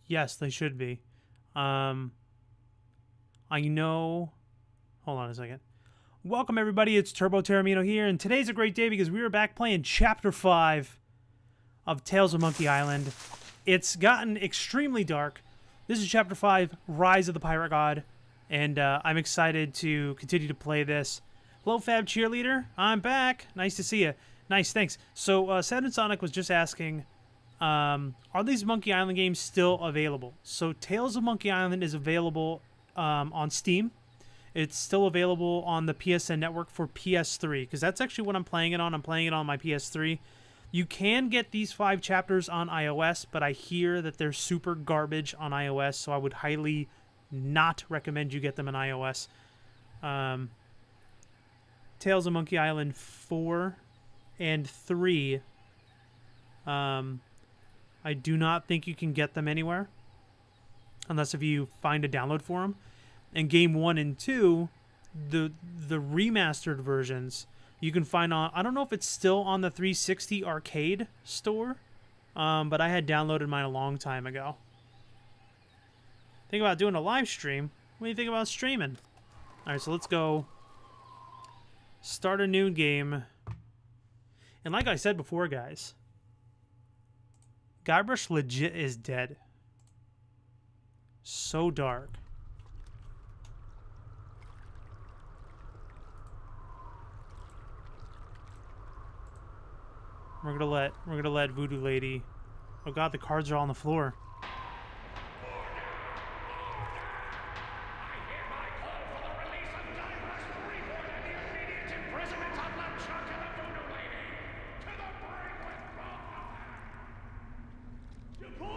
Yes, they should be. I know. Hold on a second. Welcome, everybody. It's Turbo Taormino here, and today's a great day because we are back playing Chapter 5 of Tales of Monkey Island. It's gotten extremely dark. This is Chapter 5, Rise of the Pirate God, and I'm excited to continue to play this. Hello, Fab Cheerleader. I'm back. Nice to see you. Nice, thanks. So, Sad and Sonic was just asking, are these Monkey Island games still available? So, Tales of Monkey Island is available on Steam. It's still available on the PSN network for PS3, because that's actually what I'm playing it on. I'm playing it on my PS3. You can get these 5 chapters on iOS, but I hear that they're super garbage on iOS, so I would highly not recommend you get them on iOS. Tales of Monkey Island 4 and 3, I do not think you can get them anywhere, unless if you find a download for them. And game 1 and 2, the remastered versions, you can find on, I don't know if it's still on the 360 arcade store, but I had downloaded mine a long time ago. Think about doing a live stream. What do you think about streaming? Alright, so let's go start a new game. And like I said before, guys, Guybrush legit is dead. So dark. We're gonna let Voodoo Lady. Oh god, the cards are all on the floor.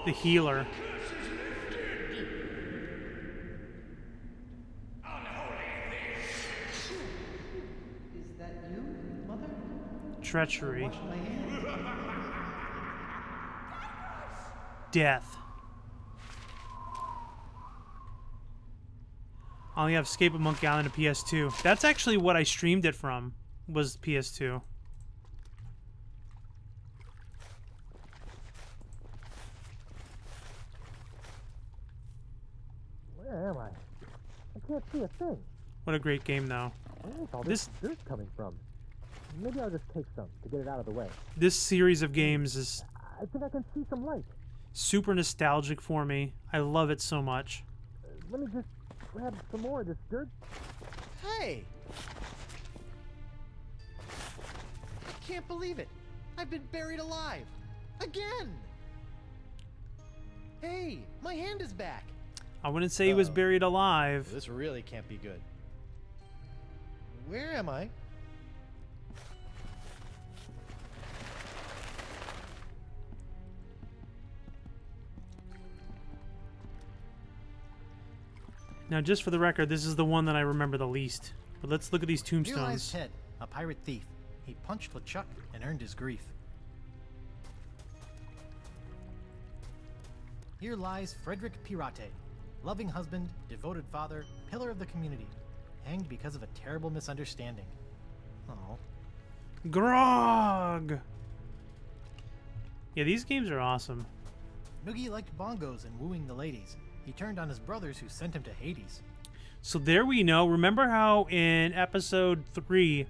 The healer. Is that you, Mother? Treachery. Wash my hands. Death. I only have Escape of Monkey Island to PS2. That's actually what I streamed it from, was PS2. Where am I? I can't see a thing. What a great game, though. Where is all this dirt coming from? Maybe I'll just take some to get it out of the way. This series of games is I think I can see some light. super nostalgic for me. I love it so much. Let me just grab some more of this dirt. Hey! I can't believe it. I've been buried alive. Again! Hey, my hand is back. I wouldn't say he was buried alive. This really can't be good. Where am I? Now, just for the record, this is the one that I remember the least. But let's look at these Here lies tombstones. Ted, a pirate thief. He punched LeChuck and earned his grief. Here lies Frederick Pirate, loving husband, devoted father, pillar of the community, hanged because of a terrible misunderstanding. Oh. Grog! Yeah, these games are awesome. Noogie liked bongos and wooing the ladies. He turned on his brothers who sent him to Hades. So there we know. Remember how in episode 3,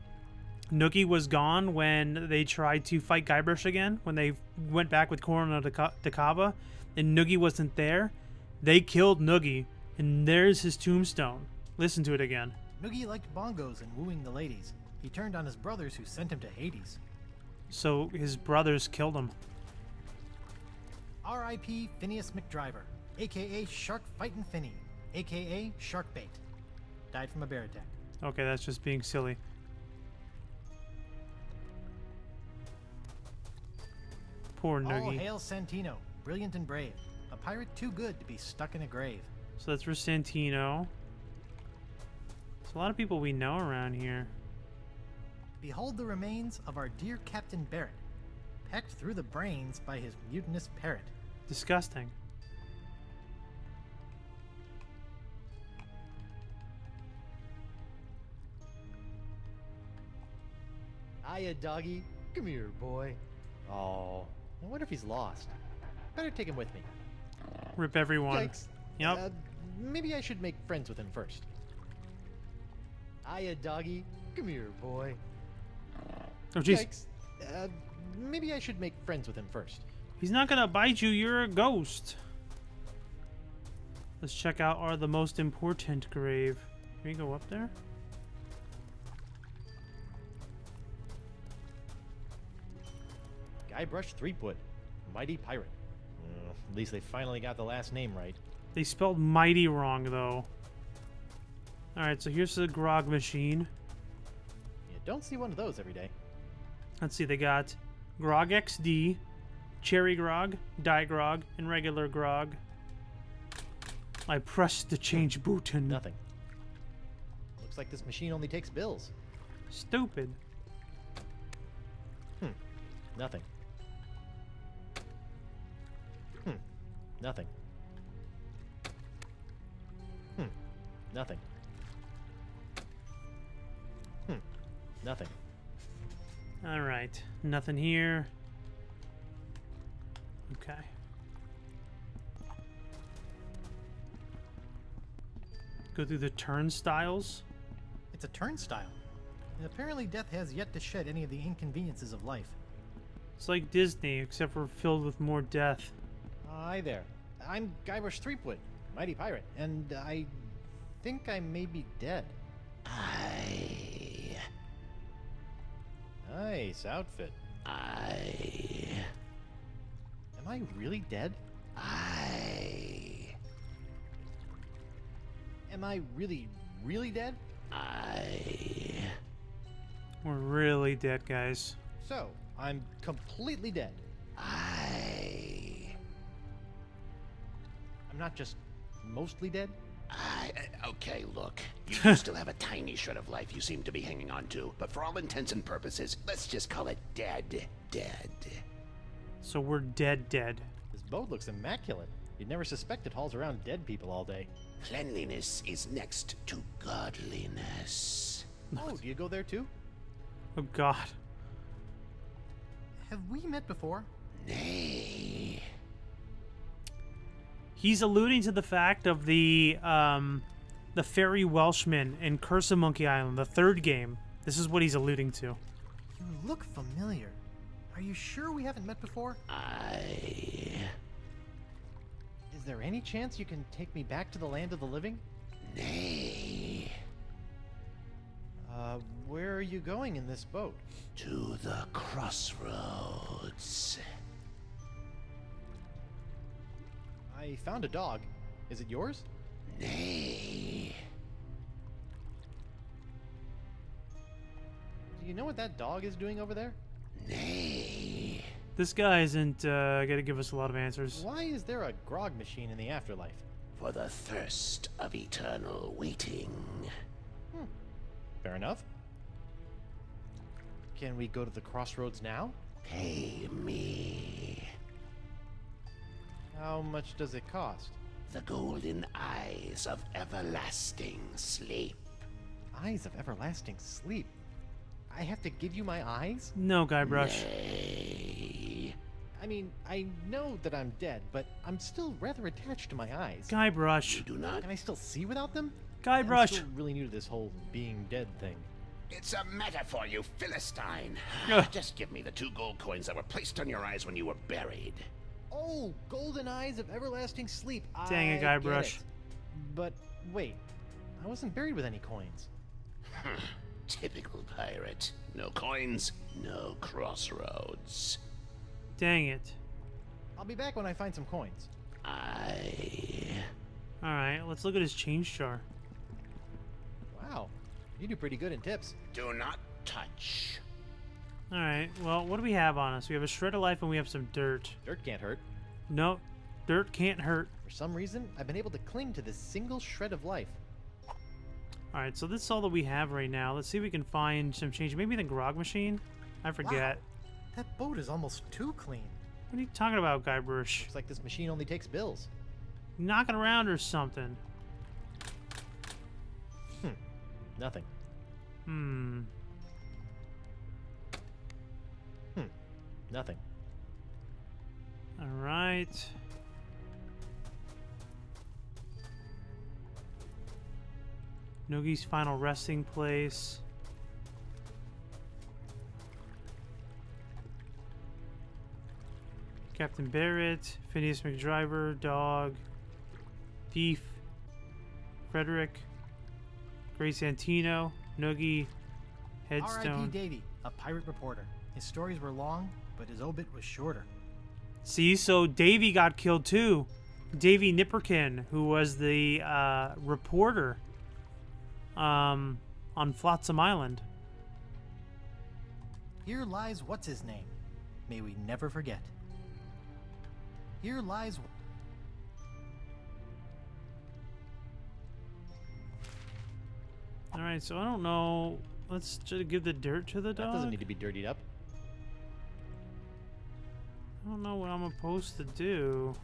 Noogie was gone when they tried to fight Guybrush again? When they went back with Corona to Kava, and Noogie wasn't there? They killed Noogie, and there's his tombstone. Listen to it again. Noogie liked bongos and wooing the ladies. He turned on his brothers who sent him to Hades. So his brothers killed him. R.I.P. Phineas McDriver, a.k.a. Shark Fightin' Finny, a.k.a. Sharkbait. Died from a bear attack. Okay, that's just being silly. Poor All Noogie. hail Santino, brilliant and brave. A pirate too good to be stuck in a grave. So that's for Santino. There's a lot of people we know around here. Behold the remains of our dear Captain Barrett, pecked through the brains by his mutinous parrot. Disgusting. Hiya, doggy. Come here, boy. Oh, I wonder if he's lost. Better take him with me. Rip everyone. Yikes. Yep. Maybe I should make friends with him first. Hiya, doggy. Come here, boy. Oh, jeez. Yikes. Maybe I should make friends with him first. He's not gonna bite you. You're a ghost. Let's check out the most important grave. Can we go up there? Guybrush Threepwood. Mighty pirate. At least they finally got the last name right. They spelled mighty wrong, though. Alright, so here's the grog machine. You don't see one of those every day. Let's see, they got Grog XD, Cherry Grog, Diet Grog, and regular Grog. I pressed the change button. Nothing. Looks like this machine only takes bills. Stupid. Nothing. Nothing. Nothing. Nothing. Alright, nothing here. Okay. Go through the turnstiles. It's a turnstile. And apparently death has yet to shed any of the inconveniences of life. It's like Disney, except for filled with more death. Hi there. I'm Guybrush Threepwood, mighty pirate, and I think I may be dead. Nice outfit. Am I really dead? Am I really, really dead? We're really dead, guys. So, I'm completely dead. I'm not just mostly dead? Okay, look. You do still have a tiny shred of life you seem to be hanging on to, but for all intents and purposes, let's just call it dead. So we're dead. This boat looks immaculate. You'd never suspect it hauls around dead people all day. Cleanliness is next to godliness. Oh, do you go there too? Oh god. Have we met before? Nay. He's alluding to the fact of the fairy Welshman in Curse of Monkey Island, the third game. This is what he's alluding to. You look familiar. Are you sure we haven't met before? Is there any chance you can take me back to the land of the living? Nay. Where are you going in this boat? To the crossroads. I found a dog. Is it yours? Nay. Do you know what that dog is doing over there? Nay. This guy isn't gonna give us a lot of answers. Why is there a grog machine in the afterlife? For the thirst of eternal waiting. Fair enough. Can we go to the crossroads now? Pay me. How much does it cost? The golden eyes of everlasting sleep. Eyes of everlasting sleep. I have to give you my eyes? No, Guybrush. Nay. I mean, I know that I'm dead, but I'm still rather attached to my eyes. Guybrush. Do not. Can I still see without them? I'm Guybrush. still really new to this whole being dead thing. It's a metaphor, you Philistine. Ugh. Just give me the 2 gold coins that were placed on your eyes when you were buried. Oh, golden eyes of everlasting sleep. Dang it, I get Guybrush. it. But wait, I wasn't buried with any coins. Typical pirate. No coins, no crossroads. Dang it. I'll be back when I find some coins. Alright, let's look at his change jar. Wow, you do pretty good in tips. Do not touch. Alright, well, what do we have on us? We have a shred of life and we have some dirt. Dirt can't hurt. No, dirt can't hurt. For some reason, I've been able to cling to this single shred of life. Alright, so this is all that we have right now. Let's see if we can find some change. Maybe the grog machine? I forget. Wow, that boat is almost too clean. What are you talking about, Guybrush? Looks like this machine only takes bills. Knocking around or something? Nothing. Alright. Nogi's final resting place. Captain Barrett, Phineas McDriver, Dog, Thief, Frederick, Grace Antino, Noogie, Headstone. R.I.P. Davy, a pirate reporter. His stories were long, but his obit was shorter. See, so Davy got killed too. Davy Nipperkin, who was the reporter on Flotsam Island. Here lies what's his name. May we never forget. Here lies. All right, so I don't know. Let's just give the dirt to the That dog. doesn't need to be dirtied up. I don't know what I'm supposed to do.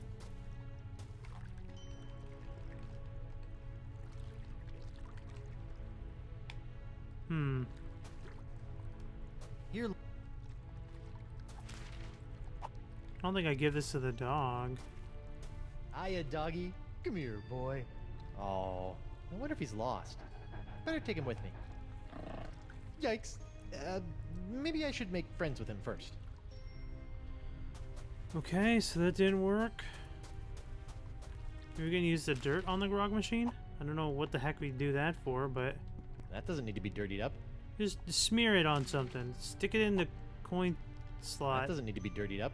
Here. I don't think I give this to the dog. Hiya, doggy. Come here, boy. Oh, I wonder if he's lost. Better take him with me. Yikes. Maybe I should make friends with him first. Okay, so that didn't work. We're gonna use the dirt on the grog machine? I don't know what the heck we do that for, but That doesn't need to be dirtied up. just smear it on something. Stick it in the coin That slot. doesn't need to be dirtied up.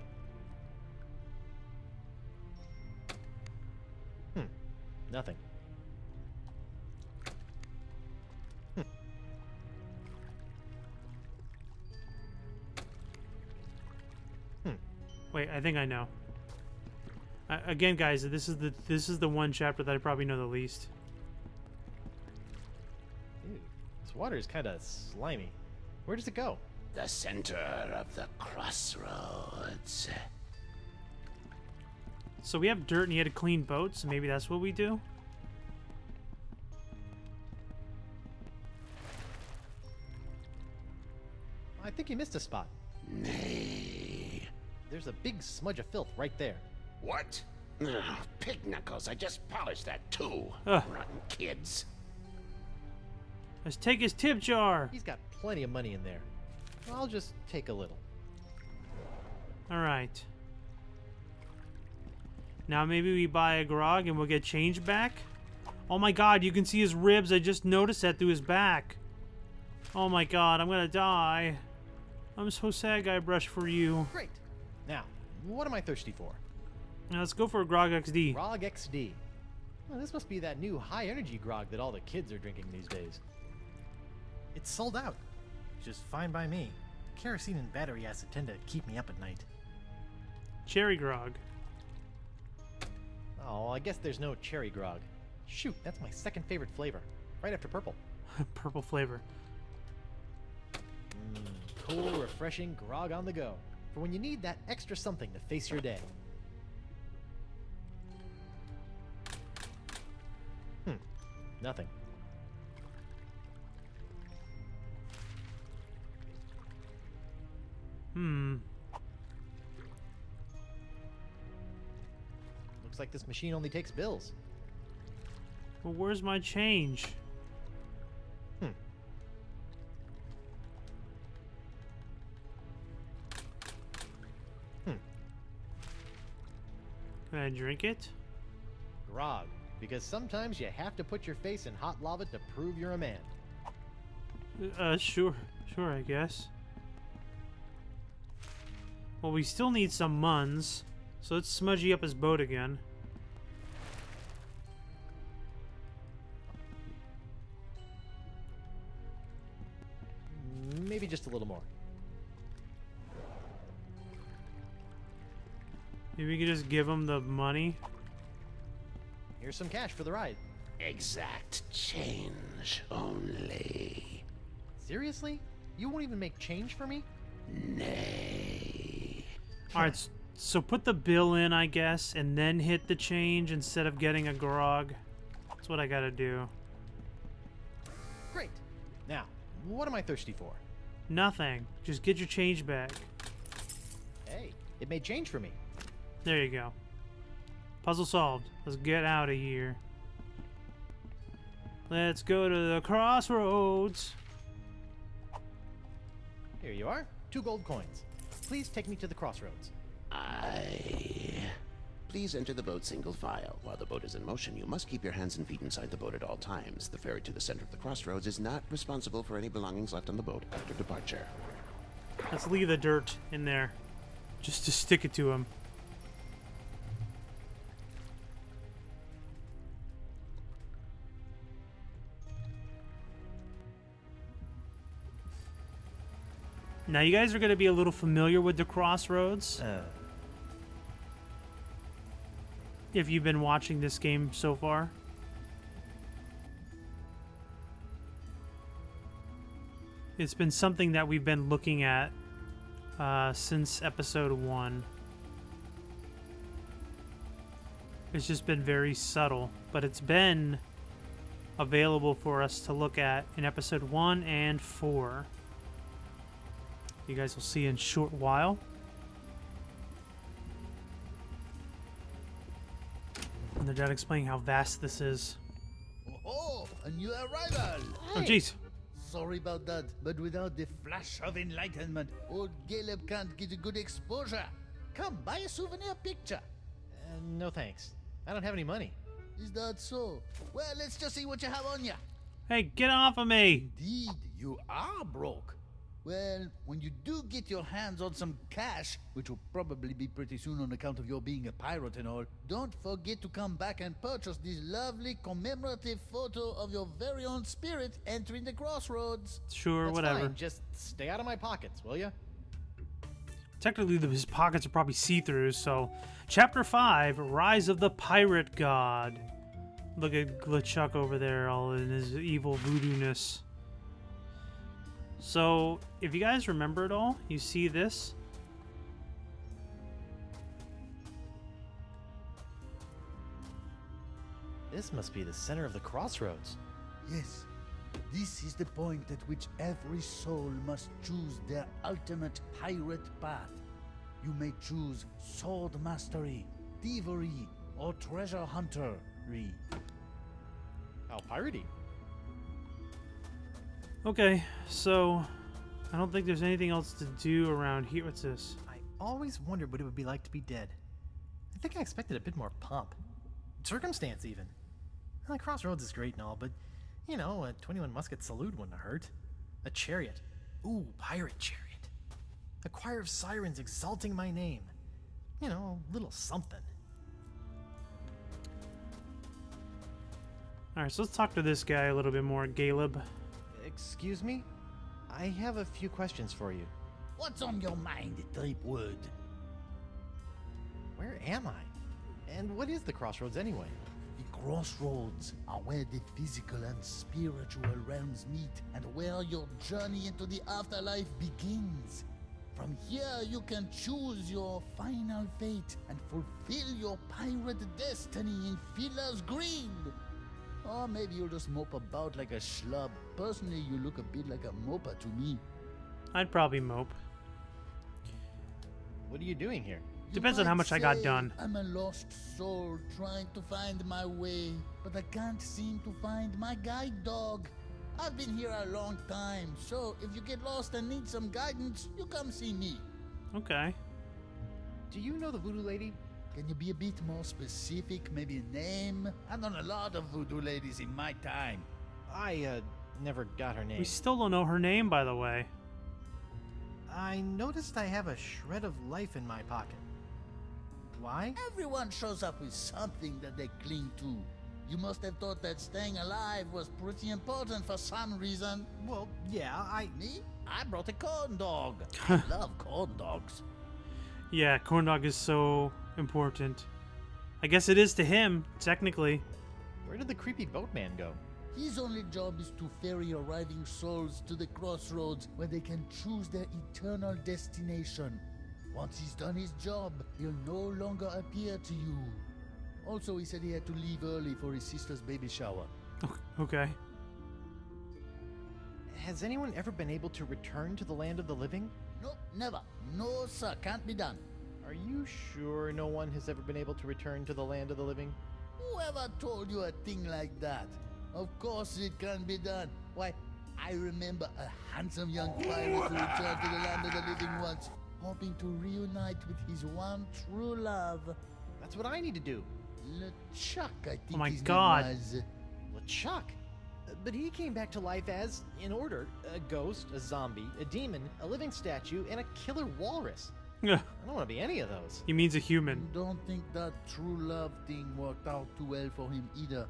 Nothing. Wait, I think I know. Again, guys, this is the one chapter that I probably know the least. Ew, this water is kind of slimy. Where does it go? The center of the crossroads. So we have dirt and he had a clean boat, so maybe that's what we do? I think you missed a spot. Nay. There's a big smudge of filth right there. What? Oh, pig knuckles, I just polished that too. Ugh. Rotten kids. Let's take his tip jar! He's got plenty of money in there. I'll just take a little. Alright. Now maybe we buy a grog and we'll get change back? Oh my god, you can see his ribs. I just noticed that through his back. Oh my god, I'm gonna die. I'm so sad, Guybrush, for you. Great. Now, what am I thirsty for? Now let's go for a grog XD. Grog XD. Well, this must be that new high-energy grog that all the kids are drinking these days. It's sold out. Just fine by me. Kerosene and battery acid tend to keep me up at night. Cherry grog. Oh, I guess there's no cherry grog. Shoot, that's my second favorite flavor. Right after purple. Purple flavor. Cool, refreshing grog on the go. For when you need that extra something to face your day. Nothing. Looks like this machine only takes bills. Well, where's my change? Can I drink it? Grog. Because sometimes you have to put your face in hot lava to prove you're a man. Sure, I guess. Well, we still need some muns, so let's smudgy up his boat again. Maybe just a little more. Maybe we could just give him the money. Here's some cash for the ride. Exact change only. Seriously? You won't even make change for me? Nay. Alright, so put the bill in, I guess, and then hit the change instead of getting a grog. That's what I gotta do. Great. Now, what am I thirsty for? Nothing. Just get your change back. Hey, it made change for me. There you go. Puzzle solved. Let's get out of here. Let's go to the crossroads. Here you are. 2 gold coins. Please take me to the crossroads. Please enter the boat single file. While the boat is in motion, you must keep your hands and feet inside the boat at all times. The ferry to the center of the crossroads is not responsible for any belongings left on the boat after departure. Let's leave the dirt in there, just to stick it to him. Now you guys are going to be a little familiar with the crossroads if you've been watching this game so far. It's been something that we've been looking at since episode 1. It's just been very subtle, but it's been available for us to look at in episode 1 and 4. You guys will see in a short while. And they're done explaining how vast this is. Oh, a new arrival! Oh, jeez. Sorry about that, but without the flash of enlightenment, old Caleb can't get a good exposure. Come, buy a souvenir picture. No thanks. I don't have any money. Is that so? Well, let's just see what you have on you. Hey, get off of me! Indeed, you are broke. Well, when you do get your hands on some cash, which will probably be pretty soon on account of your being a pirate and all, don't forget to come back and purchase this lovely commemorative photo of your very own spirit entering the crossroads. Sure, That's whatever. fine. Just stay out of my pockets, will you? Technically, his pockets are probably see-through, so... Chapter 5, Rise of the Pirate God. Look at Glitchuck over there, all in his evil voodoo-ness. So, if you guys remember it all, you see this? This must be the center of the crossroads. Yes, this is the point at which every soul must choose their ultimate pirate path. You may choose sword mastery, thievery, or treasure huntery. How piratey. Okay, so... I don't think there's anything else to do around here. What's this? I always wondered what it would be like to be dead. I think I expected a bit more pomp. Circumstance, even. Well, Crossroads is great and all, but, you know, a 21 musket salute wouldn't have hurt. A chariot. Ooh, pirate chariot. A choir of sirens exalting my name. You know, a little something. Alright, so let's talk to this guy a little bit more, Caleb. Excuse me? I have a few questions for you. What's on your mind, Tripwood? Where am I? And what is the crossroads anyway? The crossroads are where the physical and spiritual realms meet and where your journey into the afterlife begins. From here, you can choose your final fate and fulfill your pirate destiny in Fiddler's Green. Or maybe you'll just mope about like a schlub. Personally, you look a bit like a moper to me. I'd probably mope. What are you doing here? Depends on how much I got done. I'm a lost soul trying to find my way, but I can't seem to find my guide dog. I've been here a long time, so if you get lost and need some guidance, you come see me. Okay. Do you know the voodoo lady? Can you be a bit more specific? Maybe a name? I've known a lot of voodoo ladies in my time. I, never got her name. We still don't know her name, by the way. I noticed I have a shred of life in my pocket. Why? Everyone shows up with something that they cling to. You must have thought that staying alive was pretty important for some reason. Well, yeah, Me? I brought a corn dog. I love corn dogs. Yeah, corn dog is so important. I guess it is to him, technically. Where did the creepy boatman go? His only job is to ferry arriving souls to the crossroads where they can choose their eternal destination. Once he's done his job, he'll no longer appear to you. Also, he said he had to leave early for his sister's baby shower. Okay. Has anyone ever been able to return to the land of the living? Nope, never. No, sir, can't be done. Are you sure no one has ever been able to return to the land of the living? Whoever told you a thing like that? Of course it can be done. Why, I remember a handsome young pirate who returned to the land of the living once, hoping to reunite with his one true love. That's what I need to do. LeChuck, I think Oh my his God. name was. LeChuck. But he came back to life as, in order, a ghost, a zombie, a demon, a living statue, and a killer walrus. Ugh, I don't want to be any of those. he means a human. Don't think that true love thing worked out too well for him either.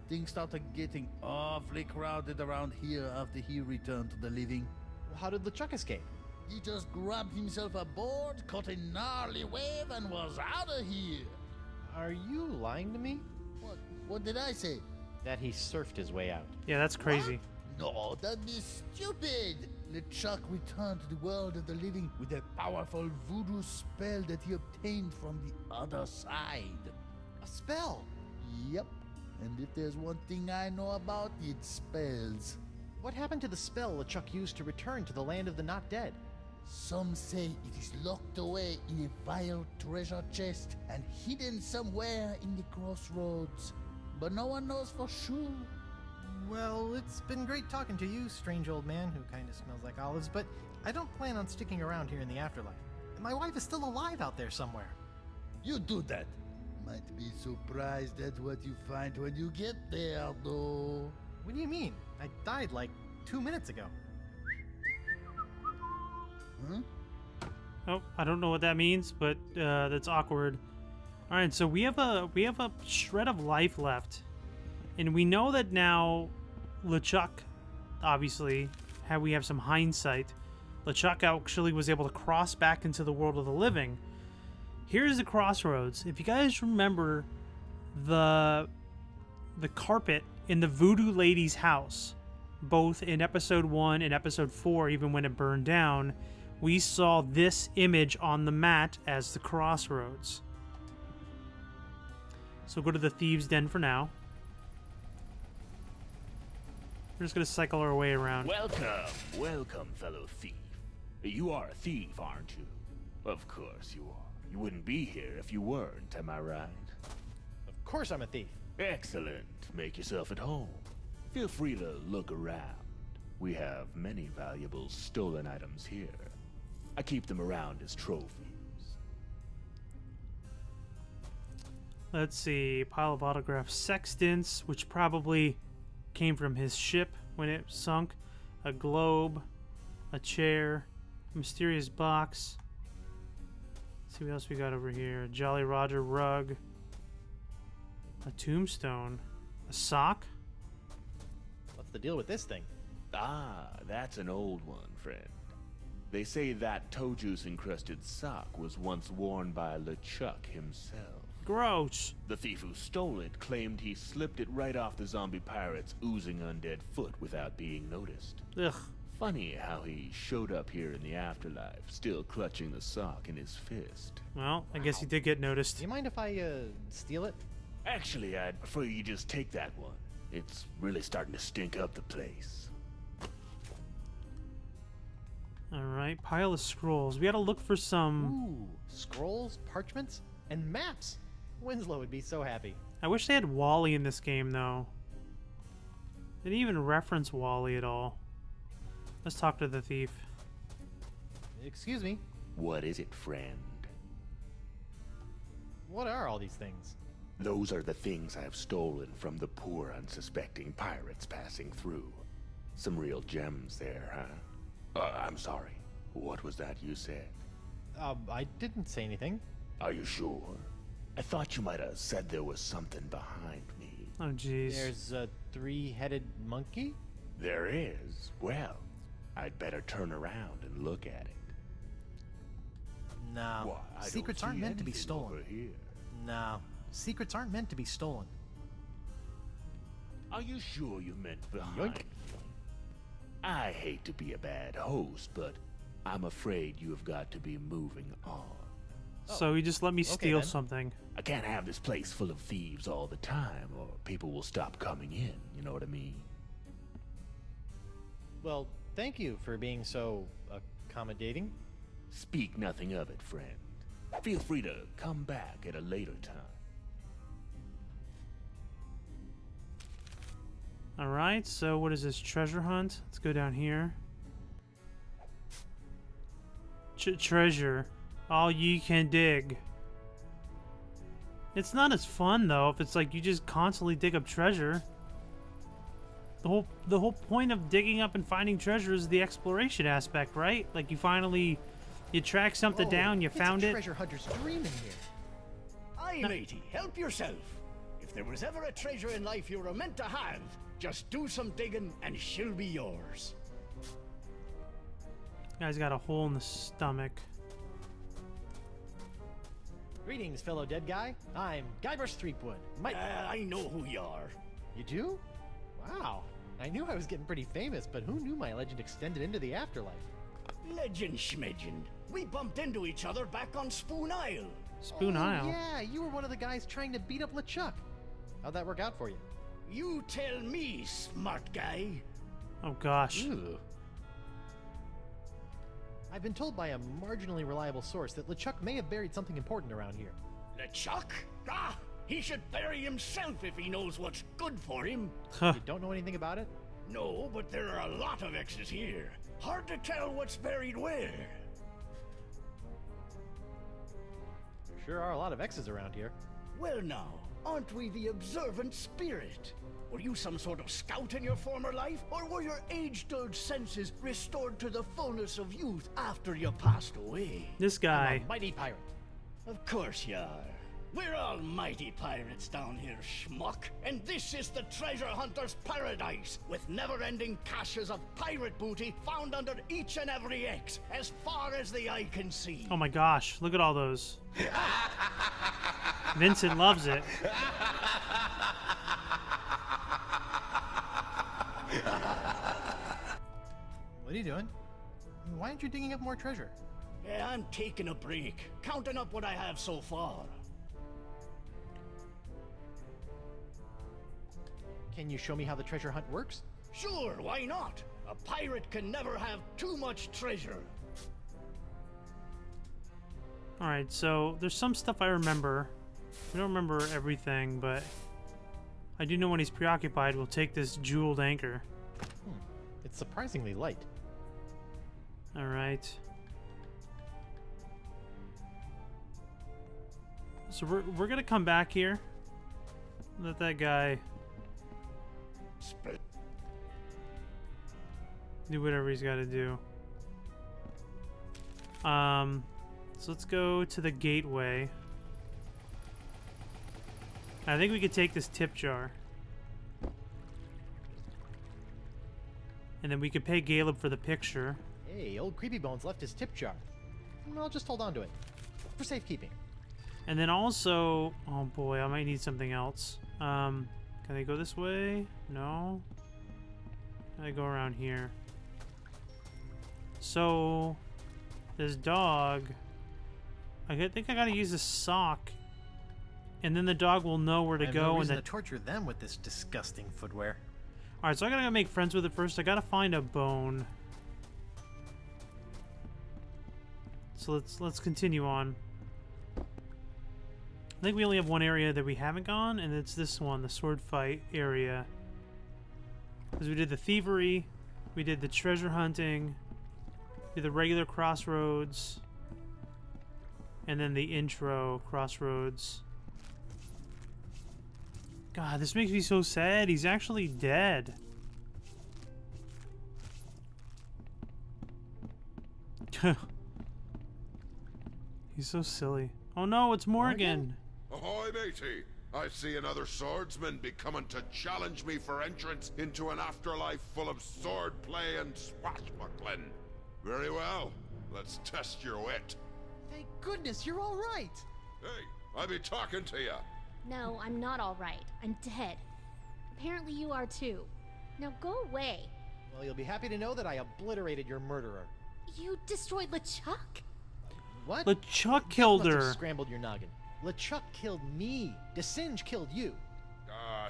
Things started getting awfully crowded around here after he returned to the living. How did LeChuck escape? He just grabbed himself a board, caught a gnarly wave, and was out of here. Are you lying to me? What did I say? That he surfed his way out. Yeah, that's crazy. What? No, that'd be stupid. LeChuck returned to the world of the living with a powerful voodoo spell that he obtained from the other side. A spell! Yep. And if there's one thing I know about, it's spells. What happened to the spell LeChuck used to return to the land of the not dead? Some say it is locked away in a vile treasure chest and hidden somewhere in the crossroads. But no one knows for sure. Well, it's been great talking to you, strange old man who kind of smells like olives, but I don't plan on sticking around here in the afterlife. My wife is still alive out there somewhere. You do that. Might be surprised at what you find when you get there, though. What do you mean? I died like 2 minutes ago. Huh? Oh, I don't know what that means, but that's awkward. All right, so we have a shred of life left, and we know that now LeChuck, obviously, we have some hindsight. LeChuck actually was able to cross back into the world of the living. Here's the crossroads. If you guys remember the carpet in the voodoo lady's house, both in episode 1 and episode 4, even when it burned down, we saw this image on the mat as the crossroads. So go to the thieves' den for now. We're just gonna cycle our way around. Welcome, fellow thief. You are a thief, aren't you? Of course you are. You wouldn't be here if you weren't, am I right? Of course I'm a thief. Excellent. Make yourself at home. Feel free to look around. We have many valuable stolen items here. I keep them around as trophies. Let's see, pile of autographed sextants, which probably came from his ship when it sunk. A globe, a chair, a mysterious box. Let's see what else we got over here. A Jolly Roger rug, a tombstone, a sock. What's the deal with this thing? Ah, that's an old one, friend. They say that toe juice encrusted sock was once worn by LeChuck himself. Gross. The thief who stole it claimed he slipped it right off the zombie pirate's oozing undead foot without being noticed. Ugh. Funny how he showed up here in the afterlife, still clutching the sock in his fist. Well, I guess he did get noticed. Do you mind if I, steal it? Actually, I'd prefer you just take that one. It's really starting to stink up the place. Alright, pile of scrolls. We gotta look for some... Ooh, scrolls, parchments, and maps. Winslow would be so happy. I wish they had Wally in this game, though. They didn't even reference Wally at all. Let's talk to the thief. Excuse me, What is it, friend? what are all these things? Those are the things I've stolen from the poor, unsuspecting pirates passing through. Some real gems there, huh? I'm sorry. What was that you said? I didn't say anything. Are you sure? I thought you might have said there was something behind me. Oh, jeez. There's a three-headed monkey? There is? Well, I'd better turn around and look at it. No, Why, I don't secrets aren't see meant to be anything stolen. over here. No, secrets aren't meant to be stolen. Are you sure you meant behind Yoink. me? I hate to be a bad host, but I'm afraid you have got to be moving on. So he just let me steal then. something. I can't have this place full of thieves all the time, or people will stop coming in, you know what I mean? Well, thank you for being so accommodating. Speak nothing of it, friend. Feel free to come back at a later time. Alright, so what is this? Treasure hunt? Let's go down here. Treasure. All ye can dig. It's not as fun, though, if it's like you just constantly dig up treasure. The whole point of digging up and finding treasure is the exploration aspect, right? Like you track something down, you found it's a it. treasure hunter's dream in here. Aye, matey, help yourself. If there was ever a treasure in life you were meant to have, just do some digging and she'll be yours. Guy's got a hole in the stomach. Greetings, fellow dead guy. I'm Guybrush Threepwood. I know who you are. You do? Wow. I knew I was getting pretty famous, but who knew my legend extended into the afterlife? Legend schmegend. We bumped into each other back on Spoon Isle. Spoon Isle? Yeah, you were one of the guys trying to beat up LeChuck. How'd that work out for you? You tell me, smart guy. Oh gosh. Ooh. I've been told by a marginally reliable source that LeChuck may have buried something important around here. LeChuck? Ah, he should bury himself if he knows what's good for him. You don't know anything about it? No, but there are a lot of X's here. Hard to tell what's buried where. There sure are a lot of X's around here. Well now, aren't we the observant spirit? Were you some sort of scout in your former life, or were your age-dulled senses restored to the fullness of youth after you passed away? This guy. I'm a mighty pirate. Of course you are. We're all mighty pirates down here, schmuck. And this is the treasure hunter's paradise, with never-ending caches of pirate booty found under each and every X, as far as the eye can see. Oh my gosh, look at all those. Vincent loves it. What are you doing? Why aren't you digging up more treasure? Yeah, I'm taking a break, counting up what I have so far. Can you show me how the treasure hunt works? Sure, why not? A pirate can never have too much treasure. Alright, so there's some stuff I remember. I don't remember everything, but I do know when he's preoccupied, we'll take this jeweled anchor. It's surprisingly light. Alright. So we're gonna come back here. Let that guy do whatever he's got to do. So let's go to the gateway. I think we could take this tip jar. And then we could pay Caleb for the picture. Hey, old Creepy Bones left his tip jar. I'll just hold on to it. For safekeeping. And then also, oh boy, I might need something else. Can I go this way? No. Can I go around here? So, this dog, I think I gotta use a sock, and then the dog will know where to I have go. no And reason then, to torture them with this disgusting footwear. all right, so I gotta go make friends with it first. I gotta find a bone. So let's continue on. I think we only have one area that we haven't gone, and it's this one, the sword fight area. Because we did the thievery, we did the treasure hunting, we did the regular crossroads, and then the intro crossroads. God, this makes me so sad. He's actually dead. He's so silly. Oh no, it's Morgan. Ahoy, matey! I see another swordsman be coming to challenge me for entrance into an afterlife full of swordplay and swashbuckling. Very well, let's test your wit. Thank goodness you're all right. Hey, I be talking to ya. No, I'm not all right. I'm dead. Apparently you are too. Now go away. Well, you'll be happy to know that I obliterated your murderer. You destroyed LeChuck? What? LeChuck killed Must have her. scrambled your noggin. LeChuck killed me. DeSinge killed you.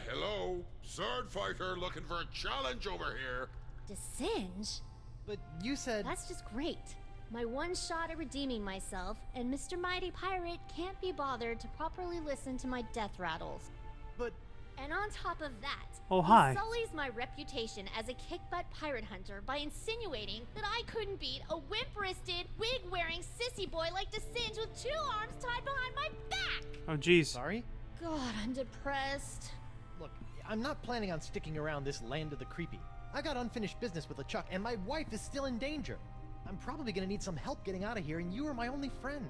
Hello? Sword fighter looking for a challenge over here. DeSinge? But you said... That's just great. My one shot at redeeming myself, and Mr. Mighty Pirate can't be bothered to properly listen to my death rattles. But And on top of that, Oh, hi. he sullies my reputation as a kick-butt pirate hunter by insinuating that I couldn't beat a wimp-wristed, wig-wearing sissy boy like DeSinge with 2 arms tied behind my back! Oh, jeez. Sorry? God, I'm depressed. Look, I'm not planning on sticking around this land of the creepy. I got unfinished business with LeChuck, and my wife is still in danger. I'm probably gonna need some help getting out of here, and you are my only friend.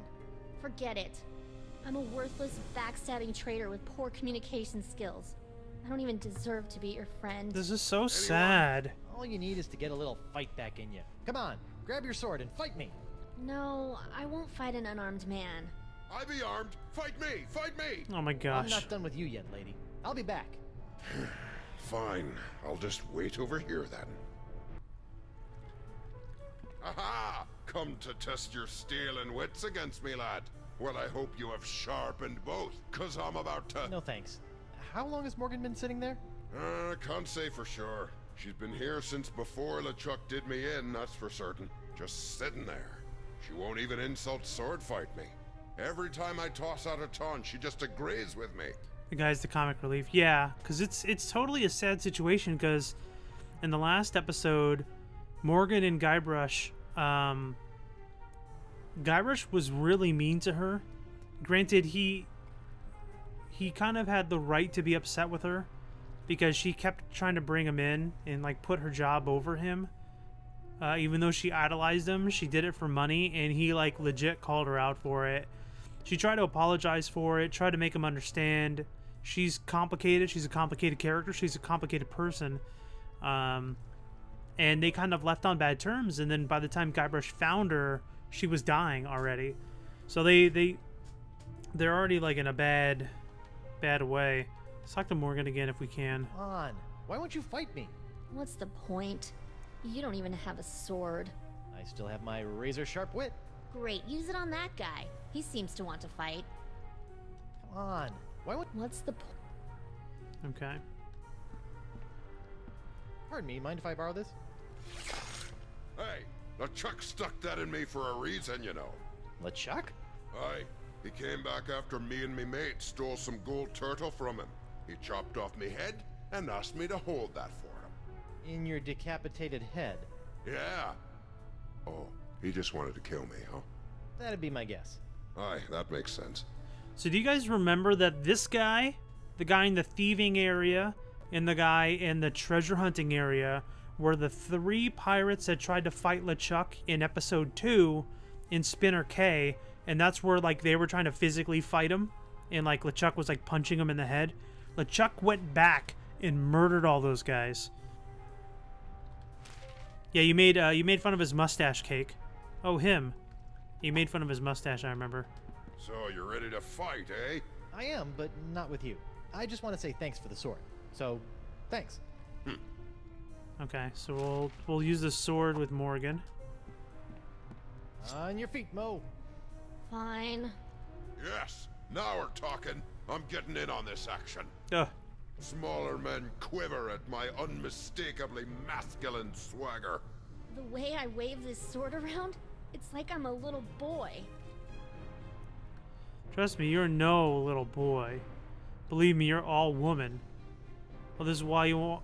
Forget it. I'm a worthless, backstabbing traitor with poor communication skills. I don't even deserve to be your friend. This is so sad. All you need is to get a little fight back in you. Come on, grab your sword and fight me. No, I won't fight an unarmed man. I be armed. Fight me! Fight me! Oh my I'm gosh. not done with you yet, lady. I'll be back. Fine. I'll just wait over here then. Aha! Come to test your steel and wits against me, lad. Well, I hope you have sharpened both, 'cause I'm about to... No thanks. How long has Morgan been sitting there? Can't say for sure. She's been here since before LeChuck did me in, that's for certain. Just sitting there. She won't even insult sword fight me. Every time I toss out a taunt, she just agrees with me. The guy's the comic relief. Yeah, because it's totally a sad situation, because in the last episode, Morgan and Guybrush, Guybrush was really mean to her. Granted, he kind of had the right to be upset with her, because she kept trying to bring him in and like put her job over him. Even though she idolized him, she did it for money, and he like legit called her out for it. She tried to apologize for it, tried to make him understand. She's complicated. She's a complicated character. She's a complicated person. And they kind of left on bad terms. And then by the time Guybrush found her, she was dying already. So they're already like in a bad way. Let's talk to Morgan again if we can. Come on. Why won't you fight me? What's the point? You don't even have a sword. I still have my razor-sharp wit. Great, use it on that guy. He seems to want to fight. Come on. What's the point? Okay. Pardon me, mind if I borrow this? Hey, LeChuck stuck that in me for a reason, you know. LeChuck? Aye. He came back after me and me mate stole some gold turtle from him. He chopped off me head and asked me to hold that for him. In your decapitated head? Yeah. Oh, he just wanted to kill me, huh? That'd be my guess. Aye, that makes sense. So do you guys remember that this guy, the guy in the thieving area, and the guy in the treasure hunting area were the 3 pirates that tried to fight LeChuck in episode 2 in Spinner K, and that's where like they were trying to physically fight him, and like LeChuck was like punching him in the head. LeChuck went back and murdered all those guys. Yeah, you made fun of his mustache, Cake. Oh, him. You made fun of his mustache, I remember. So you're ready to fight, eh? I am, but not with you. I just want to say thanks for the sword. So, thanks. Okay, so we'll use the sword with Morgan. On your feet, Mo. Fine. Yes, now we're talking. I'm getting in on this action. Ugh. Smaller men quiver at my unmistakably masculine swagger. The way I wave this sword around, it's like I'm a little boy. Trust me, you're no little boy. Believe me, you're all woman. Well, this is why you want...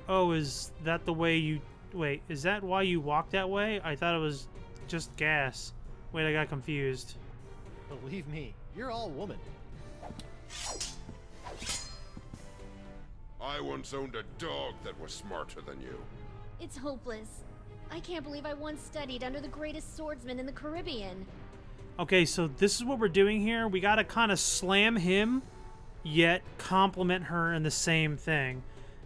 Oh, is that the way you... Wait, is that why you walk that way? I thought it was just gas. Wait, I got confused. Believe me, you're all woman. I once owned a dog that was smarter than you. It's hopeless. I can't believe I once studied under the greatest swordsman in the Caribbean. Okay, so this is what we're doing here. We gotta kind of slam him, yet compliment her in the same thing.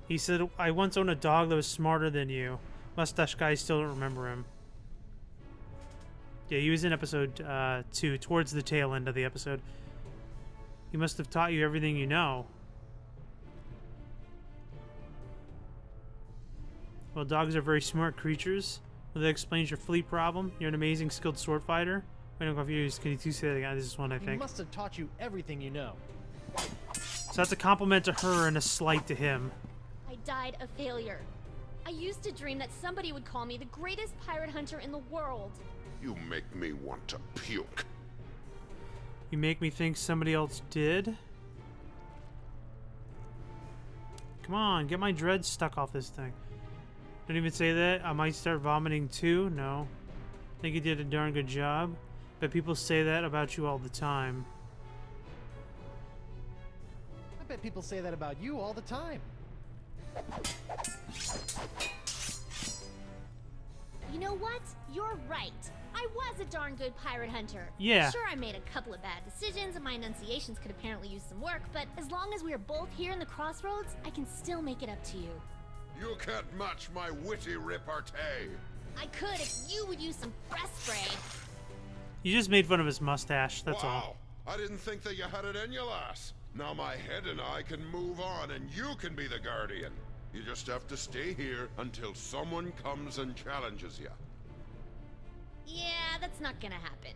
He said, I once owned a dog that was smarter than you. Mustache guy still don't remember him. Yeah, he was in episode 2, towards the tail end of the episode. He must have taught you everything you know. Well, dogs are very smart creatures. Well, that explains your fleet problem. You're an amazing skilled sword fighter. Wait, I'm confused. Can you two say that again? This is one, I He think. must have taught you everything you know. So that's a compliment to her and a slight to him. I died a failure. I used to dream that somebody would call me the greatest pirate hunter in the world. You make me want to puke. You make me think somebody else did? Come on, get my dreads stuck off this thing. Don't even say that. I might start vomiting too. No. I think you did a darn good job. But people say that about you all the time. I bet people say that about you all the time. You know what? You're right. I was a darn good pirate hunter. Yeah. Sure, I made a couple of bad decisions and my enunciations could apparently use some work, but as long as we are both here in the crossroads, I can still make it up to you. You can't match my witty repartee. I could if you would use some breath spray. You just made fun of his mustache, that's Wow. all. I didn't think that you had it in you, lass. Now my head and I can move on and you can be the guardian. You just have to stay here until someone comes and challenges you. Yeah, that's not gonna happen.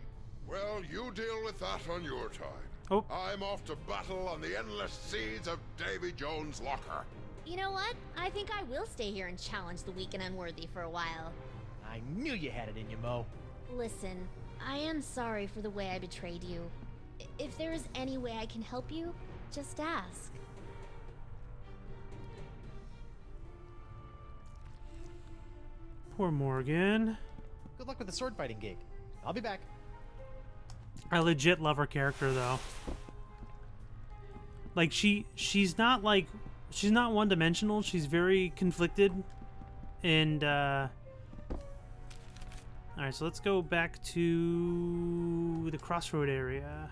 Well, you deal with that on your time. Oh. I'm off to battle on the endless seas of Davy Jones' locker. You know what? I think I will stay here and challenge the weak and unworthy for a while. I knew you had it in you, Mo. Listen, I am sorry for the way I betrayed you. If there is any way I can help you, just ask. Poor Morgan. Good luck with the sword fighting gig. I'll be back. I legit love her character though. Like she's not one-dimensional. She's very conflicted. And alright, so let's go back to the crossroad area.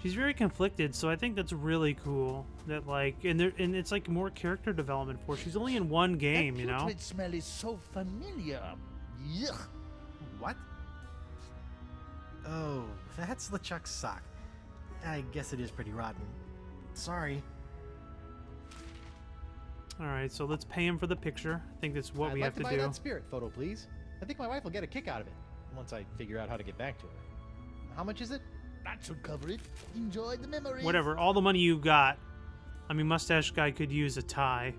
She's very conflicted, so I think that's really cool. That like, and it's like more character development for her. She's only in one game, that you know. putrid smell is so familiar. Yuck. What? Oh, that's LeChuck's sock. I guess it is pretty rotten. Sorry. All right, so let's pay him for the picture. I think that's what we have to I'd like to do. buy that spirit photo, please. I think my wife will get a kick out of it once I figure out how to get back to her. How much is it? That should cover it. Enjoy the memories. Whatever, all the money you got. I mean, mustache guy could use a tie.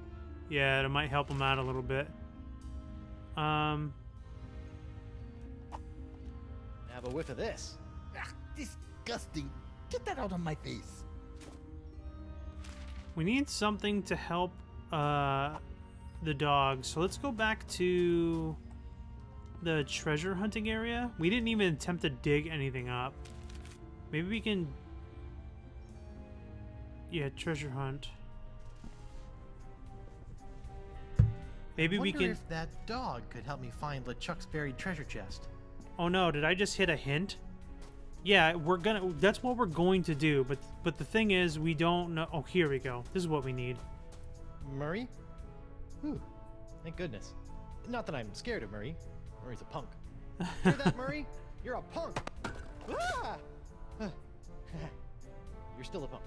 Yeah, it might help him out a little bit. Have a whiff of this. Ah, disgusting. Get that out of my face. We need something to help the dog. So let's go back to the treasure hunting area. We didn't even attempt to dig anything up. Maybe we can... Yeah, treasure hunt. Maybe we I wonder can... if that dog could help me find LeChuck's buried treasure chest. Oh no, did I just hit a hint? Yeah, that's what we're going to do, but the thing is, we don't know... Oh, here we go. This is what we need. Murray? Whew. Thank goodness. Not that I'm scared of Murray. Murray's a punk. Hear that, Murray? You're a punk! Ah! You're still a punk.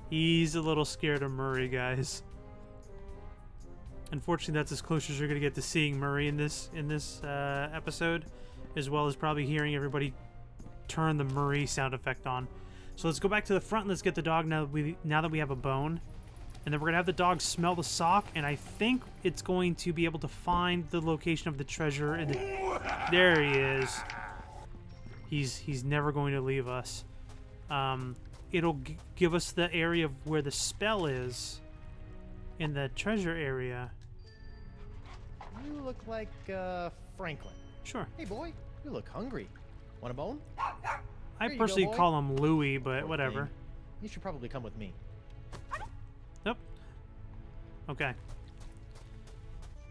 He's a little scared of Murray, guys. Unfortunately, that's as close as you're going to get to seeing Murray in this episode, as well as probably hearing everybody turn the Murray sound effect on. So let's go back to the front and let's get the dog now that we have a bone. And then we're going to have the dog smell the sock, and I think it's going to be able to find the location of the treasure. And there he is. He's never going to leave us. It'll give us the area of where the spell is in the treasure area. You look like, Franklin. Sure. Hey, boy. You look hungry. Want a bone? I Here you go, personally boy. call him Louie, but Poor whatever. thing. You should probably come with me. Yep. Okay.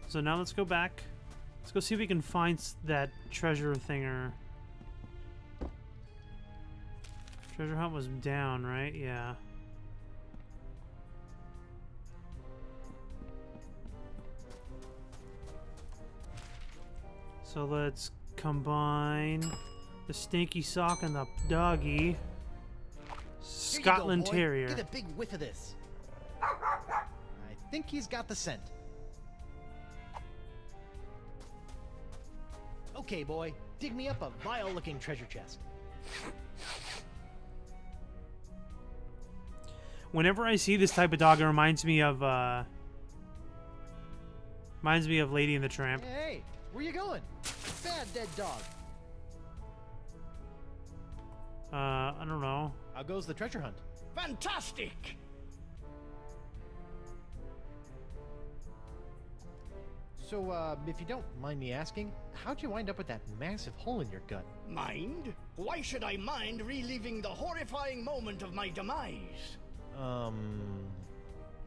So now let's go back. Let's go see if we can find that treasure thinger. Treasure hunt was down, right? Yeah. So let's combine the stinky sock and the doggy. Here you go, Scotland boy. Terrier. Get a big whiff of this. I think he's got the scent. Okay, boy. Dig me up a vile-looking treasure chest. Whenever I see this type of dog, it reminds me of Lady and the Tramp. Hey, where you going? Bad dead dog. I don't know. How goes the treasure hunt? Fantastic! So, if you don't mind me asking, how'd you wind up with that massive hole in your gut? Mind? Why should I mind reliving the horrifying moment of my demise?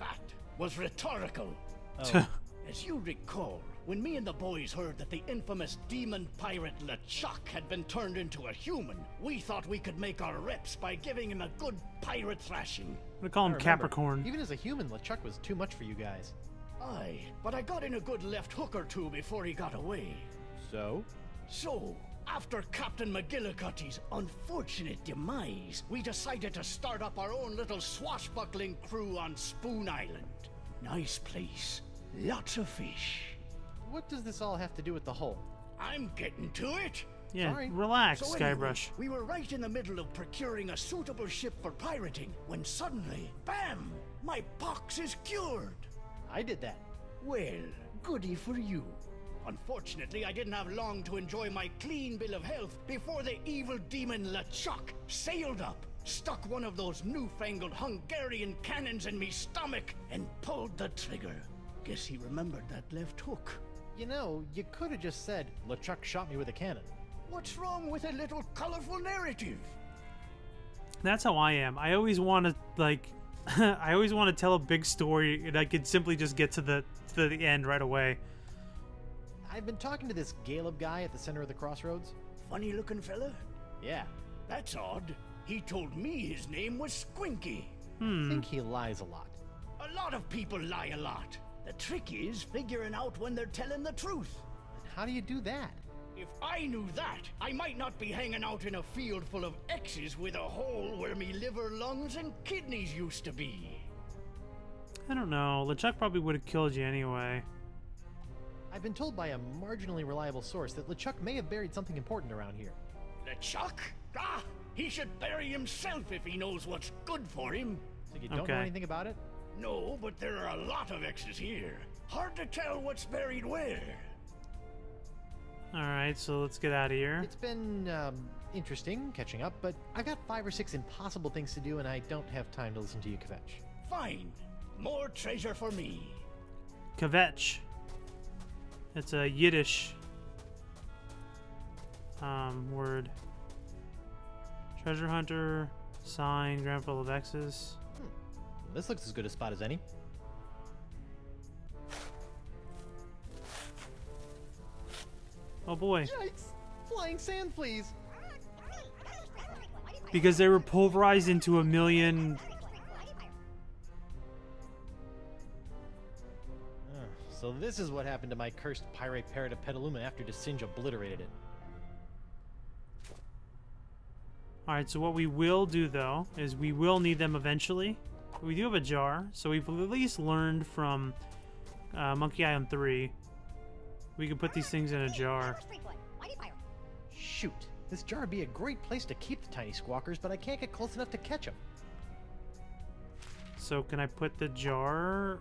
That was rhetorical. Oh, As you recall, when me and the boys heard that the infamous demon pirate LeChuck had been turned into a human, we thought we could make our reps by giving him a good pirate thrashing. I'm gonna call I him remember. Capricorn. Even as a human, LeChuck was too much for you guys. Aye, but I got in a good left hook or two before he got away. So? So, after Captain McGillicuddy's unfortunate demise, we decided to start up our own little swashbuckling crew on Spoon Island. Nice place. Lots of fish. What does this all have to do with the hole? I'm getting to it. Yeah, Sorry. relax, So anyway, Skybrush. we were right in the middle of procuring a suitable ship for pirating when suddenly, bam! My pox is cured. I did that. Well, goody for you. Unfortunately, I didn't have long to enjoy my clean bill of health before the evil demon LeChuck sailed up, stuck one of those newfangled Hungarian cannons in me stomach, and pulled the trigger. Guess he remembered that left hook. You know, you could have just said, LeChuck shot me with a cannon. What's wrong with a little colorful narrative? That's how I am. I always want to like, I always want to tell a big story, and I could simply just get to the end right away. I've been talking to this Caleb guy at the center of the crossroads. Funny looking fella? Yeah, That's odd. He told me his name was Squinky. I think he lies a lot. A lot of people lie a lot. The trick is figuring out when they're telling the truth. How do you do that? If I knew that, I might not be hanging out in a field full of X's with a hole where me liver, lungs, and kidneys used to be. I don't know. LeChuck probably would have killed you anyway. I've been told by a marginally reliable source that LeChuck may have buried something important around here. LeChuck? Ah, he should bury himself if he knows what's good for him. So you don't Okay. know anything about it? No, but there are a lot of X's here. Hard to tell what's buried where. Alright, so let's get out of here. It's been, interesting catching up, but I've got 5 or 6 impossible things to do and I don't have time to listen to you kvetch. Fine. More treasure for me. Kvetch. It's a Yiddish word. Treasure hunter, sign, ground full of X's. This looks as good a spot as any. Oh boy. Yikes! Flying sand fleas! Because they were pulverized into a million. So this is what happened to my cursed pirate parrot of Petaluma after Desinge obliterated it. Alright, so what we will do though is we will need them eventually. We do have a jar, so we've at least learned from Monkey Island 3. We can put these things in a jar. Shoot, this jar would be a great place to keep the tiny squawkers, but I can't get close enough to catch them. So can I put the jar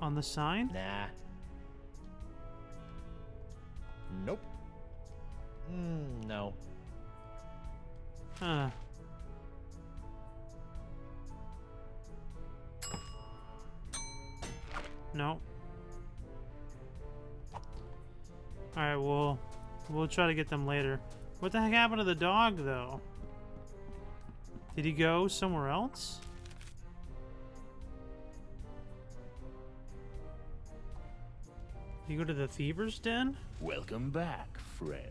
on the sign? Nah. Nope. No. Huh. No. Alright, we'll try to get them later. What the heck happened to the dog, though? Did he go somewhere else? Did he go to the thieves' den? Welcome back, friend.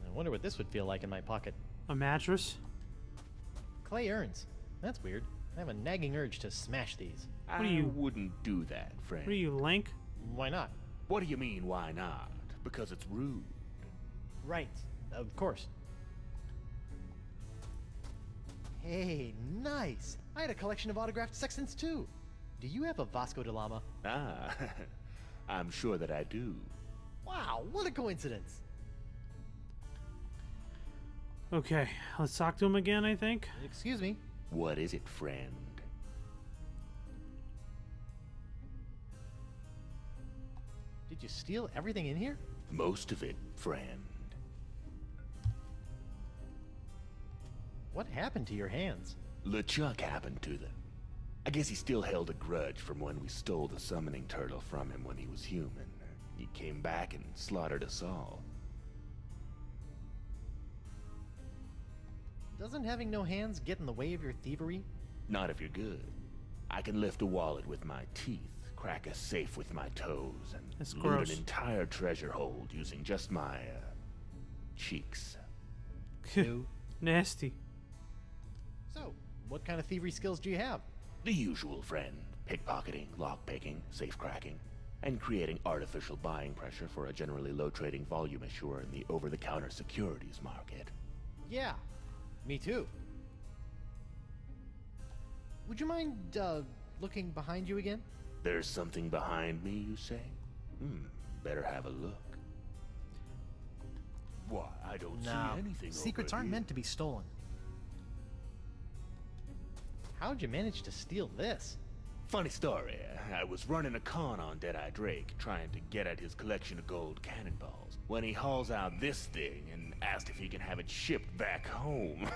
I wonder what this would feel like in my pocket. A mattress? Clay urns. That's weird. I have a nagging urge to smash these. What are you- I wouldn't do that, friend. What are you, Link? Why not? What do you mean, why not? Because it's rude. Right. Of course. Hey, nice! I had a collection of autographed sextants too. Do you have a Vasco da Lama? Ah, I'm sure that I do. Wow, what a coincidence! Okay, let's talk to him again, I think. Excuse me. What is it, friend? Did you steal everything in here? Most of it, friend. What happened to your hands? LeChuck happened to them. I guess he still held a grudge from when we stole the summoning turtle from him when he was human. He came back and slaughtered us all. Doesn't having no hands get in the way of your thievery? Not if you're good. I can lift a wallet with my teeth, crack a safe with my toes, and That's loot gross. an entire treasure hold using just my, cheeks. Ew. Nasty. So, what kind of thievery skills do you have? The usual, friend. Pickpocketing, lockpicking, safe cracking, and creating artificial buying pressure for a generally low trading volume issuer in the over-the-counter securities market. Yeah, me too. Would you mind, looking behind you again? There's something behind me, you say? Better have a look. Why, I don't No, see anything secrets over aren't here. meant to be stolen. How'd you manage to steal this? Funny story. I was running a con on Deadeye Drake, trying to get at his collection of gold cannonballs, when he hauls out this thing and asked if he can have it shipped back home.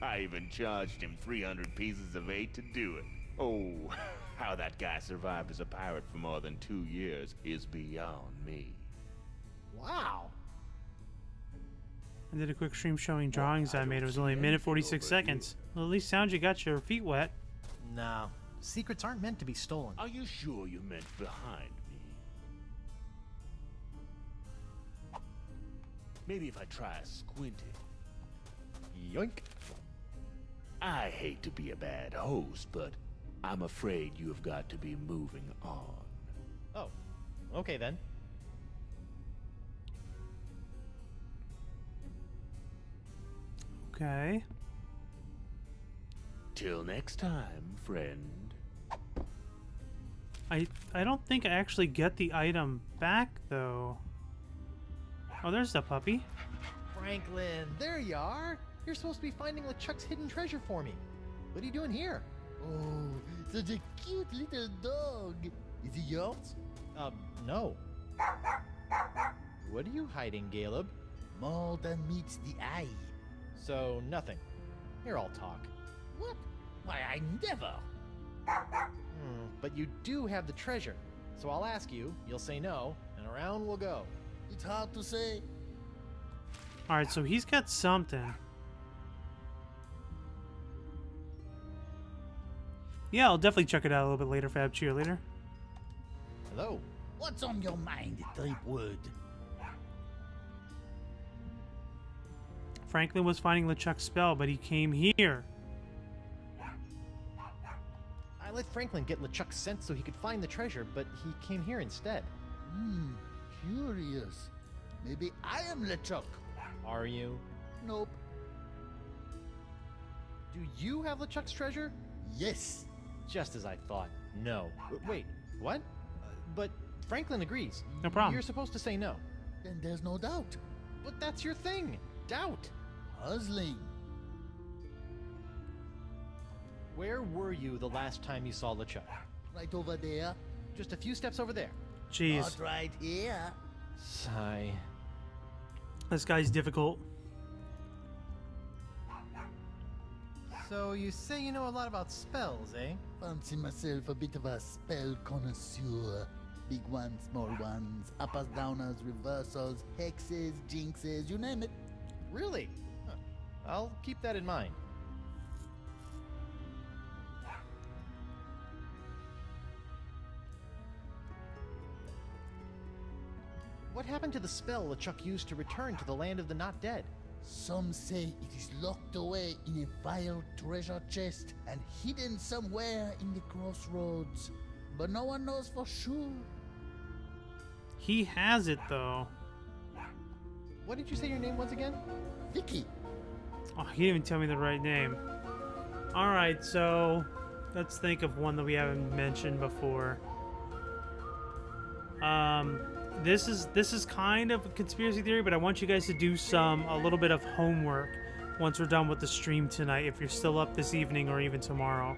I even charged him 300 pieces of 8 to do it. Oh, how that guy survived as a pirate for more than 2 years is beyond me. Wow. I did a quick stream showing drawings I made. It was only a minute 46 seconds. Well, at least sounds you got your feet wet. No, secrets aren't meant to be stolen. Are you sure you meant behind me? Maybe if I try squinting. Yoink. I hate to be a bad host, but I'm afraid you have got to be moving on. Oh, okay then. Okay. Till next time, friend. I don't think I actually get the item back, though. Oh, there's the puppy. Franklin, there you are. You're supposed to be finding LeChuck's hidden treasure for me. What are you doing here? Oh, such a cute little dog. Is he yours? No. What are you hiding, Caleb? More than meets the eye. So, nothing. Here, I'll talk. What? Why, I never. But you do have the treasure. So I'll ask you, you'll say no, and around we'll go. It's hard to say. Alright, so he's got something. Yeah, I'll definitely check it out a little bit later, Fab Cheerleader. Hello. What's on your mind, Tripwood? Franklin was finding LeChuck's spell, but he came here. I let Franklin get LeChuck's scent so he could find the treasure, but he came here instead. Curious. Maybe I am LeChuck. Are you? Nope. Do you have LeChuck's treasure? Yes. Just as I thought. No. Wait, what? But Franklin agrees. No problem. You're supposed to say no. Then there's no doubt. But that's your thing. Doubt. Puzzling. Where were you the last time you saw LeChuck? Right over there. Just a few steps over there. Jeez, Not right here. Sigh. this guy's difficult. So you say you know a lot about spells, eh? Fancy myself a bit of a spell connoisseur. Big ones, small ones, uppers, downers, reversals, hexes, jinxes, you name it. Really? Huh. I'll keep that in mind. What happened to the spell LeChuck used to return to the land of the not dead? Some say it is locked away in a vile treasure chest and hidden somewhere in the crossroads. But no one knows for sure. He has it, though. What did you say your name was again? Vicky, Oh, he didn't even tell me the right name. Alright, so let's think of one that we haven't mentioned before. This is kind of a conspiracy theory, but I want you guys to do a little bit of homework once we're done with the stream tonight, if you're still up this evening or even tomorrow.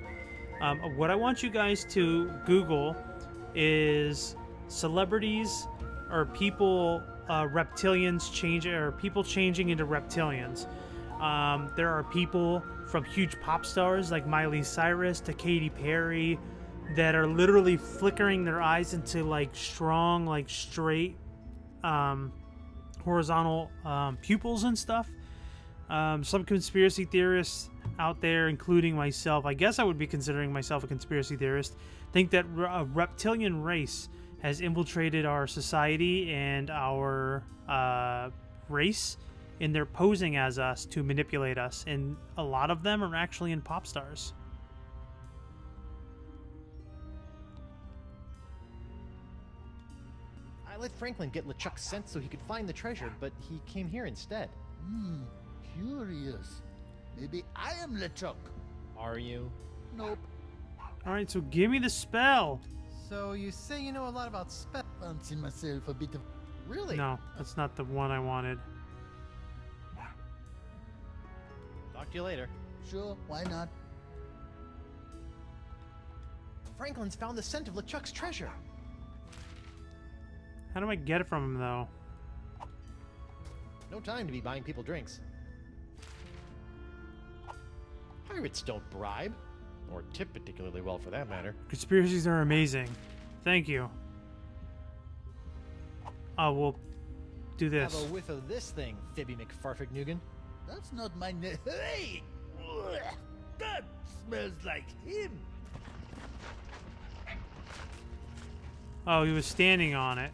What I want you guys to Google is celebrities or people, reptilians change, or people changing into reptilians. There are people from huge pop stars like Miley Cyrus to Katy Perry that are literally flickering their eyes into like strong, like straight, horizontal pupils and stuff. Some conspiracy theorists out there, including myself, I guess I would be considering myself a conspiracy theorist, think that a reptilian race has infiltrated our society and our race, and they're posing as us to manipulate us, and a lot of them are actually in pop stars. I let Franklin get LeChuck's scent so he could find the treasure, but he came here instead. Curious. Maybe I am LeChuck. Are you? Nope. Alright, so give me the spell. So you say you know a lot about spell. Fancy myself a bit of... Really? No, that's not the one I wanted. Talk to you later. Sure, why not? Franklin's found the scent of LeChuck's treasure. How do I get it from him, though? No time to be buying people drinks. Pirates don't bribe. Or tip particularly well, for that matter. Conspiracies are amazing. Thank you. Oh, we'll do this. Have a whiff of this thing, Fibby McFarfignugan. That's not my name. Hey! Ugh, that smells like him. Oh, he was standing on it.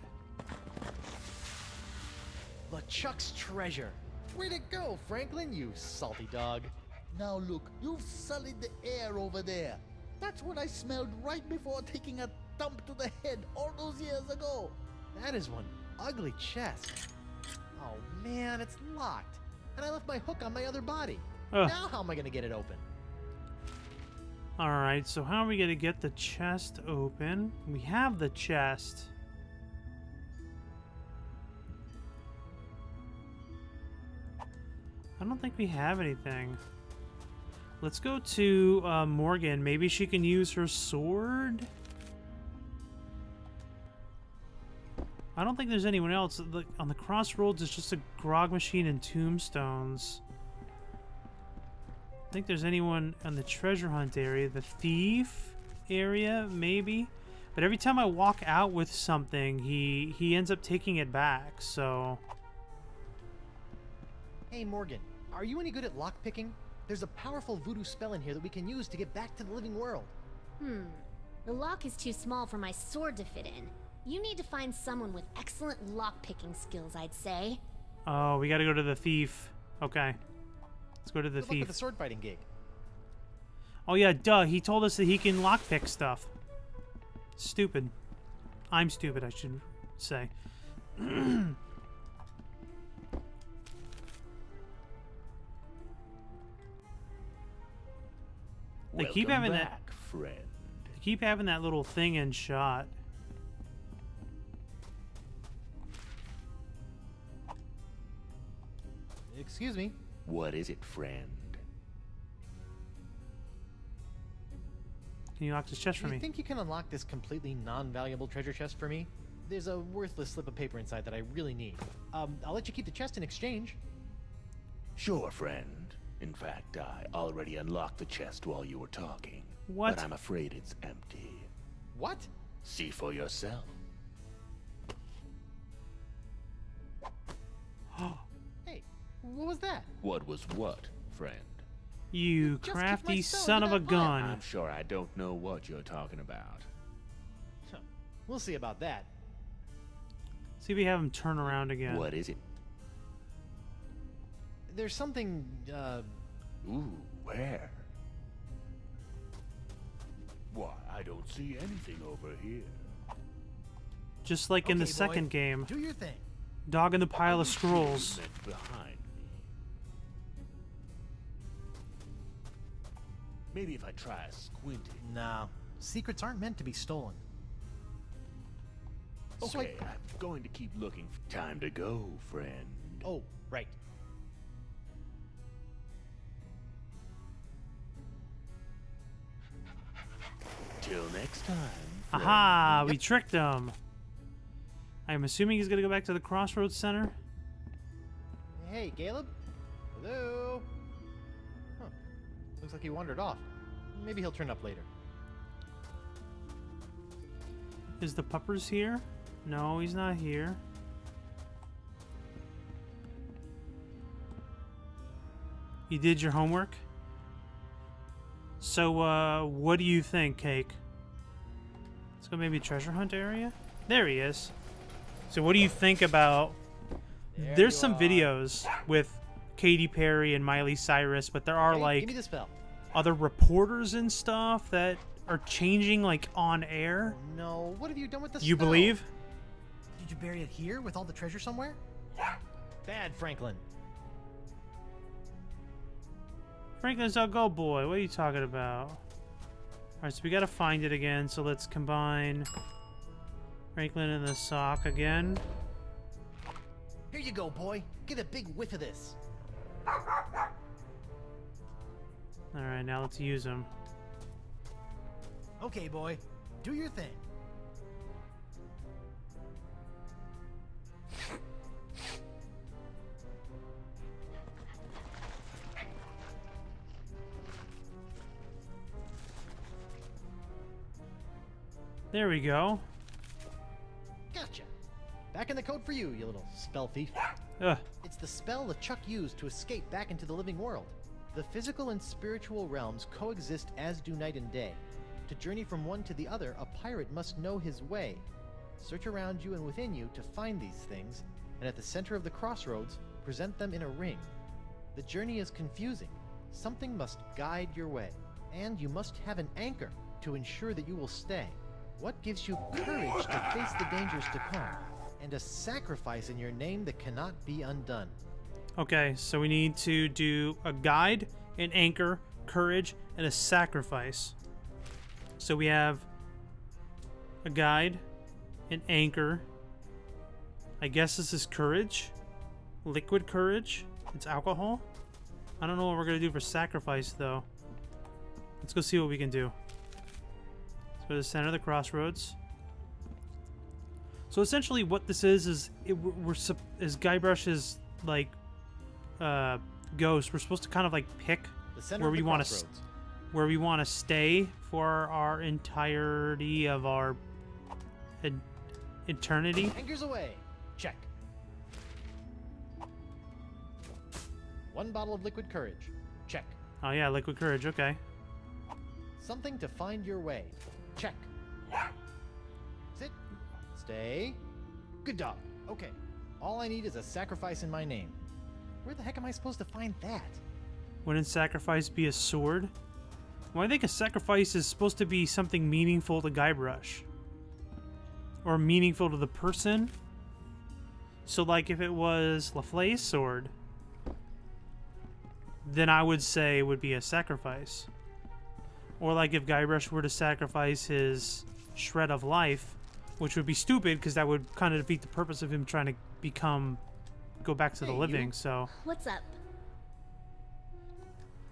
LeChuck's treasure. Way to go, Franklin, you salty dog. Now look, you've sullied the air over there. That's what I smelled right before taking a thump to the head all those years ago. That is one ugly chest. Oh man, it's locked. And I left my hook on my other body. Ugh. Now how am I gonna get it open? Alright, so how are we going to get the chest open? We have the chest. I don't think we have anything. Let's go to Morgan. Maybe she can use her sword? I don't think there's anyone else. On the crossroads, it's just a grog machine and tombstones. I think there's anyone on the treasure hunt area. The thief area, maybe? But every time I walk out with something, he ends up taking it back, so... Hey Morgan, are you any good at lockpicking? There's a powerful voodoo spell in here that we can use to get back to the living world. The lock is too small for my sword to fit in. You need to find someone with excellent lockpicking skills, I'd say. Oh, we gotta go to the thief. Okay. Let's go to the Good luck with thief. the sword fighting gig. Oh yeah, duh. He told us that he can lockpick stuff. Stupid. I'm stupid, I should say. They keep having that. Friend. They keep having that little thing in shot. Excuse me. What is it, friend? Can you lock this chest for Do you me? think you can unlock this completely non-valuable treasure chest for me? There's a worthless slip of paper inside that I really need. I'll let you keep the chest in exchange. Sure, friend. In fact, I already unlocked the chest while you were talking. What? But I'm afraid it's empty. What? See for yourself. Hey, what was that? What was what, friend? You Just kicked crafty my spell son into of a that pile. gun. I'm sure I don't know what you're talking about. Huh. We'll see about that. See if we have him turn around again. What is it? There's something, Ooh, where? Why, I don't see anything over here. Just like in the Okay, boy, second game. Do your thing. Dog in the pile of I'm scrolls. meant behind me. Maybe if I try squinting. No, secrets aren't meant to be stolen. Okay, I'm going to keep looking. Time to go, friend. oh, right. Till next time. friend. Aha! We tricked him. I'm assuming he's gonna go back to the Crossroads Center. Hey, Caleb? Hello? Huh. Looks like he wandered off. Maybe he'll turn up later. Is the puppers here? No, he's not here. You did your homework? So, what do you think, Cake? Let's go maybe treasure hunt area? There he is. So what do you think about... There's some videos with Katy Perry and Miley Cyrus, but there are, Hey, like, give me the spell. other reporters and stuff that are changing, like, on air. Oh, no, what have you done with the You spell? believe? Did you bury it here with all the treasure somewhere? Bad, Franklin. Franklin's our go boy. What are you talking about? Alright, so we gotta find it again, so let's combine Franklin and the sock again. Here you go, boy. Get a big whiff of this. Alright, now let's use them. Okay, boy. Do your thing. There we go. Gotcha. Back in the code for you, you little spell thief. Ugh. It's the spell that Chuck used to escape back into the living world. The physical and spiritual realms coexist as do night and day. To journey from one to the other, a pirate must know his way. Search around you and within you to find these things, and at the center of the crossroads, present them in a ring. The journey is confusing. Something must guide your way, and you must have an anchor to ensure that you will stay. What gives you courage to face the dangers to come, and a sacrifice in your name that cannot be undone? Okay, so we need to do a guide, an anchor, courage, and a sacrifice. So we have a guide, an anchor. I guess this is courage. Liquid courage. It's alcohol. I don't know what we're going to do for sacrifice, though. Let's go see what we can do. Let's go to the center of the crossroads. So essentially what this is Guybrush's, like, ghost. We're supposed to kind of, like, pick The center where of we the want to crossroads. where we want to stay for our entirety of our eternity. Anchors away. Check. 1 bottle of liquid courage. Check. Oh yeah, liquid courage. Okay. Something to find your way. Check. Sit. Stay. Good dog. Okay. All I need is a sacrifice in my name. Where the heck am I supposed to find that? Wouldn't sacrifice be a sword? Well, I think a sacrifice is supposed to be something meaningful to Guybrush. Or meaningful to the person. So, like, if it was LaFlay's sword, then I would say it would be a sacrifice. Or, like, if Guybrush were to sacrifice his shred of life, which would be stupid, because that would kind of defeat the purpose of him trying to go back to the Hey, living, you. so... What's up?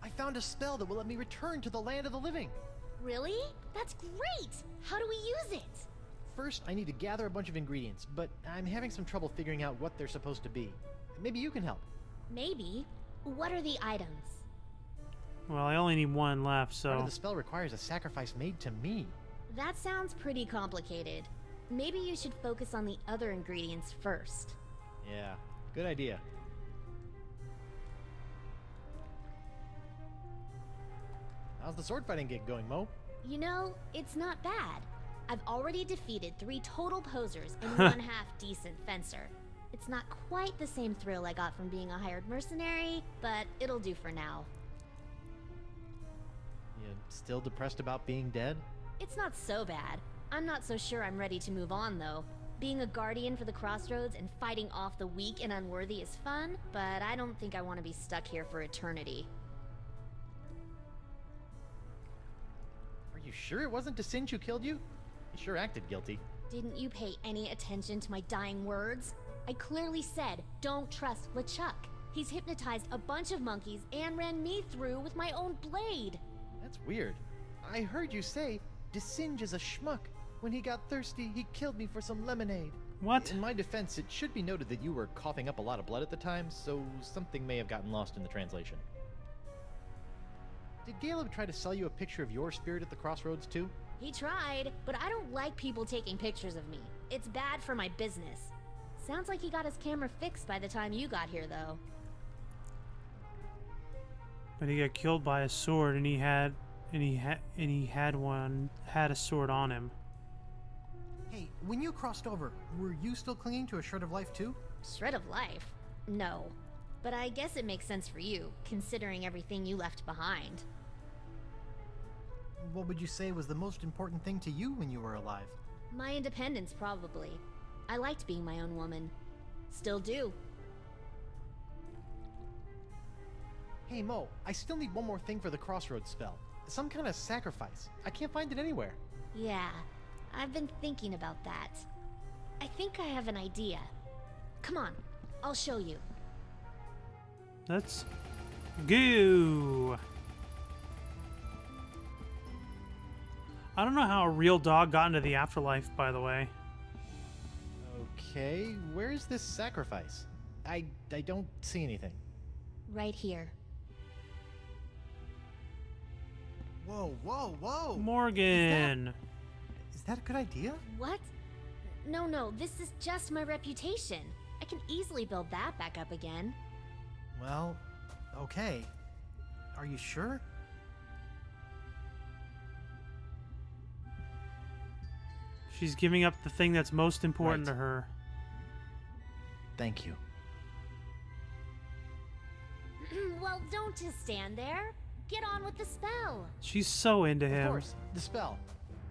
I found a spell that will let me return to the land of the living. Really? That's great! How do we use it? First, I need to gather a bunch of ingredients, but I'm having some trouble figuring out what they're supposed to be. Maybe you can help. Maybe. What are the items? Well, I only need one left, Part of so... the spell requires a sacrifice made to me. That sounds pretty complicated. Maybe you should focus on the other ingredients first. Yeah, good idea. How's the sword fighting gig going, Mo? You know, it's not bad. I've already defeated 3 total posers and 1 half-decent fencer. It's not quite the same thrill I got from being a hired mercenary, but it'll do for now. You still depressed about being dead? It's not so bad. I'm not so sure I'm ready to move on, though. Being a guardian for the Crossroads and fighting off the weak and unworthy is fun, but I don't think I want to be stuck here for eternity. Are you sure it wasn't Desinge who killed you? He sure acted guilty. Didn't you pay any attention to my dying words? I clearly said, don't trust LeChuck. He's hypnotized a bunch of monkeys and ran me through with my own blade. That's weird. I heard you say Desinge is a schmuck. When he got thirsty, he killed me for some lemonade. What? In my defense, it should be noted that you were coughing up a lot of blood at the time, so something may have gotten lost in the translation. Did Caleb try to sell you a picture of your spirit at the crossroads too? He tried, but I don't like people taking pictures of me. It's bad for my business. Sounds like he got his camera fixed by the time you got here, though. But he got killed by a sword, and he had a sword on him. Hey, when you crossed over, were you still clinging to a shred of life too? Shred of life? No. But I guess it makes sense for you, considering everything you left behind. What would you say was the most important thing to you when you were alive? My independence, probably. I liked being my own woman. Still do. Hey Mo, I still need one more thing for the crossroads spell. Some kind of sacrifice. I can't find it anywhere. Yeah, I've been thinking about that. I think I have an idea. Come on, I'll show you. Let's go. I don't know how a real dog got into the afterlife, by the way. Okay, where is this sacrifice? I don't see anything. Right here. Whoa, whoa, whoa! Morgan! Is that a good idea? What? No, this is just my reputation. I can easily build that back up again. Well, okay. Are you sure? She's giving up the thing that's most important Right. to her. Thank you. Well, don't just stand there. Get on with the spell. She's so into Of him. course, the spell.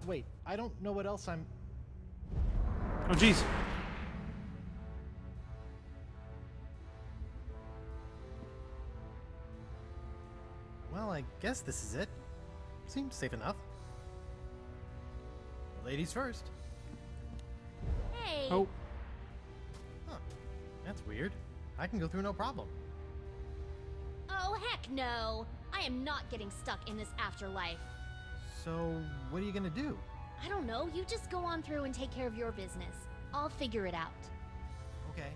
Wait, I don't know what else I'm... Oh, jeez. Well, I guess this is it. Seems safe enough. Ladies first. Hey. Oh, Huh. That's weird. I can go through no problem. Oh, heck no. I am not getting stuck in this afterlife. So, what are you gonna do? I don't know. You just go on through and take care of your business. I'll figure it out. Okay.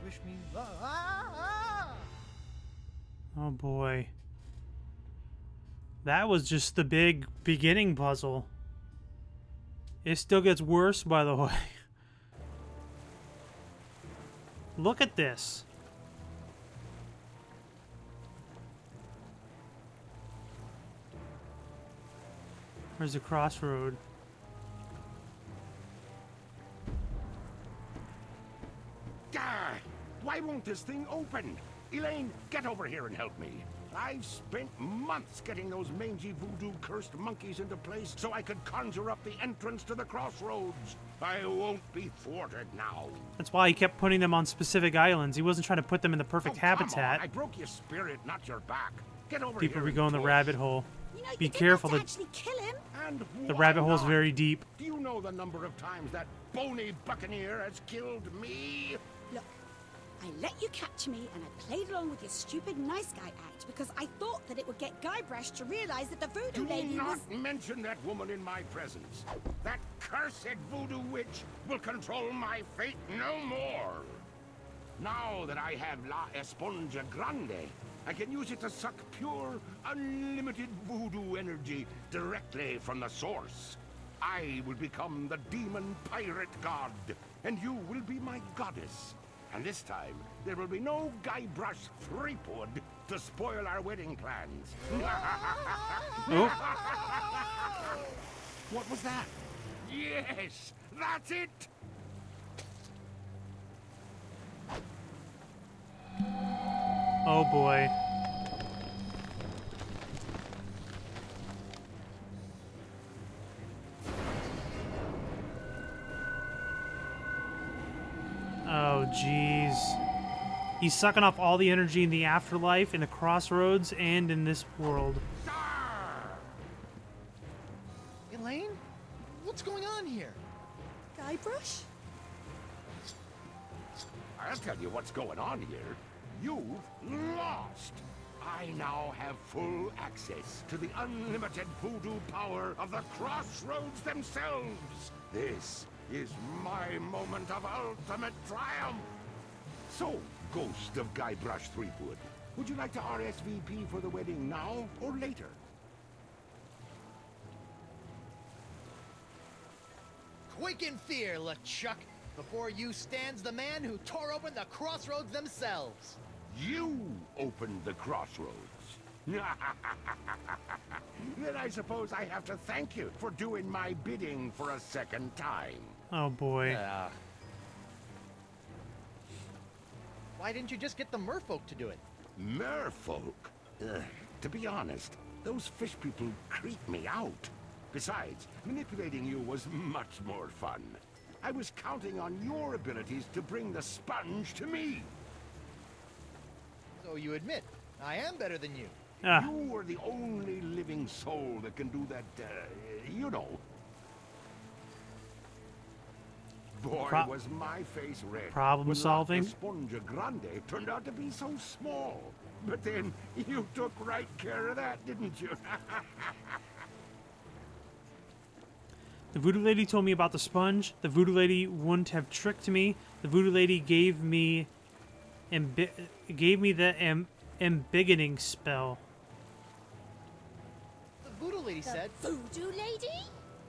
Wish me luck. oh boy. That was just the big beginning puzzle. It still gets worse, by the way. Look at this. Where's the crossroad? Ah, why won't this thing open? Elaine, get over here and help me. I've spent months getting those mangy voodoo-cursed monkeys into place so I could conjure up the entrance to the crossroads. I won't be thwarted now. That's why he kept putting them on specific islands. He wasn't trying to put them in the perfect Oh, come on. habitat. I broke your spirit, not your back. Get over People here be and going the push. rabbit hole. You know, you Be didn't careful, have to the- actually kill him. And The why rabbit hole's not? very deep. Do you know the number of times that bony buccaneer has killed me? Look, I let you capture me and I played along with your stupid nice guy act because I thought that it would get Guybrush to realize that the voodoo Do lady not was... mention that woman in my presence. That cursed voodoo witch will control my fate no more. Now that I have La Esponja Grande, I can use it to suck pure, unlimited voodoo energy directly from the source. I will become the demon pirate god, and you will be my goddess. And this time, there will be no Guybrush Threepwood to spoil our wedding plans. Oh, What was that? Yes, that's it! oh boy. Oh, jeez. He's sucking off all the energy in the afterlife, in the crossroads, and in this world. Elaine? What's going on here? Guybrush? I'll tell you what's going on here. You've lost. I now have full access to the unlimited voodoo power of the crossroads themselves. This is my moment of ultimate triumph. So, Ghost of Guybrush Threepwood, would you like to RSVP for the wedding now or later? Quake in fear, LeChuck. Before you stands the man who tore open the crossroads themselves. You opened the crossroads. Then I suppose I have to thank you for doing my bidding for a second time. Oh boy. Why didn't you just get the merfolk to do it? Merfolk? To be honest, those fish people creep me out. Besides, manipulating you was much more fun. I was counting on your abilities to bring the sponge to me. So you admit, I am better than you. You are the only living soul that can do that, you know. Boy, was my face red. Problem solving? The Spongia Grande turned out to be so small. But then, you took right care of that, didn't you? The voodoo lady told me about the sponge. The voodoo lady wouldn't have tricked me. The voodoo lady gave me the embiggening spell. The voodoo lady said... Voodoo lady?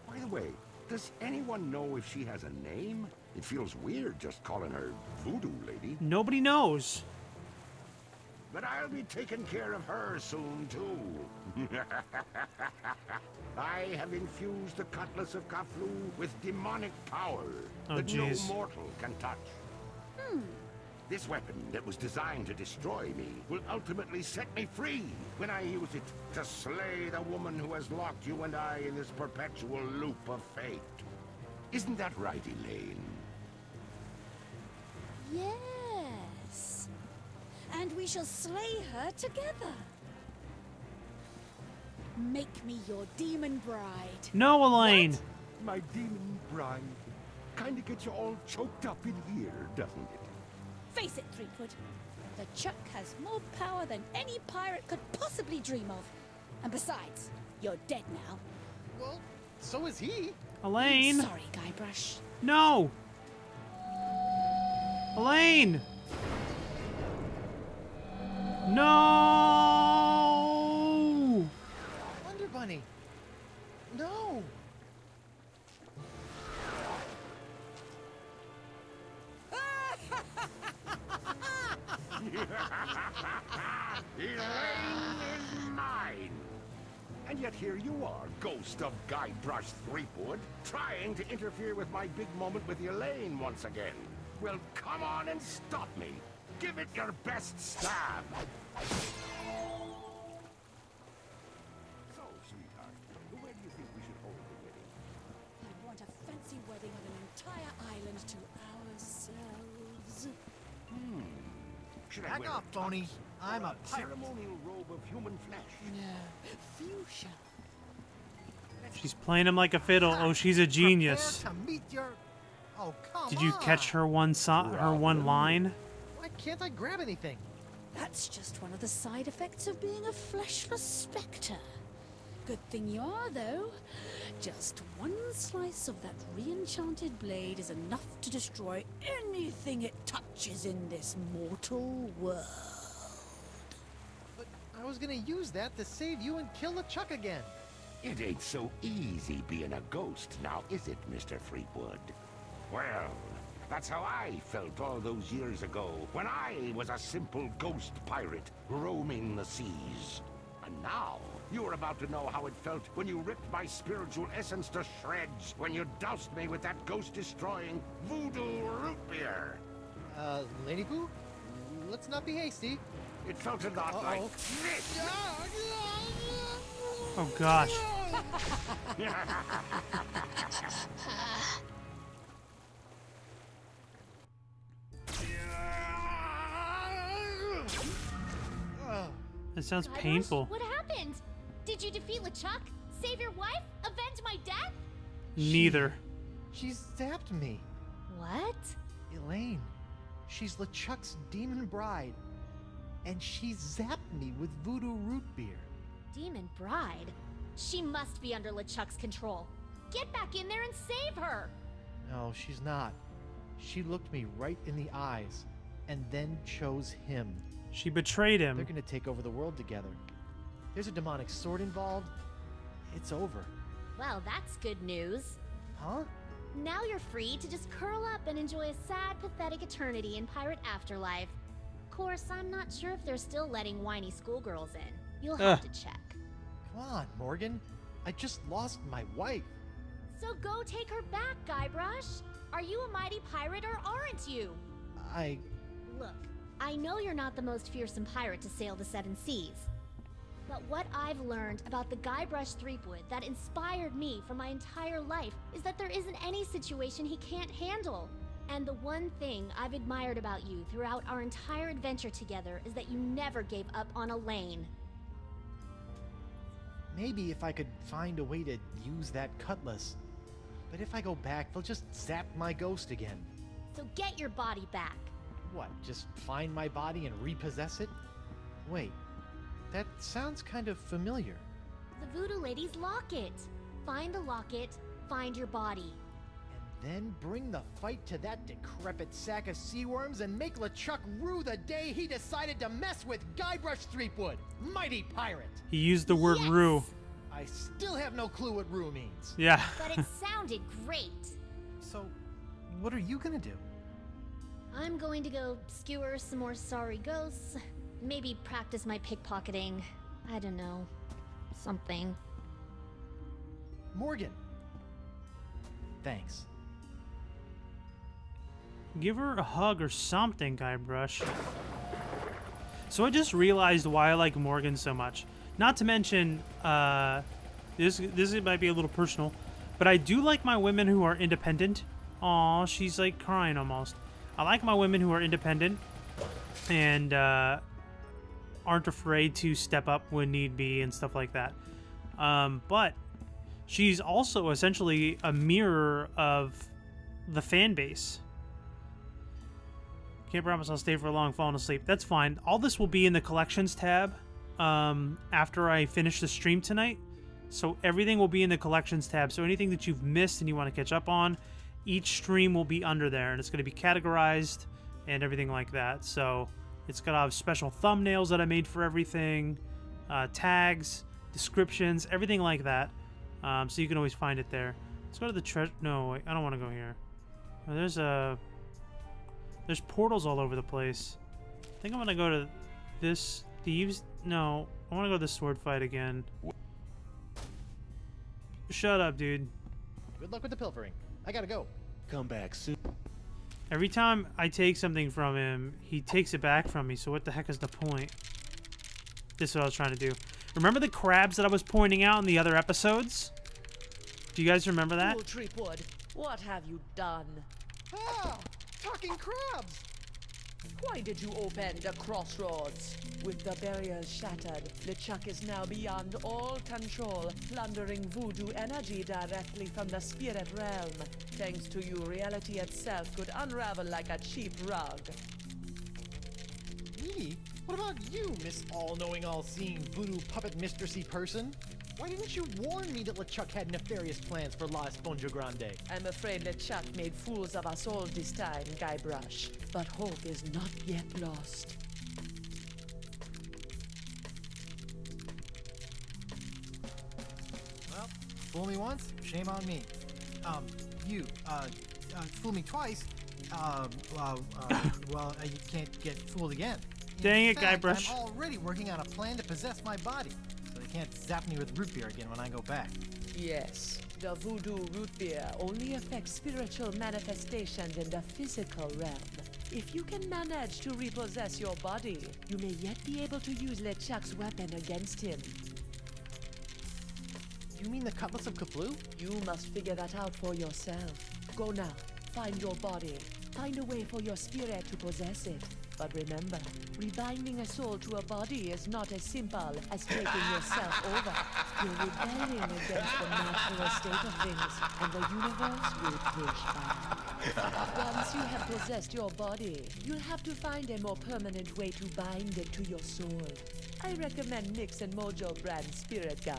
By the way, does anyone know if she has a name? It feels weird just calling her Voodoo Lady. Nobody knows. But I'll be taking care of her soon, too. I have infused the Cutlass of Kaflu with demonic power that no mortal can touch. This weapon that was designed to destroy me will ultimately set me free when I use it to slay the woman who has locked you and I in this perpetual loop of fate. Isn't that right, Elaine? Yes. And we shall slay her together. Make me your demon bride. No, Elaine. What? My demon bride. Kinda gets you all choked up in here, doesn't it? Face it, Threepwood. The Chuck has more power than any pirate could possibly dream of. And besides, you're dead now. Well, so is he. Elaine. Sorry, Guybrush. No. Elaine. No. Wonder Bunny. No. Elaine is mine! And yet here you are, Ghost of Guybrush Threepwood, trying to interfere with my big moment with Elaine once again. Well, come on and stop me. Give it your best stab. So, sweetheart, where do you think we should hold the wedding? I want a fancy wedding on an entire island to ourselves. Should I Back wear off, a phony. tux I'm or a pirate. ceremonial robe of human flesh. Fuchsia. She's playing him like a fiddle. Oh, she's a genius. Prepare to meet your... Oh, come Did you catch her one line? Why can't I grab anything? That's just one of the side effects of being a fleshless spectre. Good thing you are, though. Just one slice of that re-enchanted blade is enough to destroy anything it touches in this mortal world. But I was gonna use that to save you and kill LeChuck again. It ain't so easy being a ghost now, is it, Mr. Threepwood? Well, that's how I felt all those years ago, when I was a simple ghost pirate roaming the seas. And now, you're about to know how it felt when you ripped my spiritual essence to shreds, when you doused me with that ghost-destroying voodoo root beer. Lady Pooh? Let's not be hasty. It felt a lot like this. Oh gosh. That sounds Guybrush, painful. What happened? Did you defeat LeChuck? Save your wife? Avenge my death? Neither. She zapped me. What? Elaine. She's LeChuck's demon bride. And she zapped me with voodoo root beer. Demon bride? She must be under LeChuck's control. Get back in there and save her! No, she's not. She looked me right in the eyes and then chose him. She betrayed him. They're gonna take over the world together. There's a demonic sword involved. It's over. Well, that's good news. Huh? Now you're free to just curl up and enjoy a sad, pathetic eternity in Pirate Afterlife. Of course, I'm not sure if they're still letting whiny schoolgirls in. You'll have to check. Come on, Morgan. I just lost my wife. So go take her back, Guybrush. Are you a mighty pirate or aren't you? Look, I know you're not the most fearsome pirate to sail the seven seas. But what I've learned about the Guybrush Threepwood that inspired me for my entire life is that there isn't any situation he can't handle. And the one thing I've admired about you throughout our entire adventure together is that you never gave up on Elaine. maybe if I could find a way to use that cutlass. But if I go back, they'll just zap my ghost again. So get your body back. What, just find my body and repossess it? Wait, that sounds kind of familiar. The Voodoo Lady's locket. Find the locket, find your body. And then bring the fight to that decrepit sack of sea worms and make LeChuck rue the day he decided to mess with Guybrush Threepwood, mighty pirate. He used the word rue. I still have no clue what rue means. Yeah. But it sounded great. So, what are you gonna do? I'm going to go skewer some more sorry ghosts. Maybe practice my pickpocketing. I don't know. Something. Morgan. Thanks. Give her a hug or something, Guybrush. So I just realized why I like Morgan so much. Not to mention, this might be a little personal, but I do like my women who are independent. Aw, she's like crying almost. I like my women who are independent and aren't afraid to step up when need be and stuff like that. But she's also essentially a mirror of the fan base. Can't promise I'll stay for long, falling asleep. That's fine. All this will be in the collections tab after I finish the stream tonight. So everything will be in the collections tab. So anything that you've missed and you want to catch up on, each stream will be under there. And it's going to be categorized and everything like that. So it's going to have special thumbnails that I made for everything, tags, descriptions, everything like that. So you can always find it there. Let's go to the treasure. No, wait, I don't want to go here. Oh, there's portals all over the place. I think I'm gonna go to this thieves. No, I want to go to the sword fight again. Shut up, dude. Good luck with the pilfering. I gotta go. Come back soon. Every time I take something from him, he takes it back from me. So what the heck is the point? This is what I was trying to do. Remember the crabs that I was pointing out in the other episodes? Do you guys remember that? Fool Threepwood, what have you done? Ah! Talking crabs! Why did you open the crossroads? With the barriers shattered, LeChuck is now beyond all control, plundering voodoo energy directly from the spirit realm. Thanks to you, reality itself could unravel like a cheap rug. Me? What about you, Miss All-Knowing, All-Seeing Voodoo Puppet Mistressy person? Why didn't you warn me that LeChuck had nefarious plans for La Esponja Grande? I'm afraid LeChuck made fools of us all this time, Guybrush. But hope is not yet lost. Well, fool me once, shame on me. Fool me twice, you can't get fooled again. Dang In it, fact, Guybrush. I'm already working on a plan to possess my body, so they can't zap me with root beer again when I go back. Yes, the voodoo root beer only affects spiritual manifestations in the physical realm. If you can manage to repossess your body, you may yet be able to use LeChuck's weapon against him. You mean the Cutlass of Cthulhu? You must figure that out for yourself. Go now, find your body. Find a way for your spirit to possess it. But remember, rebinding a soul to a body is not as simple as taking yourself over. You're rebelling against the natural state of things, and the universe will push back. Once you have possessed your body, you'll have to find a more permanent way to bind it to your soul. I recommend Nix and Mojo brand Spirit Gum.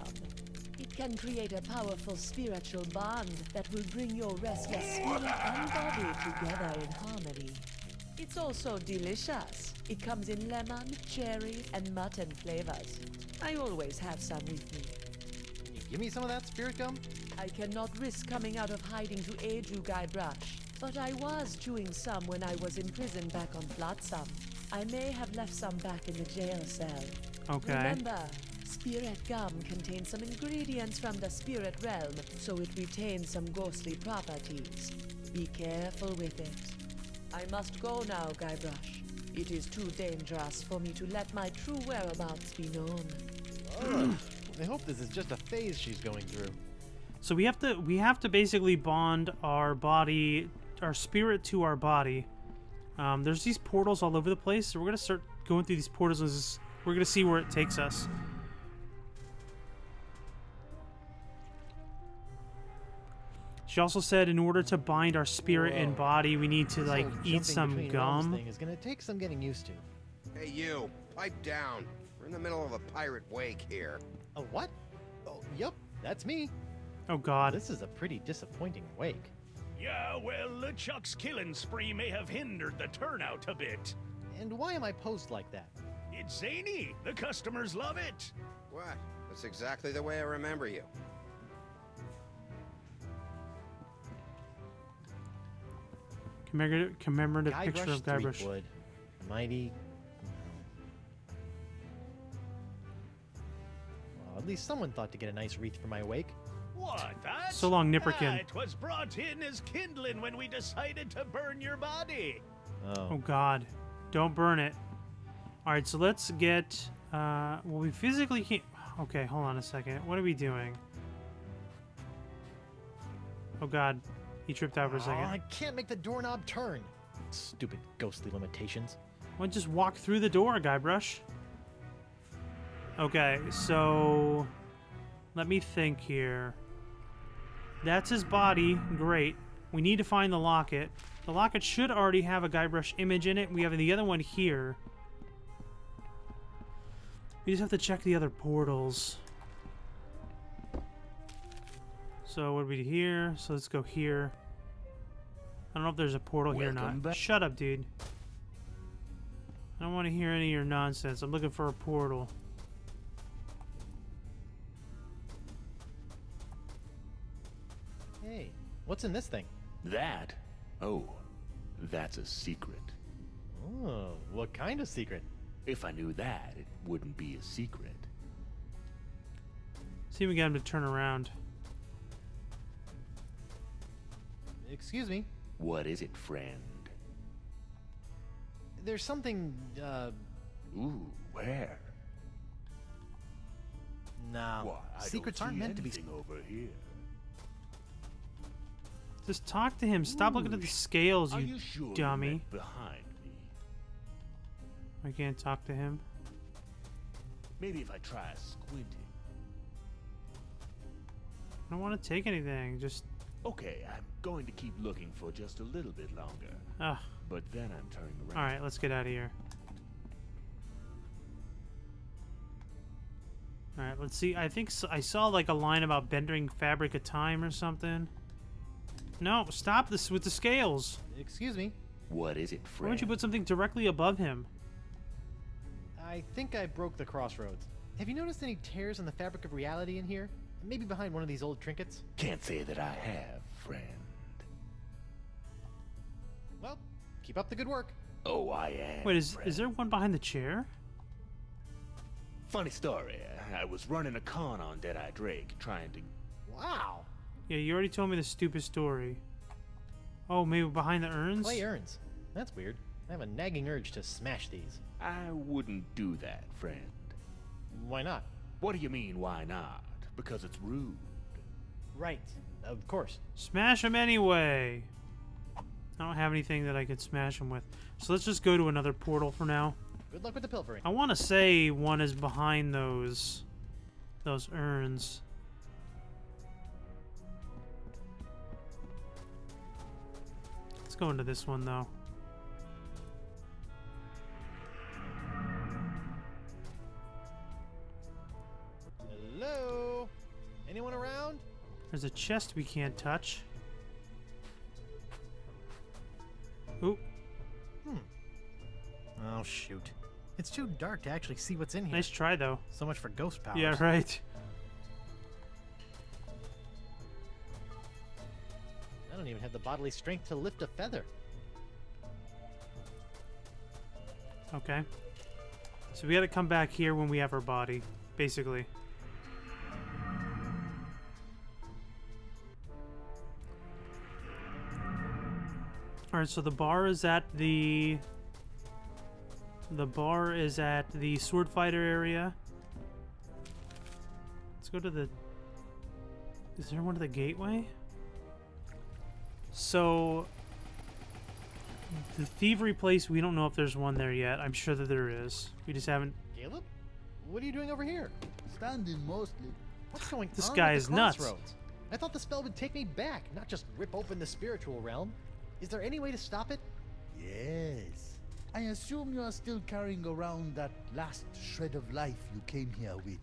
It can create a powerful spiritual bond that will bring your restless spirit and body together in harmony. It's also delicious. It comes in lemon, cherry, and mutton flavors. I always have some with me. Can you give me some of that spirit gum? I cannot risk coming out of hiding to aid you, Guybrush. But I was chewing some when I was imprisoned back on Flotsam. I may have left some back in the jail cell. Okay. Remember, spirit gum contains some ingredients from the spirit realm, so it retains some ghostly properties. Be careful with it. I must go now, Guybrush. It is too dangerous for me to let my true whereabouts be known. Ugh, I hope this is just a phase she's going through. So we have to basically bond our body, our spirit to our body. There's these portals all over the place, so we're gonna start going through these portals, and we're gonna see where it takes us. She also said in order to bind our spirit and body, we need to like eat some gum. Thing is gonna take some getting used to. Hey, you! Pipe down. We're in the middle of a pirate wake here. A what? Oh, yep, that's me. Oh God. This is a pretty disappointing wake. Yeah, well, LeChuck's killing spree may have hindered the turnout a bit. And why am I posed like that? It's zany. The customers love it. What? That's exactly the way I remember you. Commemorative picture of Guybrush. Wood. Mighty. Well, at least someone thought to get a nice wreath for my wake. What, that? So long, Nipperkin. It was brought in as kindling when we decided to burn your body. Oh God. Don't burn it. Alright, so let's get... well, we physically can't... Okay, hold on a second. What are we doing? Oh God. He tripped out for a second. I can't make the doorknob turn. Stupid ghostly limitations. Why don't you just walk through the door, Guybrush? Okay, so... Let me think here. That's his body. Great. We need to find the locket. The locket should already have a Guybrush image in it. We have the other one here. We just have to check the other portals. So what do we do here? So let's go here. I don't know if there's a portal here or not. Shut up, dude. I don't want to hear any of your nonsense. I'm looking for a portal. Hey, what's in this thing? That? Oh, that's a secret. Oh, what kind of secret? If I knew that, it wouldn't be a secret. See if we get him to turn around. Excuse me. What is it, friend? There's something, Ooh, where? No. Why, I Secrets don't aren't see meant to be... anything over here. Just talk to him. Stop looking at the scales, Are you sure dummy. You meant behind me? I can't talk to him. Maybe if I try squinting. I don't want to take anything. Just... Okay, I'm going to keep looking for just a little bit longer. Ugh. But then I'm turning around. Alright, let's get out of here. Alright, let's see. I think I saw like a line about bending fabric at time or something. No, stop this with the scales. Excuse me. What is it, friend? Why don't you put something directly above him? I think I broke the crossroads. Have you noticed any tears in the fabric of reality in here? Maybe behind one of these old trinkets? Can't say that I have, friend. Well, keep up the good work. Oh, I am. Wait, is there one behind the chair? Funny story. I was running a con on Deadeye Drake, trying to... Wow. Yeah, you already told me the stupid story. Oh, maybe behind the urns? Clay urns. That's weird. I have a nagging urge to smash these. I wouldn't do that, friend. Why not? What do you mean, why not? Because it's rude. Right. Of course. Smash him anyway. I don't have anything that I could smash him with. So let's just go to another portal for now. Good luck with the pilfering. I want to say one is behind those urns. Let's go into this one though. Hello? Anyone around? There's a chest we can't touch. Ooh. Oh, shoot. It's too dark to actually see what's in here. Nice try, though. So much for ghost powers. Yeah, right. I don't even have the bodily strength to lift a feather. Okay. So we gotta come back here when we have our body, basically. Alright, so the bar is at the... The bar is at the sword fighter area. Let's go to the... Is there one to the gateway? So... The thievery place, we don't know if there's one there yet. I'm sure that there is. We just haven't... Caleb? What are you doing over here? Standing mostly. What's going This on guy with is the nuts. crossroads? I thought the spell would take me back, not just rip open the spiritual realm. Is there any way to stop it? Yes. I assume you are still carrying around that last shred of life you came here with.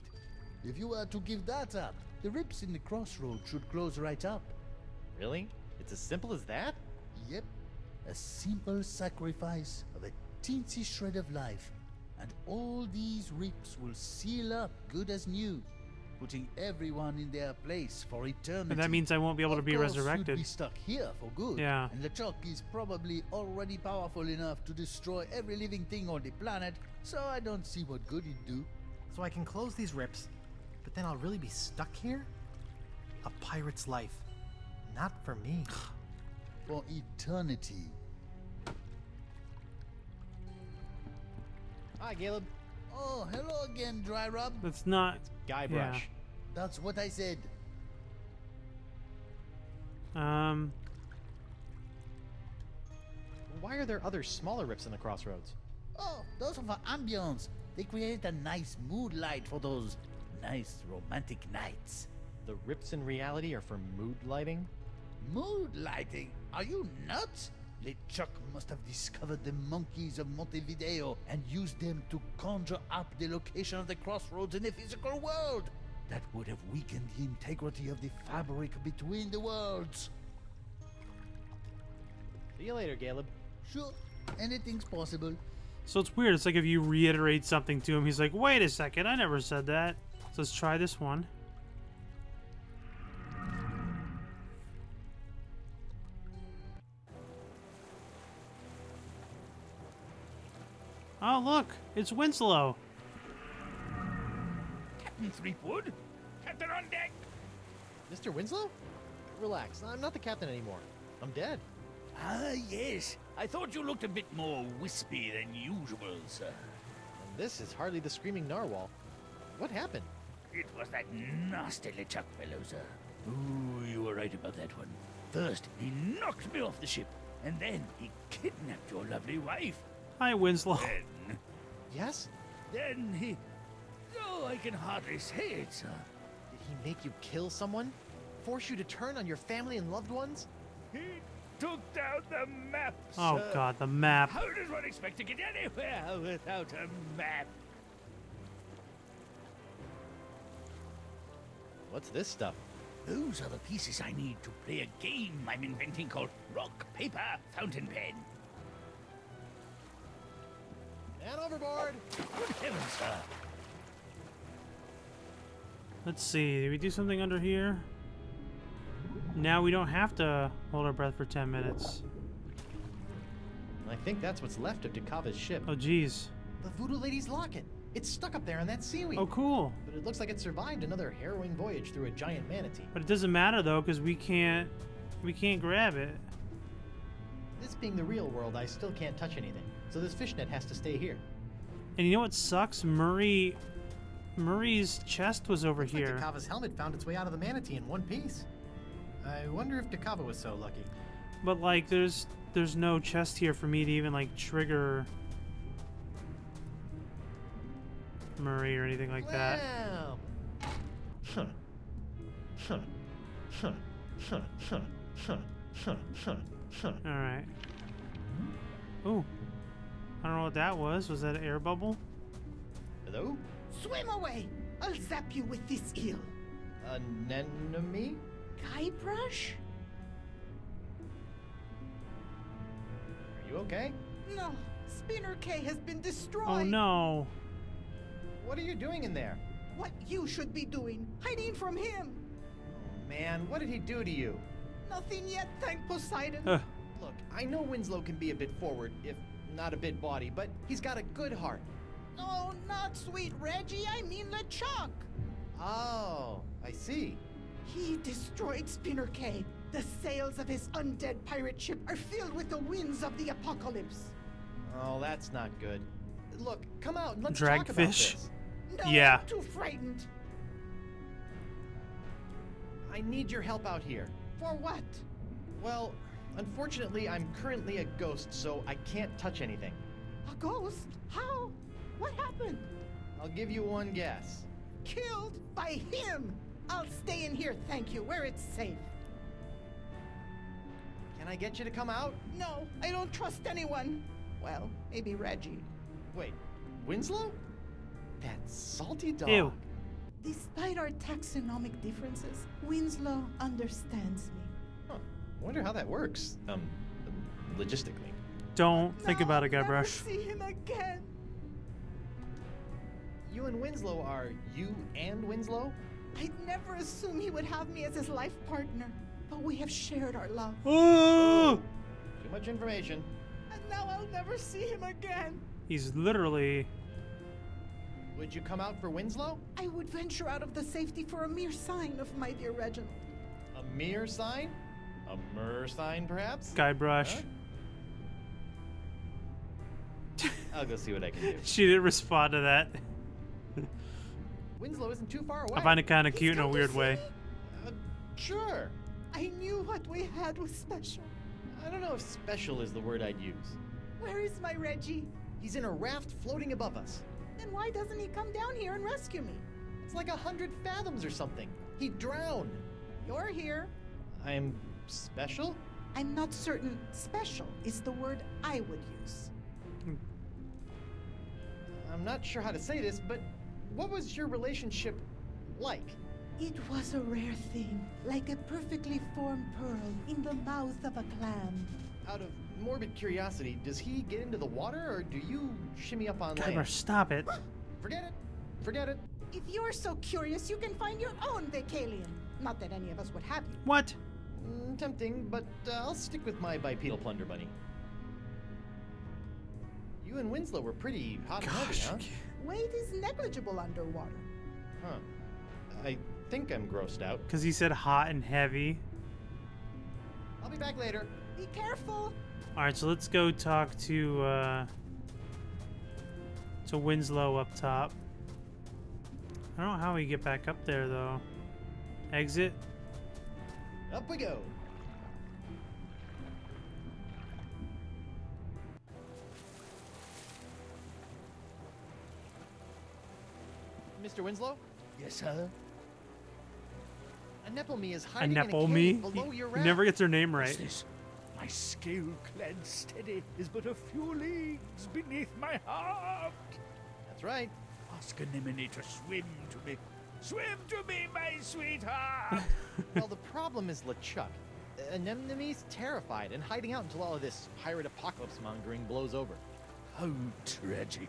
If you were to give that up, the rips in the crossroads should close right up. Really? It's as simple as that? Yep. A simple sacrifice of a teensy shred of life, and all these rips will seal up good as new, putting everyone in their place for eternity. And that means I won't be able to be Of course, resurrected. you'd be stuck here for good. Yeah. And LeChuck is probably already powerful enough to destroy every living thing on the planet, so I don't see what good it'd do. So I can close these rips, but then I'll really be stuck here? A pirate's life. Not for me. For eternity. Hi, Caleb. Oh, hello again, Dry Rub. That's not... Guybrush. Yeah. That's what I said. Why are there other smaller rips in the crossroads? Oh, those are for ambience. They create a nice mood light for those nice romantic nights. The rips in reality are for mood lighting? Mood lighting? Are you nuts? LeChuck must have discovered the monkeys of Montevideo and used them to conjure up the location of the crossroads in the physical world. That would have weakened the integrity of the fabric between the worlds. See you later, Caleb. Sure, anything's possible. So it's weird. It's like if you reiterate something to him, he's like, wait a second, I never said that. So let's try this one. Oh, look, it's Winslow. Captain Threepwood? Captain on deck! Mr. Winslow? Relax, I'm not the captain anymore. I'm dead. Ah, yes. I thought you looked a bit more wispy than usual, sir. And this is hardly the screaming narwhal. What happened? It was that nasty LeChuck fellow, sir. Ooh, you were right about that one. First, he knocked me off the ship, and then he kidnapped your lovely wife. Hi, Winslow. Then... Yes? Then he... Oh, I can hardly say it, sir. Did he make you kill someone? Force you to turn on your family and loved ones? He took down the map, Oh, sir. God, the map. How does one expect to get anywhere without a map? What's this stuff? Those are the pieces I need to play a game I'm inventing called Rock, Paper, Fountain Pen. And overboard! Good heavens, sir. Let's see. Did we do something under here? Now we don't have to hold our breath for 10 minutes. I think that's what's left of Dakava's ship. Oh, geez. The Voodoo Lady's locket. It's stuck up there in that seaweed. Oh, cool. But it looks like it survived another harrowing voyage through a giant manatee. But it doesn't matter, though, because we can't grab it. This being the real world, I still can't touch anything. So this fishnet has to stay here. And you know what sucks? Murray's chest was over Looks like here. Dakava's helmet found its way out of the manatee in one piece. I wonder if Dakava was so lucky. But, like, there's no chest here for me to even, like, trigger Murray or anything like that. Alright. Ooh. I don't know what that was. Was that an air bubble? Hello? Swim away! I'll zap you with this eel. Anemone? Guybrush? Are you okay? No, Spinner K has been destroyed. Oh no. What are you doing in there? What you should be doing, hiding from him. Oh man, what did he do to you? Nothing yet, thank Poseidon. Look, I know Winslow can be a bit forward, if not a bit bawdy, but he's got a good heart. No, not sweet Reggie, I mean LeChuck. Oh, I see. He destroyed Spinner K. The sails of his undead pirate ship are filled with the winds of the apocalypse. Oh, that's not good. Look, come out and let's talk about Dragfish. this. No, Yeah. I'm too frightened. I need your help out here. For what? Well, unfortunately, I'm currently a ghost, so I can't touch anything. A ghost? How? What happened? I'll give you one guess. Killed by him. I'll stay in here, thank you, where it's safe. Can I get you to come out? No, I don't trust anyone. Well, maybe Reggie. Wait, Winslow? That salty dog. Ew. Despite our taxonomic differences, Winslow understands me. Huh. Wonder how that works. Logistically. Don't think about it, Never Guybrush. see him again. You and Winslow are you and Winslow? I'd never assume he would have me as his life partner, but we have shared our love. Oh! Too much information. And now I'll never see him again. He's literally... Would you come out for Winslow? I would venture out of the safety for a mere sign of my dear Reginald. A mere sign? A mer sign, perhaps? Guybrush. Huh? I'll go see what I can do. She didn't respond to that. Winslow isn't too far away. I find it kind of He's cute in a come to weird see way. me? Sure. I knew what we had was special. I don't know if special is the word I'd use. Where is my Reggie? He's in a raft floating above us. Then why doesn't he come down here and rescue me? It's like 100 fathoms or something. He drowned. You're here. I'm special? I'm not certain special is the word I would use. I'm not sure how to say this, but what was your relationship like? It was a rare thing, like a perfectly formed pearl in the mouth of a clam. Out of morbid curiosity, does he get into the water or do you shimmy up on land? Guybrush, stop it. Forget it. Forget it. If you're so curious, you can find your own Vacalian. Not that any of us would have you. What? Tempting, but I'll stick with my bipedal plunder bunny. You and Winslow were pretty hot and heavy, huh? Weight is negligible underwater. Huh. I think I'm grossed out. Because he said hot and heavy. I'll be back later. Be careful. Alright, so let's go talk to Winslow up top. I don't know how we get back up there, though. Exit? Up we go. Mr. Winslow? Yes, sir? Anemone is hiding in a Anemone? cave below your He raft. never gets her name right. What's this? My scale-clad steady is but a few leagues beneath my heart. That's right. Ask Anemone to swim to me. Swim to me, my sweetheart! Well, the problem is LeChuck. Anemone's terrified and hiding out until all of this pirate apocalypse mongering blows over. How tragic.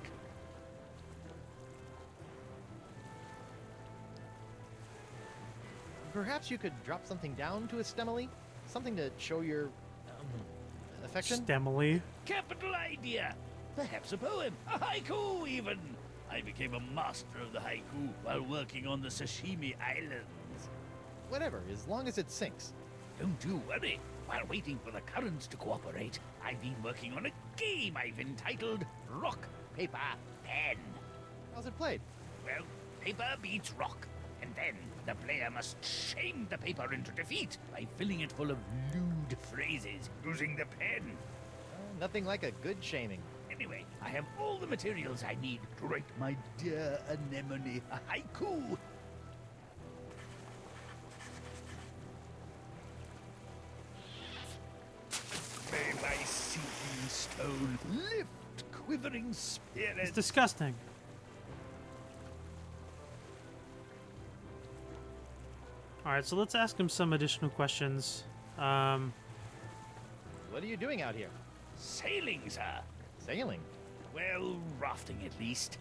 Perhaps you could drop something down to Estemily? Something to show your affection? Stemily. Capital idea! Perhaps a poem, a haiku even! I became a master of the haiku while working on the Sashimi Islands. Whatever, as long as it sinks. Don't you worry. While waiting for the currents to cooperate, I've been working on a game I've entitled Rock, Paper, Pen. How's it played? Well, paper beats rock, and then the player must shame the paper into defeat by filling it full of lewd phrases using the pen. Nothing like a good shaming. Anyway, I have all the materials I need to write my dear Anemone a haiku. May my sinking stone lift quivering spirits. It's disgusting. Alright, so let's ask him some additional questions. What are you doing out here? Sailing, sir. Sailing? Well, rafting at least.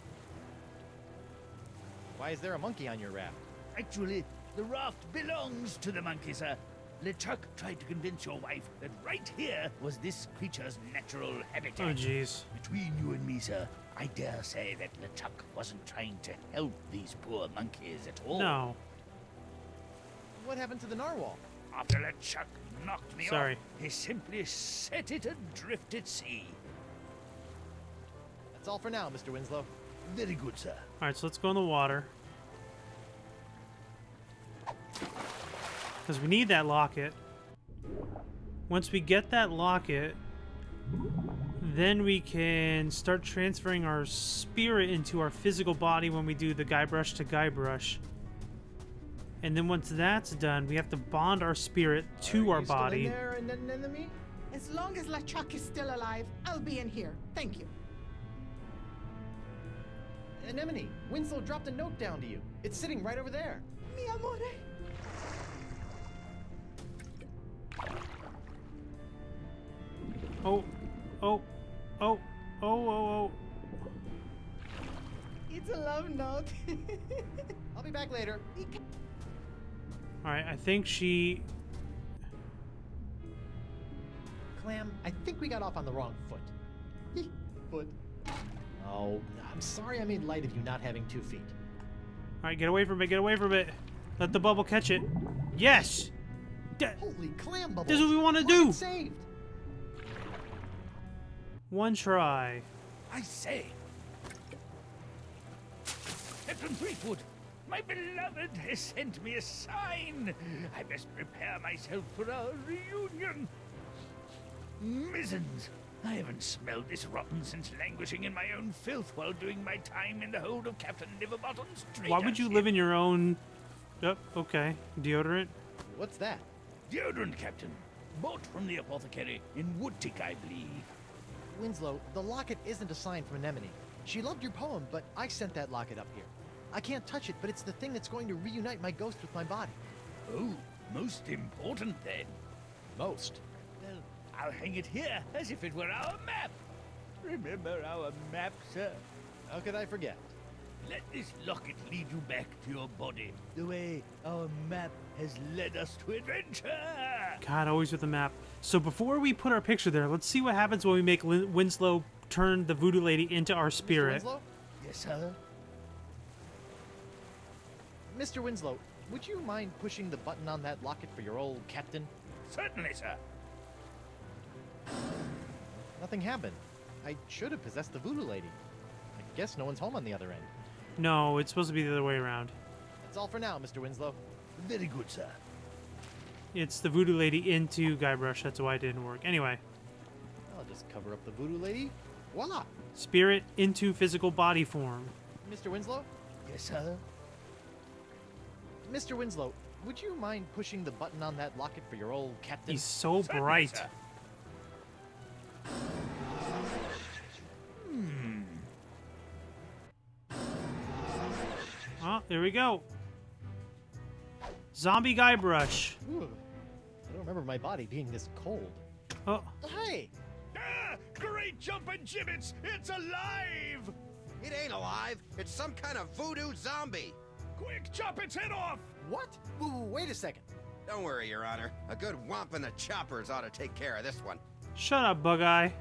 Why is there a monkey on your raft? Actually, the raft belongs to the monkey, sir. LeChuck tried to convince your wife that right here was this creature's natural habitat. Oh, jeez. Between you and me, sir, I dare say that LeChuck wasn't trying to help these poor monkeys at all. No. What happened to the narwhal? After LeChuck knocked me Sorry. off, he simply set it adrift at sea. That's all for now, Mr. Winslow. Very good, sir. Alright, so let's go in the water. Because we need that locket. Once we get that locket, then we can start transferring our spirit into our physical body when we do the Guybrush to Guybrush. And then once that's done, we have to bond our spirit to our body. Still in there, Anemone? As long as LeChuck is still alive, I'll be in here. Thank you. Anemone, Winslow dropped a note down to you. It's sitting right over there. Mi amore. Oh, oh, oh, oh, oh, oh. It's a love note. I'll be back later. Alright, I think she... Clam, I think we got off on the wrong foot. Foot. Oh, I'm sorry I made light of you not having 2 feet. Alright, get away from it, get away from it. Let the bubble catch it. Yes! Holy clam bubbles! This is what we want to do! Saved! One try. I say. Captain Threepwood, my beloved has sent me a sign. I best prepare myself for our reunion. Mizzens, I haven't smelled this rotten since languishing in my own filth while doing my time in the hold of Captain Liverbottom's traitor Why would you ship. live in your own... Oh, okay. Deodorant? What's that? Deodorant, Captain. Bought from the apothecary in Woodtick, I believe. Winslow, the locket isn't a sign from Anemone. She loved your poem, but I sent that locket up here. I can't touch it, but it's the thing that's going to reunite my ghost with my body. Oh, most important then. Most? Well, I'll hang it here as if it were our map. Remember our map, sir? How could I forget? Let this locket lead you back to your body, the way our map has led us to adventure. God, always with the map. So before we put our picture there, let's see what happens when we make Winslow turn the voodoo lady into our spirit. Mr. Winslow? Yes, sir? Mr. Winslow, would you mind pushing the button on that locket for your old captain? Certainly, sir. Nothing happened. I should have possessed the voodoo lady. I guess no one's home on the other end. No, it's supposed to be the other way around. That's all for now, Mr. Winslow. Very good, sir. It's the voodoo lady into Guybrush. That's why it didn't work. Anyway. I'll just cover up the voodoo lady. Voila! Spirit into physical body form. Mr. Winslow? Yes, sir? Mr. Winslow, would you mind pushing the button on that locket for your old captain? He's so Certainly, bright. sir. Oh, there we go. Zombie Guybrush. Ooh, I don't remember my body being this cold. Oh, Hey! Ah! Great jumping gibbets! It's alive! It ain't alive. It's some kind of voodoo zombie. Quick, chop its head off! What? Wait a second. Don't worry, Your Honor. A good whomp in the choppers ought to take care of this one. shut up, Bug-Eye.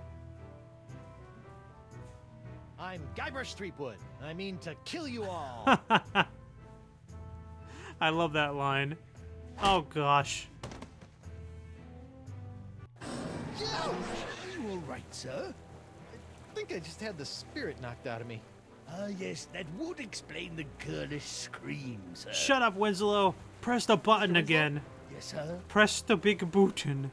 I'm Guybrush Threepwood. I mean to kill you all. I love that line. Oh, gosh. Ouch! Are you all right, sir? I think I just had the spirit knocked out of me. Ah, yes, that would explain the girlish scream, sir. Shut up, Winslow. Press the button again. Yes, sir? Press the big button.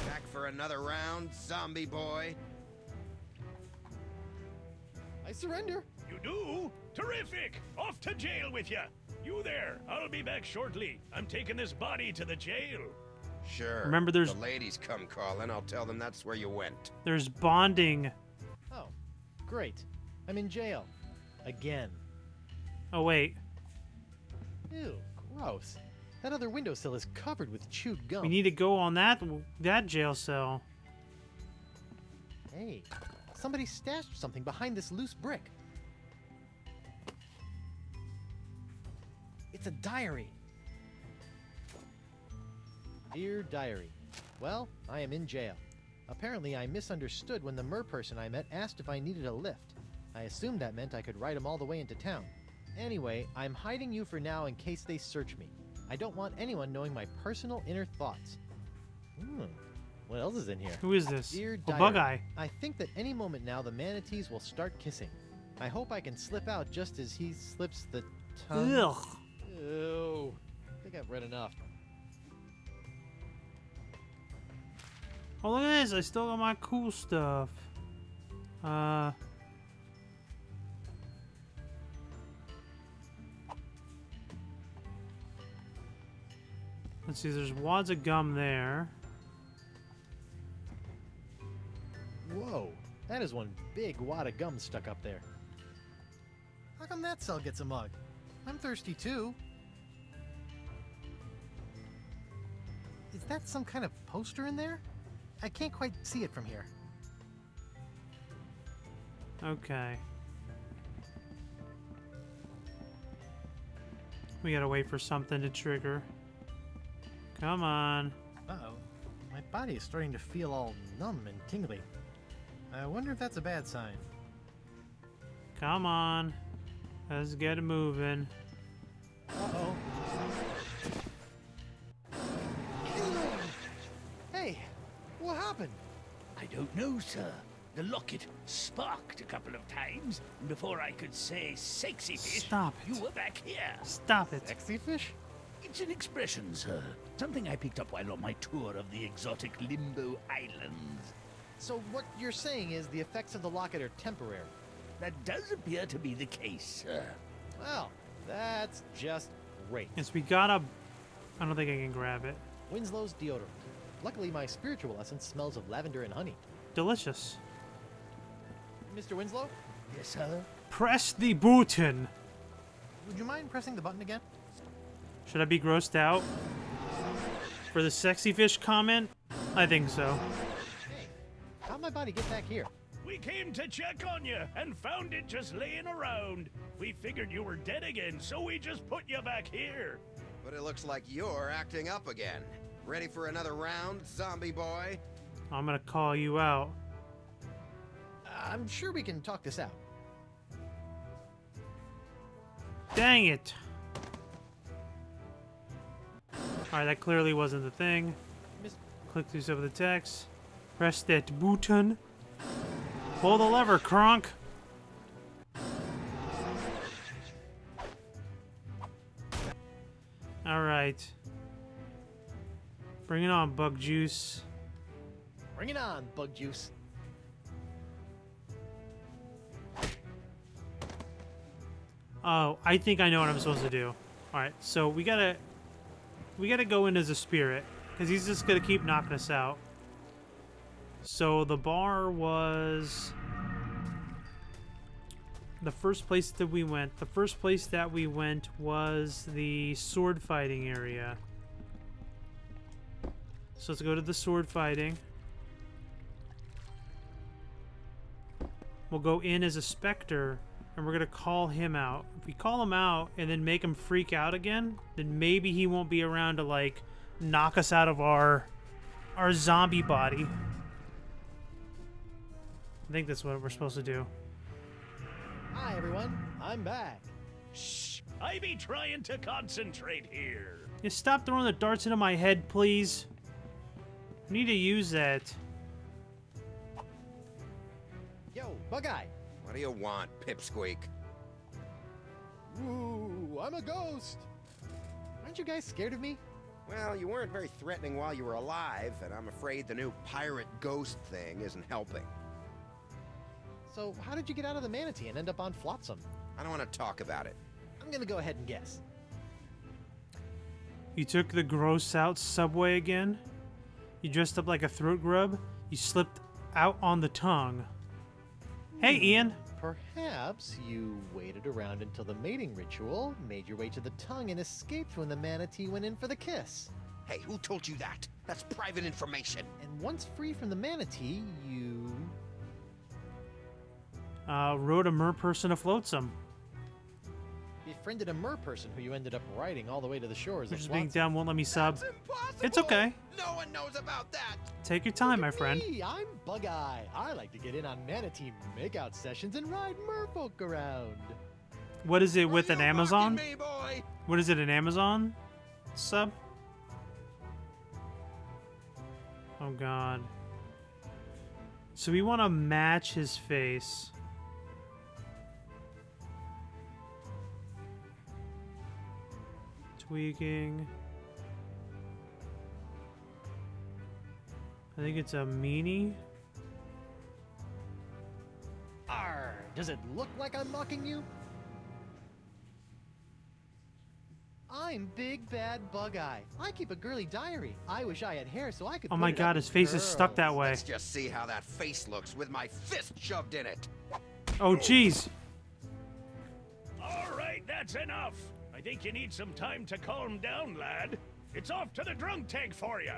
Back for another round, zombie boy. I surrender. You do? Terrific! Off to jail with ya! You there! I'll be back shortly. I'm taking this body to the jail. Sure. Remember, there's The ladies come calling, I'll tell them that's where you went. there's bonding. Oh, great. I'm in jail. Again. Oh wait, Ew, gross. That other windowsill is covered with chewed gum. we need to go on that jail cell. Hey, somebody stashed something behind this loose brick. It's a diary. Dear Diary. Well, I am in jail. Apparently, I misunderstood when the mer person I met asked if I needed a lift. I assumed that meant I could ride him all the way into town. Anyway, I'm hiding you for now in case they search me. I don't want anyone knowing my personal inner thoughts. What else is in here? Who is this? Dear Oh, Diary, Bug-Eye. I think that any moment now the manatees will start kissing. I hope I can slip out just as he slips the tongue. Ugh. Ew. I think I've read enough. Oh, look at this. I still got my cool stuff. Let's see. There's wads of gum there. Whoa. That is one big wad of gum stuck up there. How come that cell gets a mug? I'm thirsty too. Is that some kind of poster in there? I can't quite see it from here. Okay. We gotta wait for something to trigger. Come on. Uh-oh. My body is starting to feel all numb and tingly. I wonder if that's a bad sign. Come on. Let's get it moving. Uh-oh. Hey, what happened? I don't know, sir. The locket sparked a couple of times, and before I could say sexy fish, Stop it. you were back here. Stop it. Sexy fish? It's an expression, sir. Something I picked up while on my tour of the exotic Limbo Islands. So what you're saying is the effects of the locket are temporary? That does appear to be the case, sir. Well, that's just great. Yes, we gotta... I don't think I can grab it. Winslow's deodorant. Luckily, my spiritual essence smells of lavender and honey. Delicious. Mr. Winslow? Yes, sir? Press the button. Would you mind pressing the button again? Should I be grossed out for the sexy fish comment? I think so. Hey, how'd my body get back here? We came to check on you and found it just laying around. We figured you were dead again, so we just put you back here. But it looks like you're acting up again. Ready for another round, zombie boy? I'm gonna call you out. I'm sure we can talk this out. Dang it. Alright, that clearly wasn't the thing. Click through some of the text. Press that button. Pull the lever, Kronk. Alright. Bring it on, Bug Juice. Bring it on, Bug Juice. Oh, I think I know what I'm supposed to do. Alright, so we gotta go in as a spirit, because he's just gonna keep knocking us out. So the bar was the first place that we went. The first place that we went was the sword fighting area. So let's go to the sword fighting. We'll go in as a specter, and we're gonna call him out. If we call him out and then make him freak out again, then maybe he won't be around to like knock us out of our zombie body. I think that's what we're supposed to do. Hi everyone, I'm back. Shh! I be trying to concentrate here. Yeah, stop throwing the darts into my head, please. I need to use that. Yo, Bug-Eye. What do you want, Pipsqueak? Ooh, I'm a ghost. Aren't you guys scared of me? Well, you weren't very threatening while you were alive, and I'm afraid the new pirate ghost thing isn't helping. So how did you get out of the manatee and end up on Flotsam? I don't want to talk about it. I'm gonna go ahead and guess. You took the gross out subway again? You dressed up like a throat grub. You slipped out on the tongue. Hey, Ian. Perhaps you waited around until the mating ritual, made your way to the tongue, and escaped when the manatee went in for the kiss. Hey, who told you that? That's private information. And once free from the manatee, you... Rode a mer person afloat some. befriended a mer person who you ended up riding all the way to the shores Which of is being Flotsam. down won't let me sub. That's impossible! It's okay. No one knows about that! Take your time, my Look at friend. me, I'm Bug-Eye. I like to get in on manatee makeout sessions and ride merfolk around. What is it with an Amazon? Me, boy? What is it, an Amazon sub? Oh god. So we want to match his face. Tweaking. I think it's a meanie. Arr, does it look like I'm mocking you? I'm Big Bad Bug-Eye. I keep a girly diary. I wish I had hair so I could. Oh put my it up god, with his face is stuck that girls. way. Let's just see how that face looks with my fist shoved in it. Oh jeez. All right, that's enough. I think you need some time to calm down, lad. It's off to the drunk tank for you.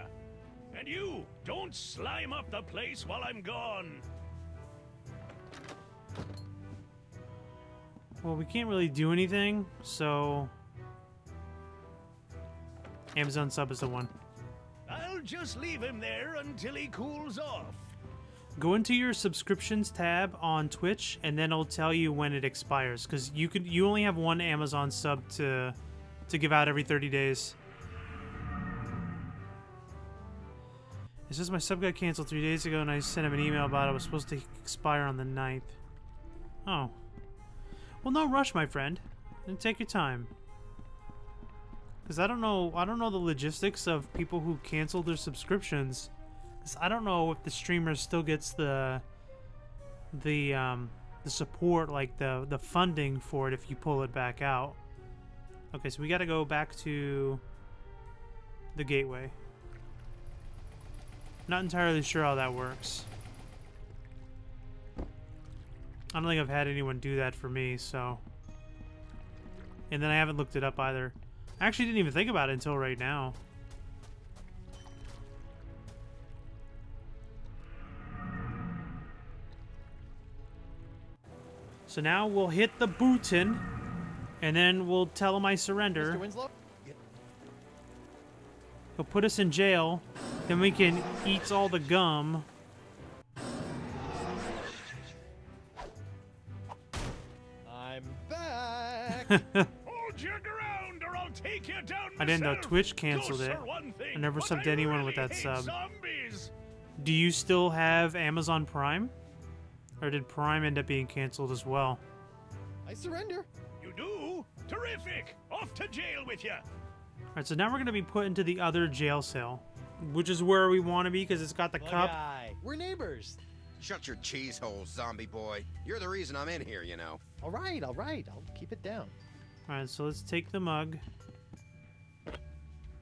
And you, don't slime up the place while I'm gone. Well, we can't really do anything, so Amazon sub is the one. I'll just leave him there until he cools off. Go into your subscriptions tab on Twitch, and then it'll tell you when it expires. Because you only have one Amazon sub to give out every 30 days. It says my sub got canceled 3 days ago, and I sent him an email about it. It was supposed to expire on the 9th. Oh. Well, no rush, my friend. And take your time. Because I don't know the logistics of people who cancel their subscriptions. 'Cause I don't know if the streamer still gets the support, like the funding for it if you pull it back out. Okay, so we got to go back to the gateway. Not entirely sure how that works. I don't think I've had anyone do that for me, so. And then I haven't looked it up either. I actually didn't even think about it until right now. So now we'll hit the button, and then we'll tell him I surrender. Mr. Winslow? He'll put us in jail, then we can eat all the gum. I'm back. Hold your ground, or I'll take you down. I didn't know myself. Twitch canceled Ghosts it. are one thing, I never but subbed I anyone really with that hate sub. Zombies. Do you still have Amazon Prime? Or did Prime end up being canceled as well? I surrender. You do? Terrific. Off to jail with you. Alright, so now we're going to be put into the other jail cell, which is where we want to be because it's got the cup. Bug-Eye, we're neighbors. Shut your cheese hole, zombie boy. You're the reason I'm in here, you know. All right. I'll keep it down. Alright, so let's take the mug.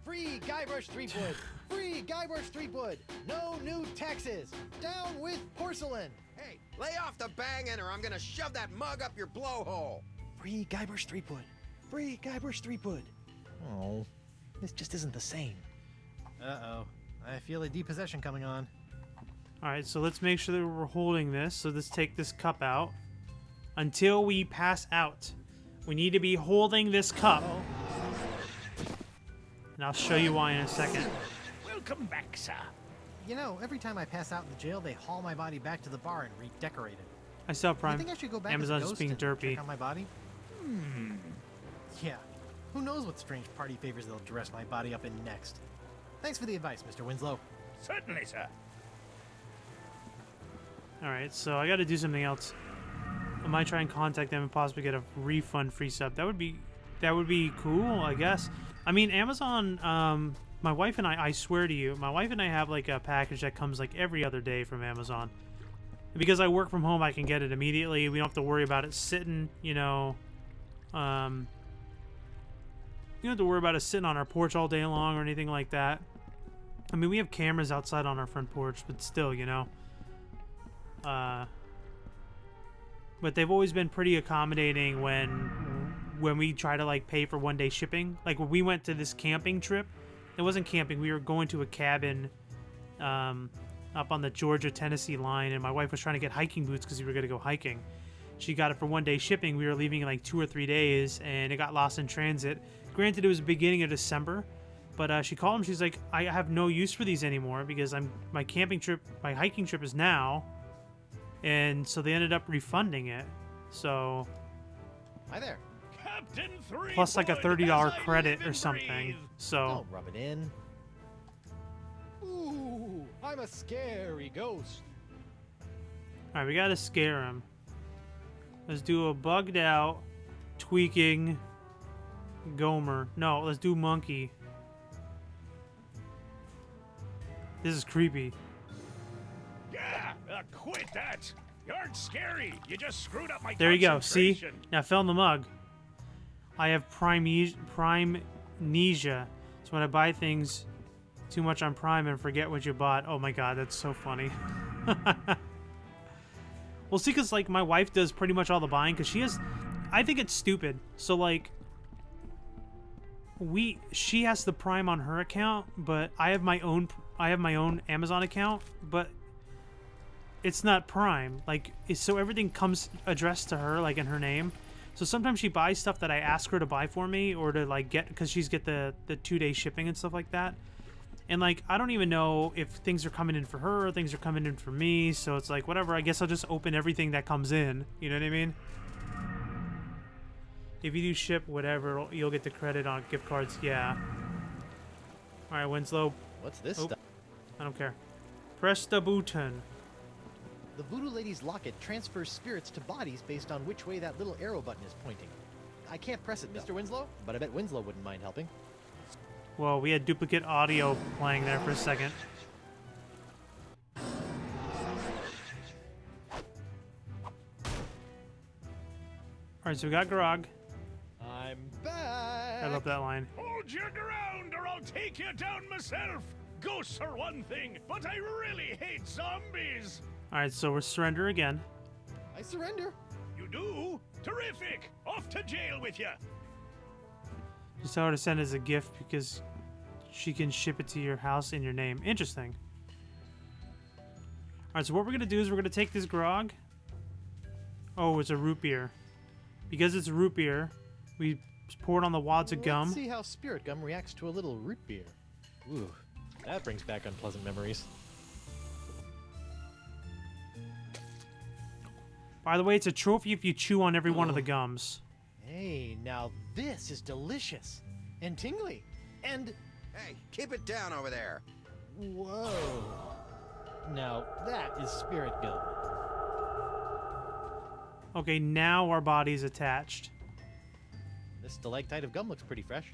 Free Guybrush Threepwood. Free Guybrush Threepwood. No new taxes. Down with porcelain. Hey, lay off the banging or I'm gonna shove that mug up your blowhole. Free Guybrush Threepwood. Free Guybrush Threepwood. Oh, this just isn't the same. Uh-oh. I feel a depossession coming on. Alright, so let's make sure that we're holding this. So let's take this cup out. Until we pass out, we need to be holding this cup. And I'll show you why in a second. Welcome back, sir. You know, every time I pass out in the jail, they haul my body back to the bar and redecorate it. I still have You Prime. think I should go back Amazon's as a just being ghost and derpy. check on my body? Yeah. Who knows what strange party favors they'll dress my body up in next. Thanks for the advice, Mr. Winslow. Certainly, sir. Alright, so I gotta do something else. I might try and contact them and possibly get a refund free sub. That would be cool, I guess. I mean, Amazon, my wife and I swear to you, my wife and I have like a package that comes like every other day from Amazon. And because I work from home, I can get it immediately. We don't have to worry about it sitting, you know, you don't have to worry about it sitting on our porch all day long or anything like that. I mean, we have cameras outside on our front porch, but still, you know. But they've always been pretty accommodating when we try to like pay for 1-day shipping. Like when we went to this camping trip, it wasn't camping. We were going to a cabin up on the Georgia-Tennessee line, and my wife was trying to get hiking boots because we were going to go hiking. She got it for 1-day shipping. We were leaving in like 2 or 3 days, and it got lost in transit. Granted, it was the beginning of December, but she called him. She's like, I have no use for these anymore because my hiking trip is now. And so they ended up refunding it. So Hi there. Captain 3 plus like a $30 credit or something. So Don't rub it in. Ooh, I'm a scary ghost. alright, we gotta scare him. Let's do a bugged out, tweaking, Gomer. No, let's do monkey. This is creepy. Yeah, quit that. You aren't scary. You just screwed up my There you go. See? concentration. Now, I fell in the mug. I have primnesia. So when I buy things too much on Prime and forget what you bought. Oh my god, that's so funny. Well, see, because like my wife does pretty much all the buying because she has. I think it's stupid. So like, she has the Prime on her account, but I have my own. I have my own Amazon account, but it's not Prime. Like, so everything comes addressed to her, like in her name. So sometimes she buys stuff that I ask her to buy for me or to like get because she's get the 2-day shipping and stuff like that. And like, I don't even know if things are coming in for her or things are coming in for me. So it's like, whatever. I guess I'll just open everything that comes in. You know what I mean? If you do ship whatever, you'll get the credit on gift cards. Yeah. All right, Winslow. What's this Oh, stuff? I don't care. Press the button. The Voodoo Lady's locket transfers spirits to bodies based on which way that little arrow button is pointing. I can't press it, Mr. Winslow, but I bet Winslow wouldn't mind helping. Well, we had duplicate audio playing there for a second. Alright, so we got Grog. I'm back. I love that line. Hold your ground or I'll take you down myself. Ghosts are one thing, but I really hate zombies. Alright, so we're surrender again. I surrender. You do? Terrific. Off to jail with you. Just tell her to send as a gift because she can ship it to your house in your name. Interesting. Alright, so what we're going to do is we're going to take this grog. Oh, it's a root beer. Because it's root beer, we pour it on the wads of gum. Let's see how spirit gum reacts to a little root beer. Ooh, that brings back unpleasant memories. By the way, it's a trophy if you chew on every one of the gums. Hey, now this is delicious. And tingly. And... Hey, keep it down over there. Whoa. Now, that is spirit gum. Okay, now our body's attached. This stalactite of gum looks pretty fresh.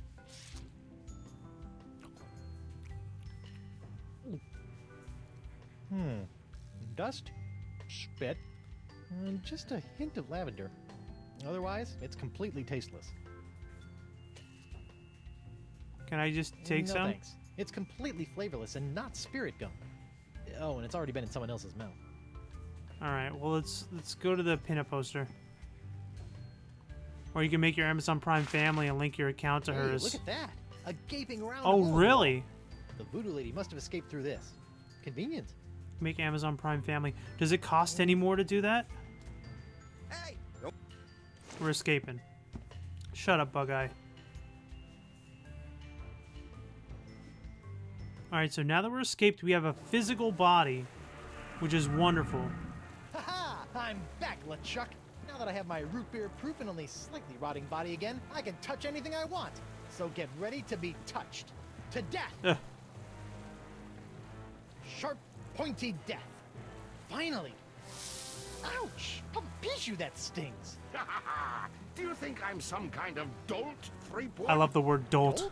Dust, spit, and just a hint of lavender. Otherwise, it's completely tasteless. Can I just take no, some? Thanks. It's completely flavorless and not spirit gum. Oh, and it's already been in someone else's mouth. Alright, well let's go to the pinup poster. Or you can make your Amazon Prime family and link your account to Hey, hers. look at that! A gaping round Oh, hole. really? The voodoo lady must have escaped through this. Convenient. Make Amazon Prime family. Does it cost any more to do that? Hey! Nope. We're escaping. Shut up, Bug-Eye. Alright, so now that we're escaped, we have a physical body, which is wonderful. Haha! I'm back, LeChuck! Now that I have my root beer proof and only slightly rotting body again, I can touch anything I want. So get ready to be touched. To death! Ugh. Sharp, pointy death. Finally! Ouch! How pishu that stings! Do you think I'm some kind of dolt, 3-point? I love the word dolt.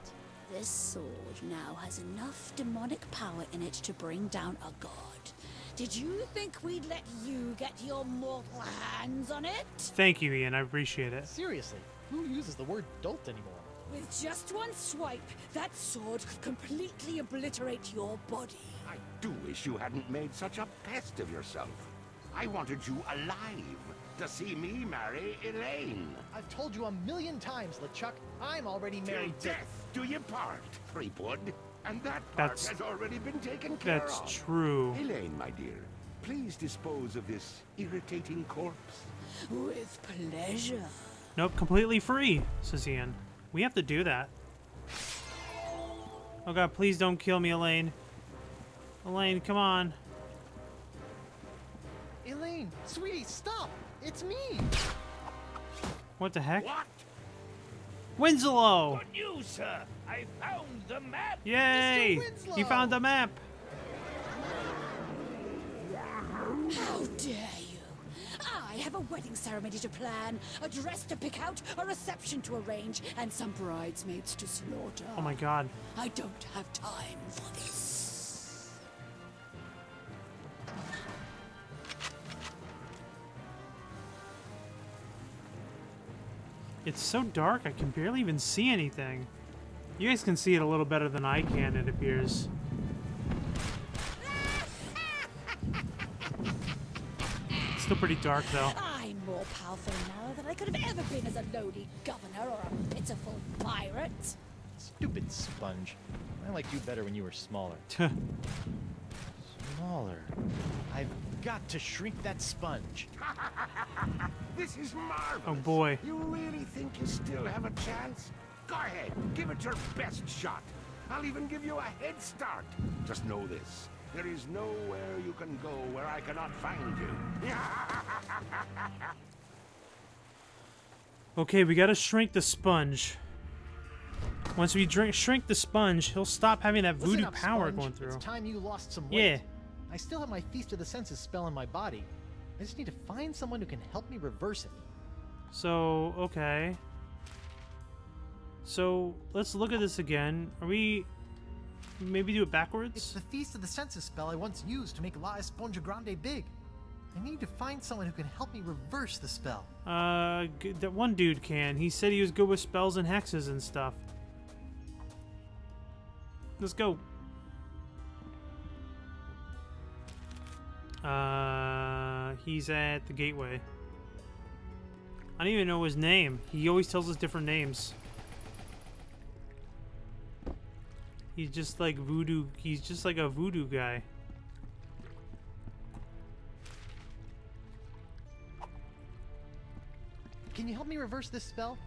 This sword now has enough demonic power in it to bring down a god. Did you think we'd let you get your mortal hands on it? Thank you, Ian. I appreciate it. Seriously, who uses the word dolt anymore? With just one swipe, that sword could completely obliterate your body. I do wish you hadn't made such a pest of yourself. I wanted you alive to see me marry Elaine. I've told you a million times, LeChuck. I'm already married Till to... death do you part, Creepwood. And that part has already been taken care of. That's true. Elaine, my dear, please dispose of this irritating corpse. With pleasure. Nope, completely free, says Ian. We have to do that. Oh god, please don't kill me, Elaine. Elaine, come on. Elaine, sweetie, stop! It's me! What the heck? What? Winslow! Good news, sir. I found the map. Yay! You found the map. How dare you! I have a wedding ceremony to plan, a dress to pick out, a reception to arrange, and some bridesmaids to slaughter. Oh my god. I don't have time for this. It's so dark, I can barely even see anything. You guys can see it a little better than I can, it appears. It's still pretty dark, though. I'm more powerful now than I could have ever been as a lowly governor or a pitiful pirate. Stupid sponge. I liked you better when you were smaller. Smaller. I've got to shrink that sponge. This is marvelous. Oh boy. You really think you still have a chance? Go ahead, give it your best shot. I'll even give you a head start. Just know this. There is nowhere you can go where I cannot find you. Okay, we gotta shrink the sponge. Once we shrink the sponge, he'll stop having that voodoo Listen up, power Sponge. going through. It's time you lost some weight. Yeah. I still have my Feast of the Senses spell in my body. I just need to find someone who can help me reverse it. So, okay. So, let's look at this again. Are we... maybe do it backwards? It's the Feast of the Senses spell I once used to make La Esponja Grande big. I need to find someone who can help me reverse the spell. That one dude can. He said he was good with spells and hexes and stuff. Let's go. He's at the gateway. I don't even know his name. He always tells us different names. He's just like voodoo. He's just like a voodoo guy. Can you help me reverse this spell?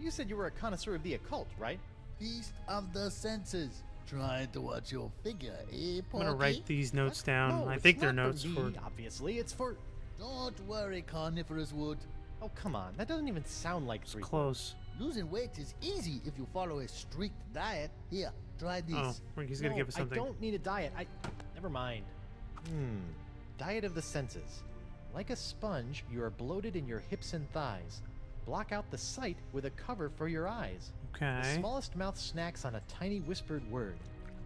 You said you were a connoisseur of the occult, right? Feast of the Senses. Trying to watch your figure, eh, I'm gonna write these notes down. No, I it's think they're not notes for me, obviously. It's for... Don't worry, Carnivorous Wood. Oh, come on. That doesn't even sound like free. Close. Losing weight is easy if you follow a strict diet. Here, try this. Oh, he's gonna give us something. I don't need a diet. Never mind. Diet of the senses. Like a sponge, you are bloated in your hips and thighs. Block out the sight with a cover for your eyes. Okay. The smallest mouth snacks on a tiny whispered word.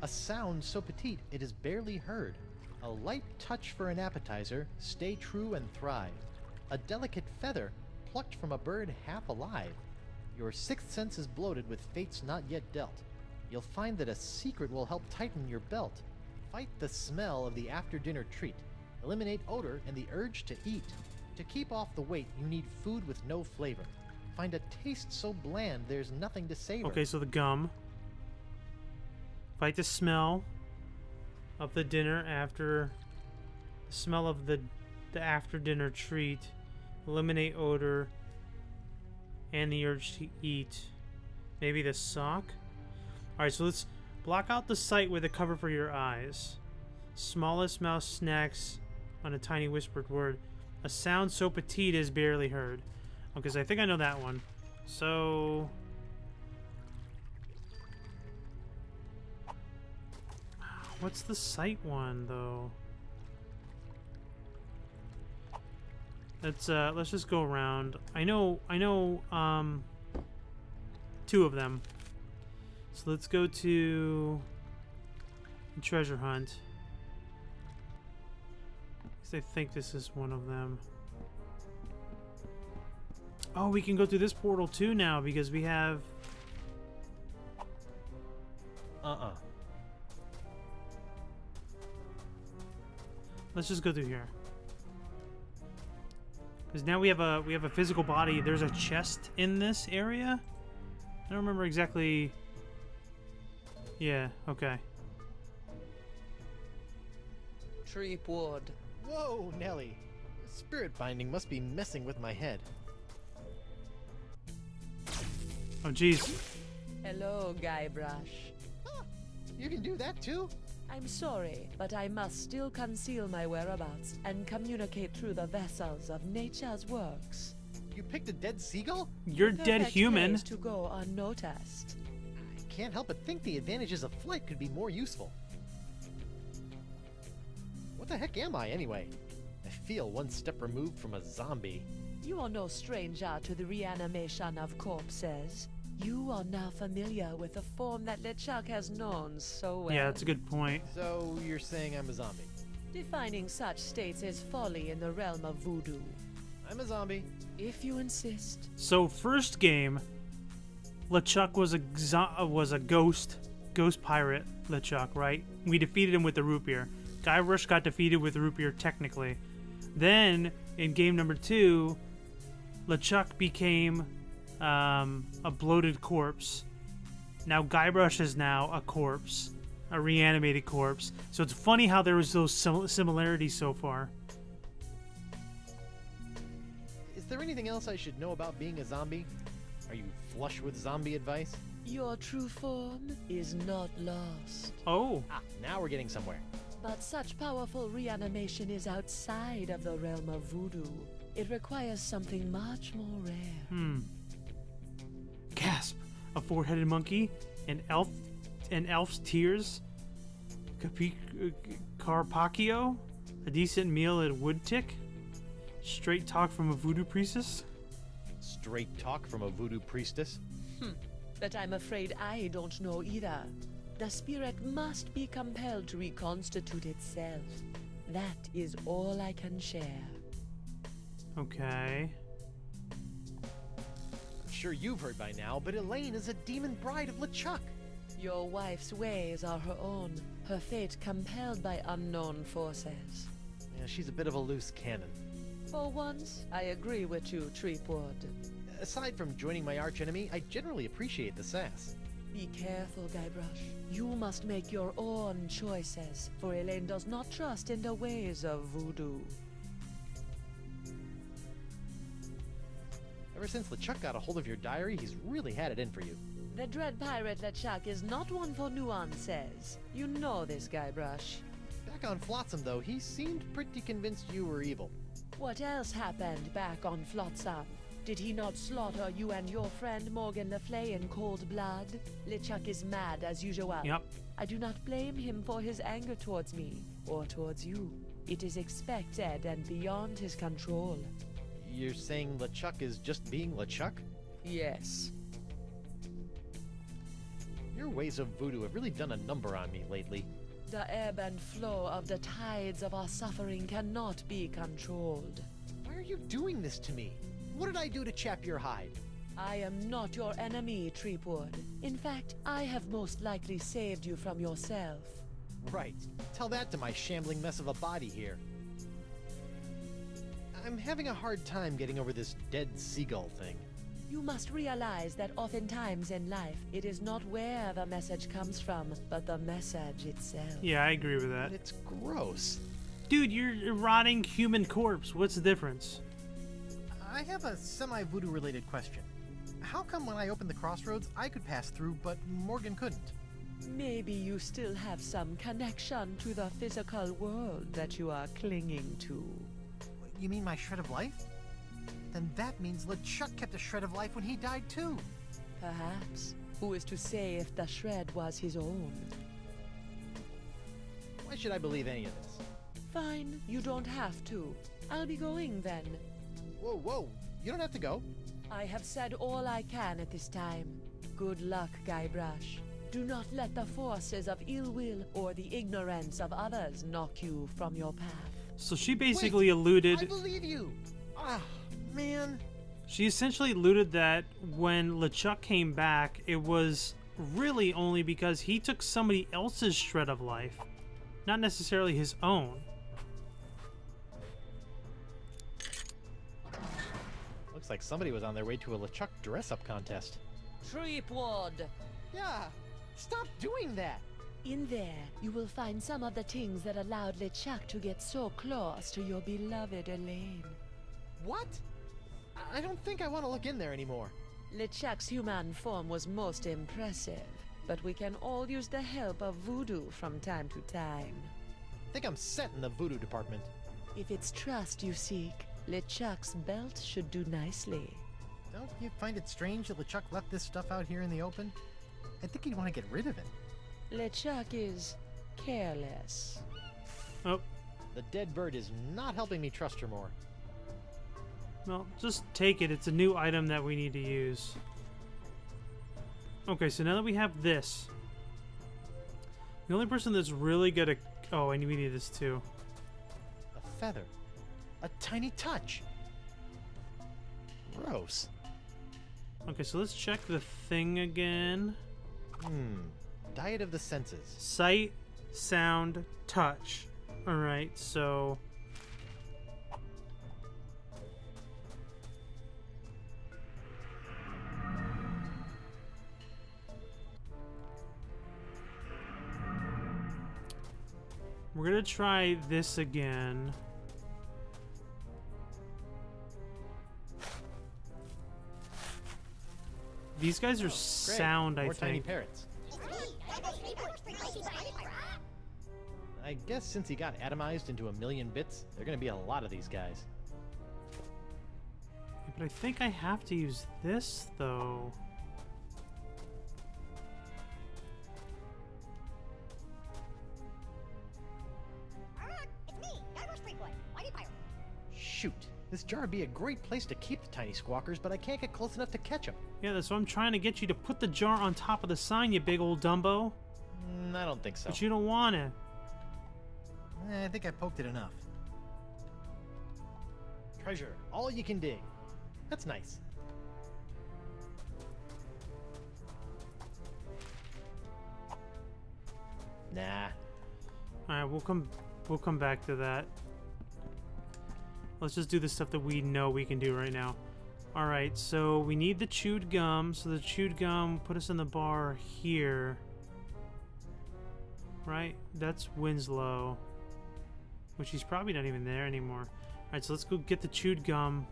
A sound so petite it is barely heard. A light touch for an appetizer, stay true and thrive. A delicate feather, plucked from a bird half alive. Your sixth sense is bloated with fates not yet dealt. You'll find that a secret will help tighten your belt. Fight the smell of the after-dinner treat. Eliminate odor and the urge to eat. To keep off the weight, you need food with no flavor. Find a taste so bland there's nothing to savor. Okay, so the gum. Fight the smell of the dinner after... the smell of the after-dinner treat. Eliminate odor and the urge to eat. Maybe the sock? Alright, so let's block out the sight with a cover for your eyes. Smallest mouse snacks on a tiny whispered word. A sound so petite is barely heard. Okay, so I think I know that one. So... what's the sight one, though? Let's just go around. I know, two of them. So let's go to the treasure hunt. 'Cause I think this is one of them. Oh, we can go through this portal too now because we have Let's just go through here. Because now we have a physical body. There's a chest in this area. I don't remember exactly. Yeah, okay. Treepwood. Whoa, Nelly. Spirit binding must be messing with my head. Oh, jeez. Hello, Guybrush. You can do that too? I'm sorry, but I must still conceal my whereabouts and communicate through the vessels of nature's works. You picked a dead seagull? You're dead Perfect human. place to go unnoticed. I can't help but think the advantages of flight could be more useful. What the heck am I, anyway? I feel one step removed from a zombie. You are no stranger to the reanimation of corpses. You are now familiar with the form that LeChuck has known so well. Yeah, that's a good point. So you're saying I'm a zombie? Defining such states is folly in the realm of voodoo. I'm a zombie. If you insist. So first game, LeChuck was a ghost pirate. LeChuck, right? We defeated him with the root beer. Guybrush got defeated with the root beer technically. Then in game number 2, LeChuck became a bloated corpse. Now Guybrush is now a corpse, a reanimated corpse. So it's funny how there was those similarities so far. Is there anything else I should know about being a zombie? Are you flush with zombie advice? Your true form is not lost. Oh. Now we're getting somewhere. But such powerful reanimation is outside of the realm of voodoo. It requires something much more rare. Gasp! A four-headed monkey, an elf's tears, Carpaccio, a decent meal at Woodtick, straight talk from a voodoo priestess. Straight talk from a voodoo priestess? But I'm afraid I don't know either. The spirit must be compelled to reconstitute itself. That is all I can share. Okay. I'm sure you've heard by now, but Elaine is a demon bride of LeChuck. Your wife's ways are her own, her fate compelled by unknown forces. Yeah, she's a bit of a loose cannon. For once, I agree with you, Treepwood. Aside from joining my archenemy, I generally appreciate the sass. Be careful, Guybrush. You must make your own choices, for Elaine does not trust in the ways of voodoo. Ever since LeChuck got a hold of your diary, he's really had it in for you. The dread pirate LeChuck is not one for nuances. You know this, Guybrush. Back on Flotsam, though, he seemed pretty convinced you were evil. What else happened back on Flotsam? Did he not slaughter you and your friend Morgan Le Fay in cold blood? LeChuck is mad as usual. Yep. I do not blame him for his anger towards me, or towards you. It is expected and beyond his control. You're saying LeChuck is just being LeChuck? Yes. Your ways of voodoo have really done a number on me lately. The ebb and flow of the tides of our suffering cannot be controlled. Why are you doing this to me? What did I do to chap your hide? I am not your enemy, Treepwood. In fact, I have most likely saved you from yourself. Right. Tell that to my shambling mess of a body here. I'm having a hard time getting over this dead seagull thing. You must realize that oftentimes in life, it is not where the message comes from, but the message itself. Yeah, I agree with that. But it's gross. Dude, you're a rotting human corpse. What's the difference? I have a semi-voodoo related question. How come when I opened the crossroads, I could pass through, but Morgan couldn't? Maybe you still have some connection to the physical world that you are clinging to. You mean my shred of life? Then that means LeChuck kept a shred of life when he died too. Perhaps. Who is to say if the shred was his own? Why should I believe any of this? Fine, you don't have to. I'll be going then. Whoa, you don't have to go. I have said all I can at this time. Good luck, Guybrush. Do not let the forces of ill will or the ignorance of others knock you from your path. So she basically alluded... I believe you! Ah, man. She essentially alluded that when LeChuck came back, it was really only because he took somebody else's shred of life, not necessarily his own. Looks like somebody was on their way to a LeChuck dress-up contest. Tripwad! Yeah, stop doing that! In there, you will find some of the things that allowed LeChuck to get so close to your beloved Elaine. What? I don't think I want to look in there anymore. LeChuck's human form was most impressive, but we can all use the help of voodoo from time to time. I think I'm set in the voodoo department. If it's trust you seek, LeChuck's belt should do nicely. Don't you find it strange that LeChuck left this stuff out here in the open? I think he'd want to get rid of it. LeChuck is careless. Oh. The dead bird is not helping me trust her more. Well, just take it. It's a new item that we need to use. Okay, so now that we have this, the only person that's really good at... Oh, and we need this too. A feather. A tiny touch. Gross. Okay, so let's check the thing again. Diet of the senses. Sight, sound, touch. Alright, so... we're gonna try this again. These guys are sound, I More think. tiny parrots. I guess since he got atomized into a million bits, there are gonna be a lot of these guys. But I think I have to use this, though. Shoot, this jar would be a great place to keep the tiny squawkers, but I can't get close enough to catch them. Yeah, that's what I'm trying to get you to put the jar on top of the sign, you big old Dumbo. I don't think so. But you don't want it. I think I poked it enough. Treasure, all you can dig. That's nice. Nah. Alright, we'll come back to that. Let's just do the stuff that we know we can do right now. Alright, so we need the chewed gum. So the chewed gum put us in the bar here. Right? That's Winslow. Which he's probably not even there anymore. Alright, so let's go get the chewed gum.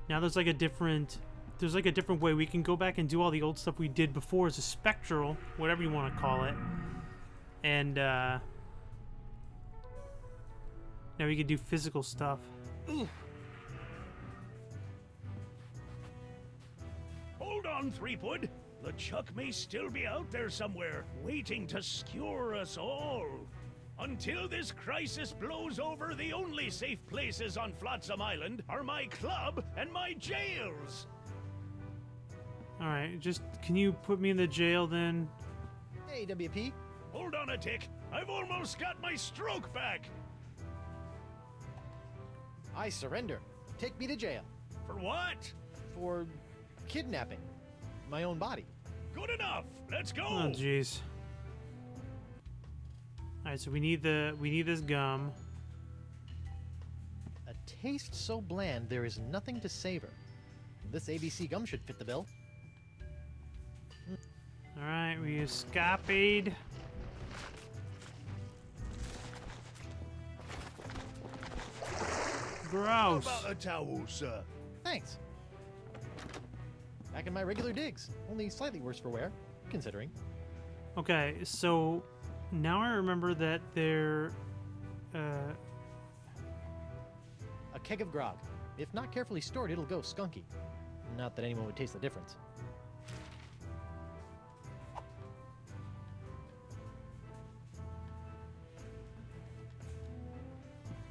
Now there's like a different way we can go back and do all the old stuff we did before as a spectral, whatever you want to call it. And now we can do physical stuff. Ooh. Hold on, Threepwood. LeChuck may still be out there somewhere, waiting to skewer us all. Until this crisis blows over, the only safe places on Flotsam Island are my club and my jails. Alright, just can you put me in the jail then? Hey, WP. Hold on a tick. I've almost got my stroke back. I surrender. Take me to jail. For what? For kidnapping my own body. Good enough. Let's go. Oh jeez. Alright, so we need this gum. A taste so bland there is nothing to savor. This ABC gum should fit the bill. Alright, we escaped. Gross. How about a towel, sir? Thanks. Back in my regular digs, only slightly worse for wear, considering. Okay, so now I remember that they're A keg of grog. If not carefully stored, it'll go skunky. Not that anyone would taste the difference.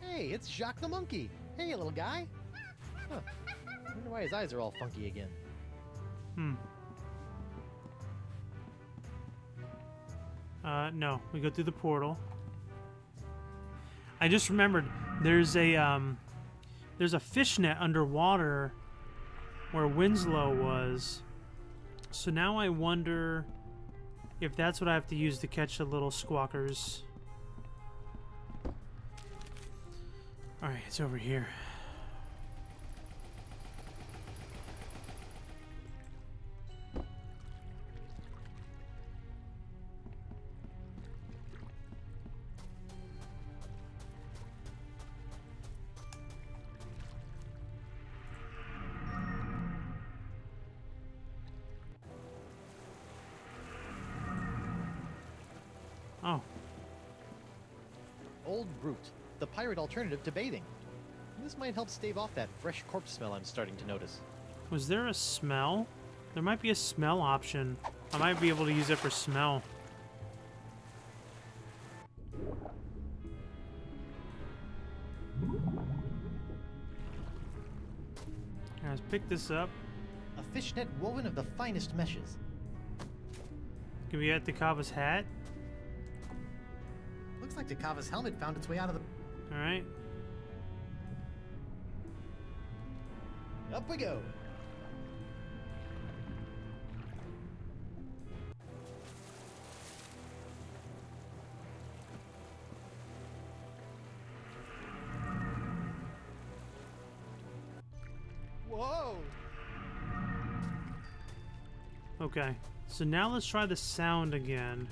Hey, it's Jacques the monkey. Hey, little guy. Huh. I wonder why his eyes are all funky again. No, we go through the portal. I just remembered there's a fishnet underwater where Winslow was. So now I wonder if that's what I have to use to catch the little squawkers. Alright, it's over here. Oh. Old Brute, the pirate alternative to bathing. This might help stave off that fresh corpse smell I'm starting to notice. Was there a smell? There might be a smell option. I might be able to use it for smell. Here, let's pick this up. A fishnet woven of the finest meshes. Can we get Takava's hat? Looks like Takava's helmet found its way out of the... Alright. Up we go. Whoa! Okay, so now let's try the sound again.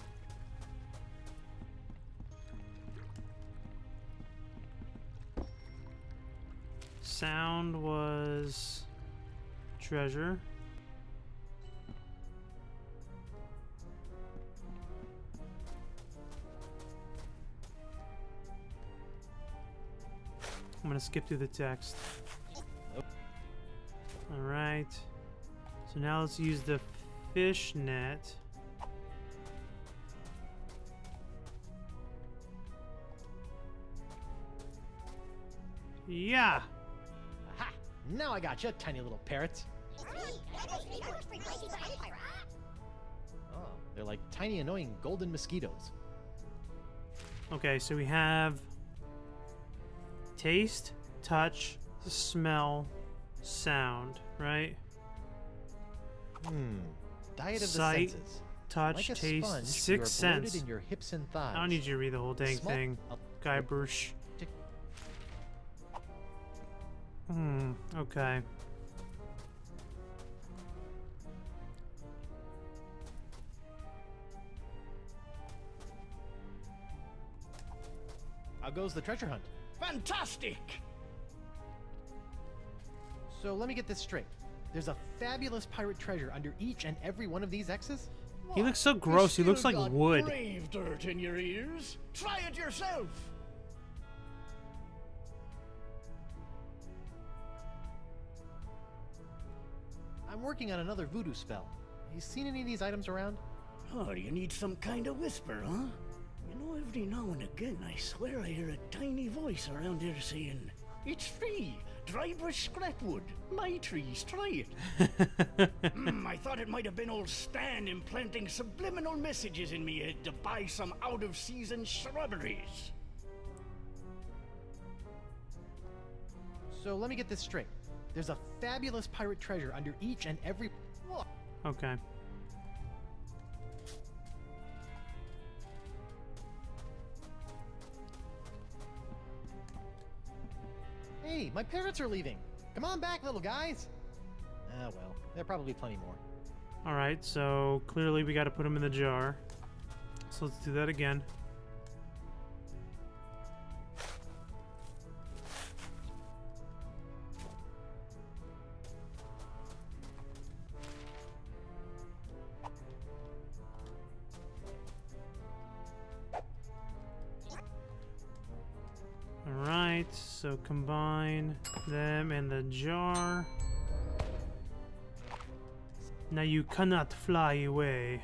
Sound was treasure. I'm gonna skip through the text. Alright. So now let's use the fish net. Yeah! Aha! Now I got you, tiny little parrots. Oh, they're like tiny, annoying golden mosquitoes. Okay, so we have taste, touch, smell, sound, right? Diet of Sight, the senses. touch, Like a taste, sponge, sixth you are bloated sense. in your hips and thighs. I don't need you to read the whole dang Small- thing, Guybrush. Okay. How goes the treasure hunt? Fantastic! So let me get this straight. There's a fabulous pirate treasure under each and every one of these X's? He looks so gross. He You looks still like got wood. grave dirt in your ears. Try it yourself. I'm working on another voodoo spell. You seen any of these items around? Oh, you need some kind of whisper, huh? You know, every now and again, I swear I hear a tiny voice around here saying, "It's free. Dry brush scrap wood. My trees. Try it." I thought it might have been old Stan implanting subliminal messages in me head to buy some out-of-season shrubberies. So let me get this straight. There's a fabulous pirate treasure under each and every... What? Okay. Hey, my parrots are leaving. Come on back, little guys. Ah, well, there'll probably be plenty more. Alright, so clearly we gotta put him in the jar. So let's do that again. Alright, so combine them in the jar. Now you cannot fly away.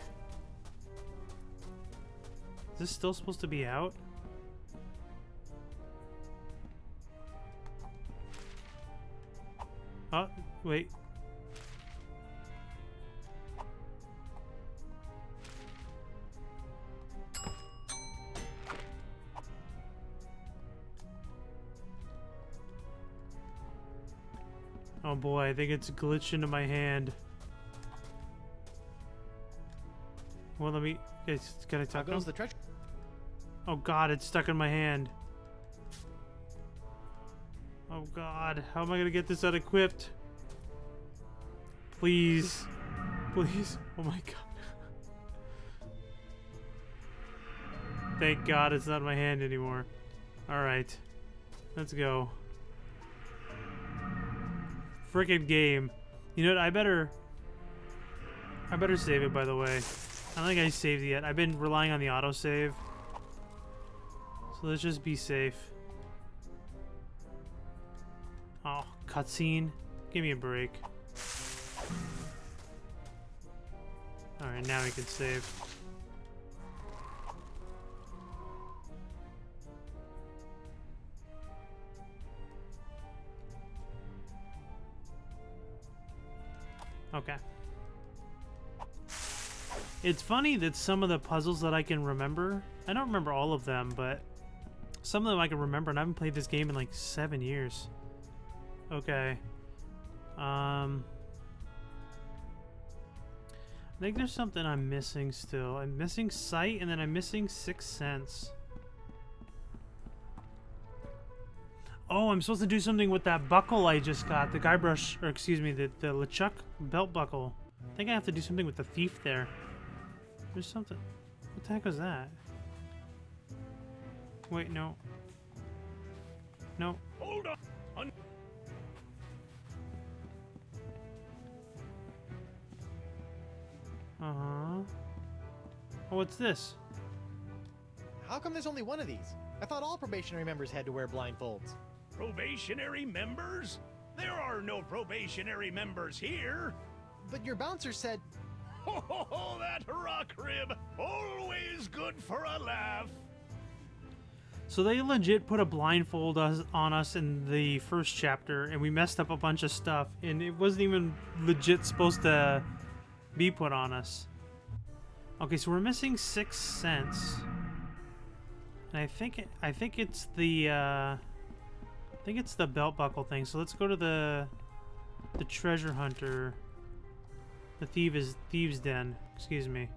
Is this still supposed to be out? Oh, wait. Oh boy, I think it's glitched into my hand. Well, let me. Can I talk Goes now? the treasure. Oh god, it's stuck in my hand. Oh god, how am I gonna get this unequipped? Please. Please. Oh my god. Thank god it's not in my hand anymore. Alright. Let's go. Frickin' game. You know what, I better save it, by the way. I don't think I saved it yet. I've been relying on the autosave. So let's just be safe. Oh, cutscene. Give me a break. Alright, now we can save. Okay. It's funny that some of the puzzles that I can remember, I don't remember all of them, but some of them I can remember, and I haven't played this game in like 7 years. Okay. I think there's something I'm missing still. I'm missing sight, and then I'm missing Sixth Sense. Oh, I'm supposed to do something with that buckle I just got. The Guybrush, or excuse me, the LeChuck belt buckle. I think I have to do something with the thief there. There's something. What the heck was that? Wait, no. No. Hold on. Uh-huh. Oh, what's this? How come there's only one of these? I thought all probationary members had to wear blindfolds. Probationary members? There are no probationary members here. But your bouncer said... Oh, that rock rib. Always good for a laugh. So they legit put a blindfold on us in the first chapter, and we messed up a bunch of stuff, and it wasn't even legit supposed to be put on us. Okay, so we're missing Sixth Sense, and I think it's the belt buckle thing. So let's go to the treasure hunter, the thieves den. Excuse me.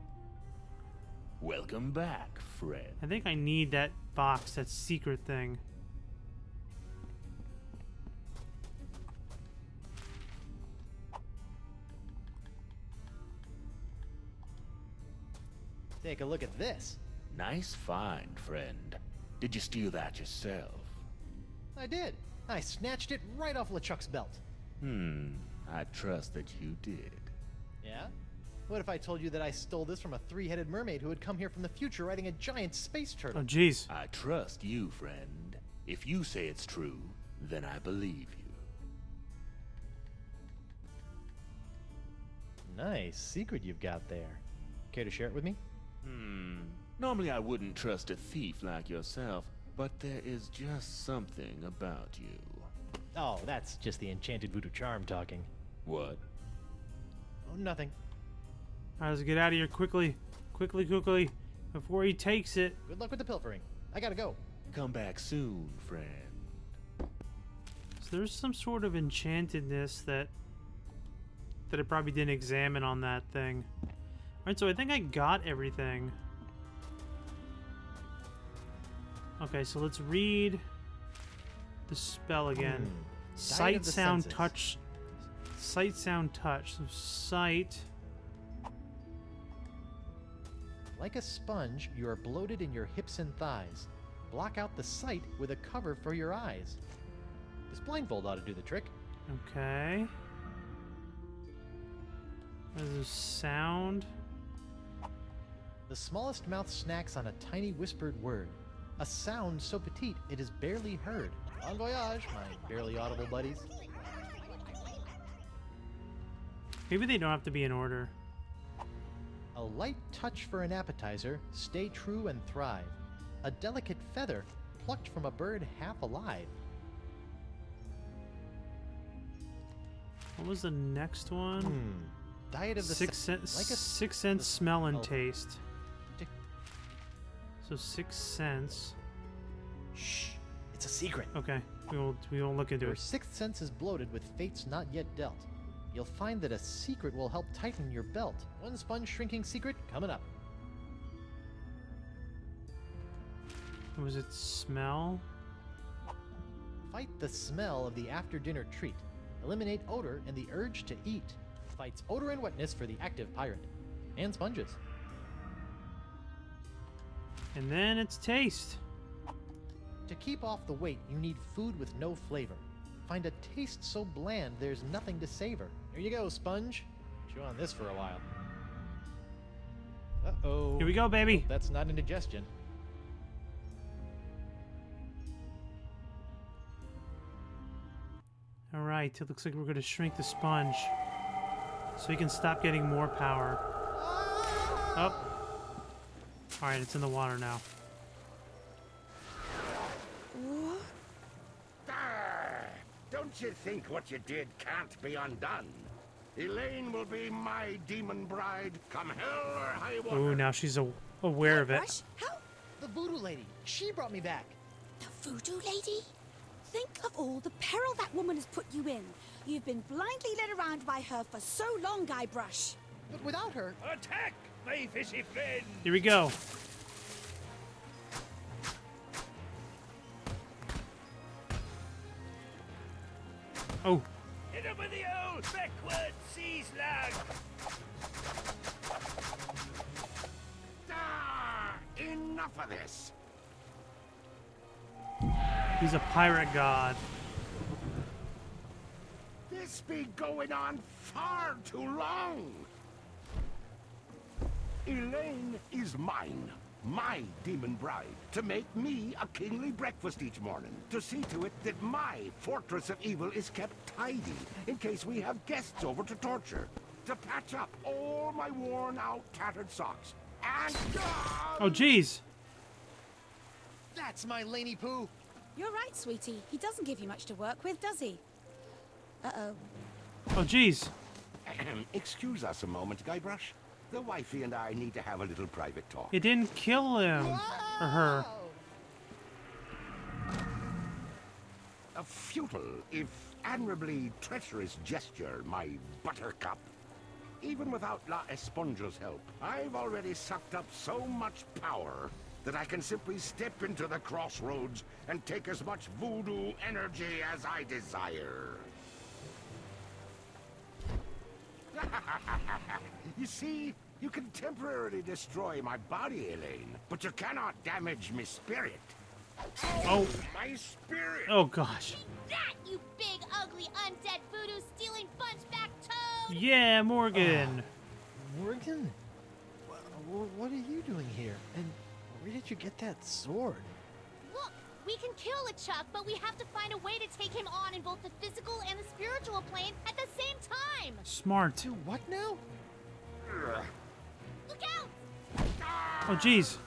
Welcome back, friend. I think I need that box, that secret thing. Take a look at this. Nice find, friend. Did you steal that yourself? I did. I snatched it right off LeChuck's belt. I trust that you did. Yeah? What if I told you that I stole this from a three-headed mermaid who had come here from the future riding a giant space turtle? Oh, jeez. I trust you, friend. If you say it's true, then I believe you. Nice secret you've got there. Care to share it with me? Normally I wouldn't trust a thief like yourself, but there is just something about you. Oh, that's just the enchanted voodoo charm talking. What? Oh, nothing. All right, let's get out of here quickly. Quickly, before he takes it. Good luck with the pilfering. I gotta go. Come back soon, friend. So there's some sort of enchantedness that I probably didn't examine on that thing. Alright, so I think I got everything. Okay, so let's read the spell again. Sight, sound, senses. touch. Sight, sound, touch. So sight. Like a sponge, you are bloated in your hips and thighs. Block out the sight with a cover for your eyes. This blindfold ought to do the trick. Okay. There's a sound. The smallest mouth snacks on a tiny whispered word. A sound so petite it is barely heard. Bon voyage, my barely audible buddies. Maybe they don't have to be in order. A light touch for an appetizer, stay true and thrive. A delicate feather, plucked from a bird half alive. What was the next one? Diet of the Sixth sense, smell and taste. So Sixth Sense. Shh! It's a secret. Okay, we won't look into Your it. sixth sense is bloated with fates not yet dealt. You'll find that a secret will help tighten your belt. One sponge shrinking secret coming up. Was it smell? Fight the smell of the after-dinner treat. Eliminate odor and the urge to eat. Fights odor and wetness for the active pirate. And sponges. And then it's taste. To keep off the weight, you need food with no flavor. Find a taste so bland there's nothing to savor. Here you go, sponge. Chew on this for a while. Uh-oh. Here we go, baby. Nope, that's not indigestion. All right, it looks like we're going to shrink the sponge so we can stop getting more power. Oh. All right, it's in the water now. Don't you think what you did can't be undone? Elaine will be my demon bride, come hell or high water. Ooh, now she's aware of it. Rush, how? The voodoo lady. She brought me back. The voodoo lady? Think of all the peril that woman has put you in. You've been blindly led around by her for so long, Guybrush. But without her... Attack, my fishy friend! Here we go. Oh. Hit him with the old backward sea slug! Enough of this! He's a pirate god. This be going on far too long! Elaine is mine. My demon bride, to make me a kingly breakfast each morning, to see to it that my fortress of evil is kept tidy in case we have guests over to torture, to patch up all my worn-out, tattered socks, and... Oh, jeez. That's my Laney Poo. You're right, sweetie. He doesn't give you much to work with, does he? Uh-oh. Oh, jeez. Excuse us a moment, Guybrush. The wifey and I need to have a little private talk. It didn't kill him or her. A futile, if admirably treacherous gesture, my buttercup. Even without La Esponja's help, I've already sucked up so much power that I can simply step into the crossroads and take as much voodoo energy as I desire. You see, you can temporarily destroy my body, Elaine, but you cannot damage my spirit. Oh. My spirit! Oh, gosh. That, you big, ugly, undead voodoo stealing bunchback toad! Yeah, Morgan. Morgan? What are you doing here? And where did you get that sword? Look, we can kill LeChuck, but we have to find a way to take him on in both the physical and the spiritual plane at the same time! Smart. Do what now? Look out! Oh, jeez.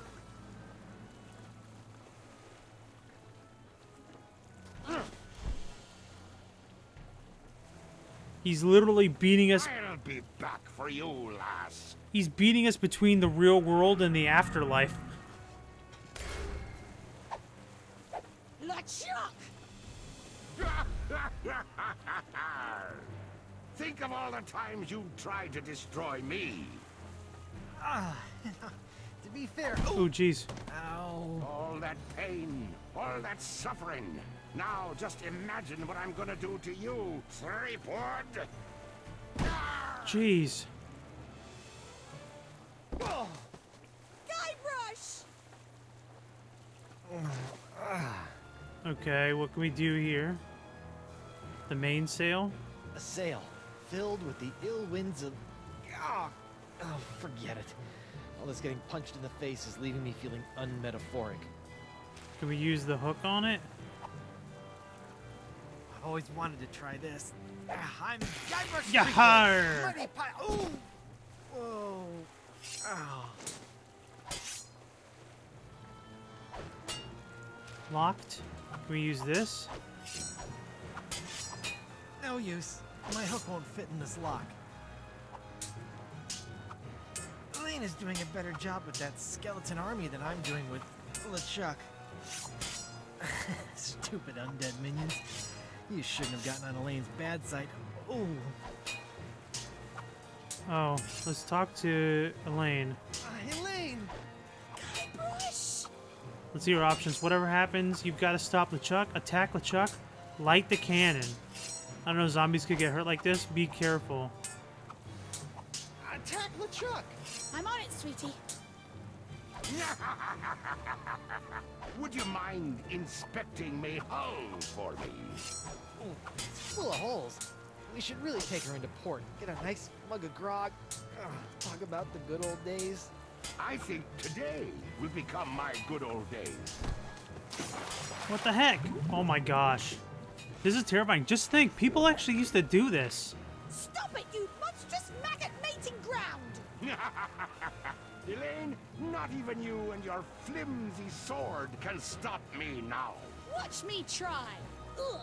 He's literally beating us. I'll be back for you, lass. He's beating us between the real world and the afterlife. LeChuck! Think of all the times you tried to destroy me. To be fair... Oh, jeez. Ow. All that pain, all that suffering. Now just imagine what I'm gonna do to you, three-pud. Jeez. Guybrush! Okay, what can we do here? The mainsail? A sail filled with the ill winds of... Oh, forget it. All this getting punched in the face is leaving me feeling unmetaphoric. Can we use the hook on it? I've always wanted to try this. I'm Guybrush. Yahar! Muddy pie. Ooh! Whoa! Ow. Locked. Can we use this? No use. My hook won't fit in this lock. Elaine is doing a better job with that skeleton army than I'm doing with LeChuck. Stupid undead minions. You shouldn't have gotten on Elaine's bad side. Ooh. Oh, let's talk to Elaine. Elaine! Guybrush! Let's see your options. Whatever happens, you've got to stop LeChuck, attack LeChuck, light the cannon. I don't know, zombies could get hurt like this. Be careful. Attack LeChuck! I'm on it, sweetie. Would you mind inspecting me hull for me? Ooh, it's full of holes. We should really take her into port. Get a nice mug of grog. Talk about the good old days. I think today will become my good old days. What the heck? Oh my gosh. This is terrifying. Just think, people actually used to do this. Stop it, you monstrous maggot mating ground! Elaine, not even you and your flimsy sword can stop me now. Watch me try. Ugh.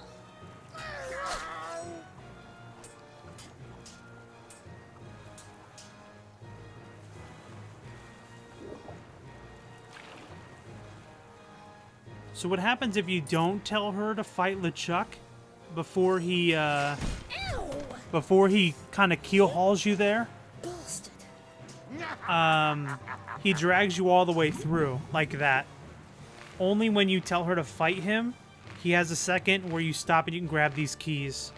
So what happens if you don't tell her to fight LeChuck before he kind of keel hauls you there? Bastard. He drags you all the way through like that. Only when you tell her to fight him, he has a second where you stop and you can grab these keys.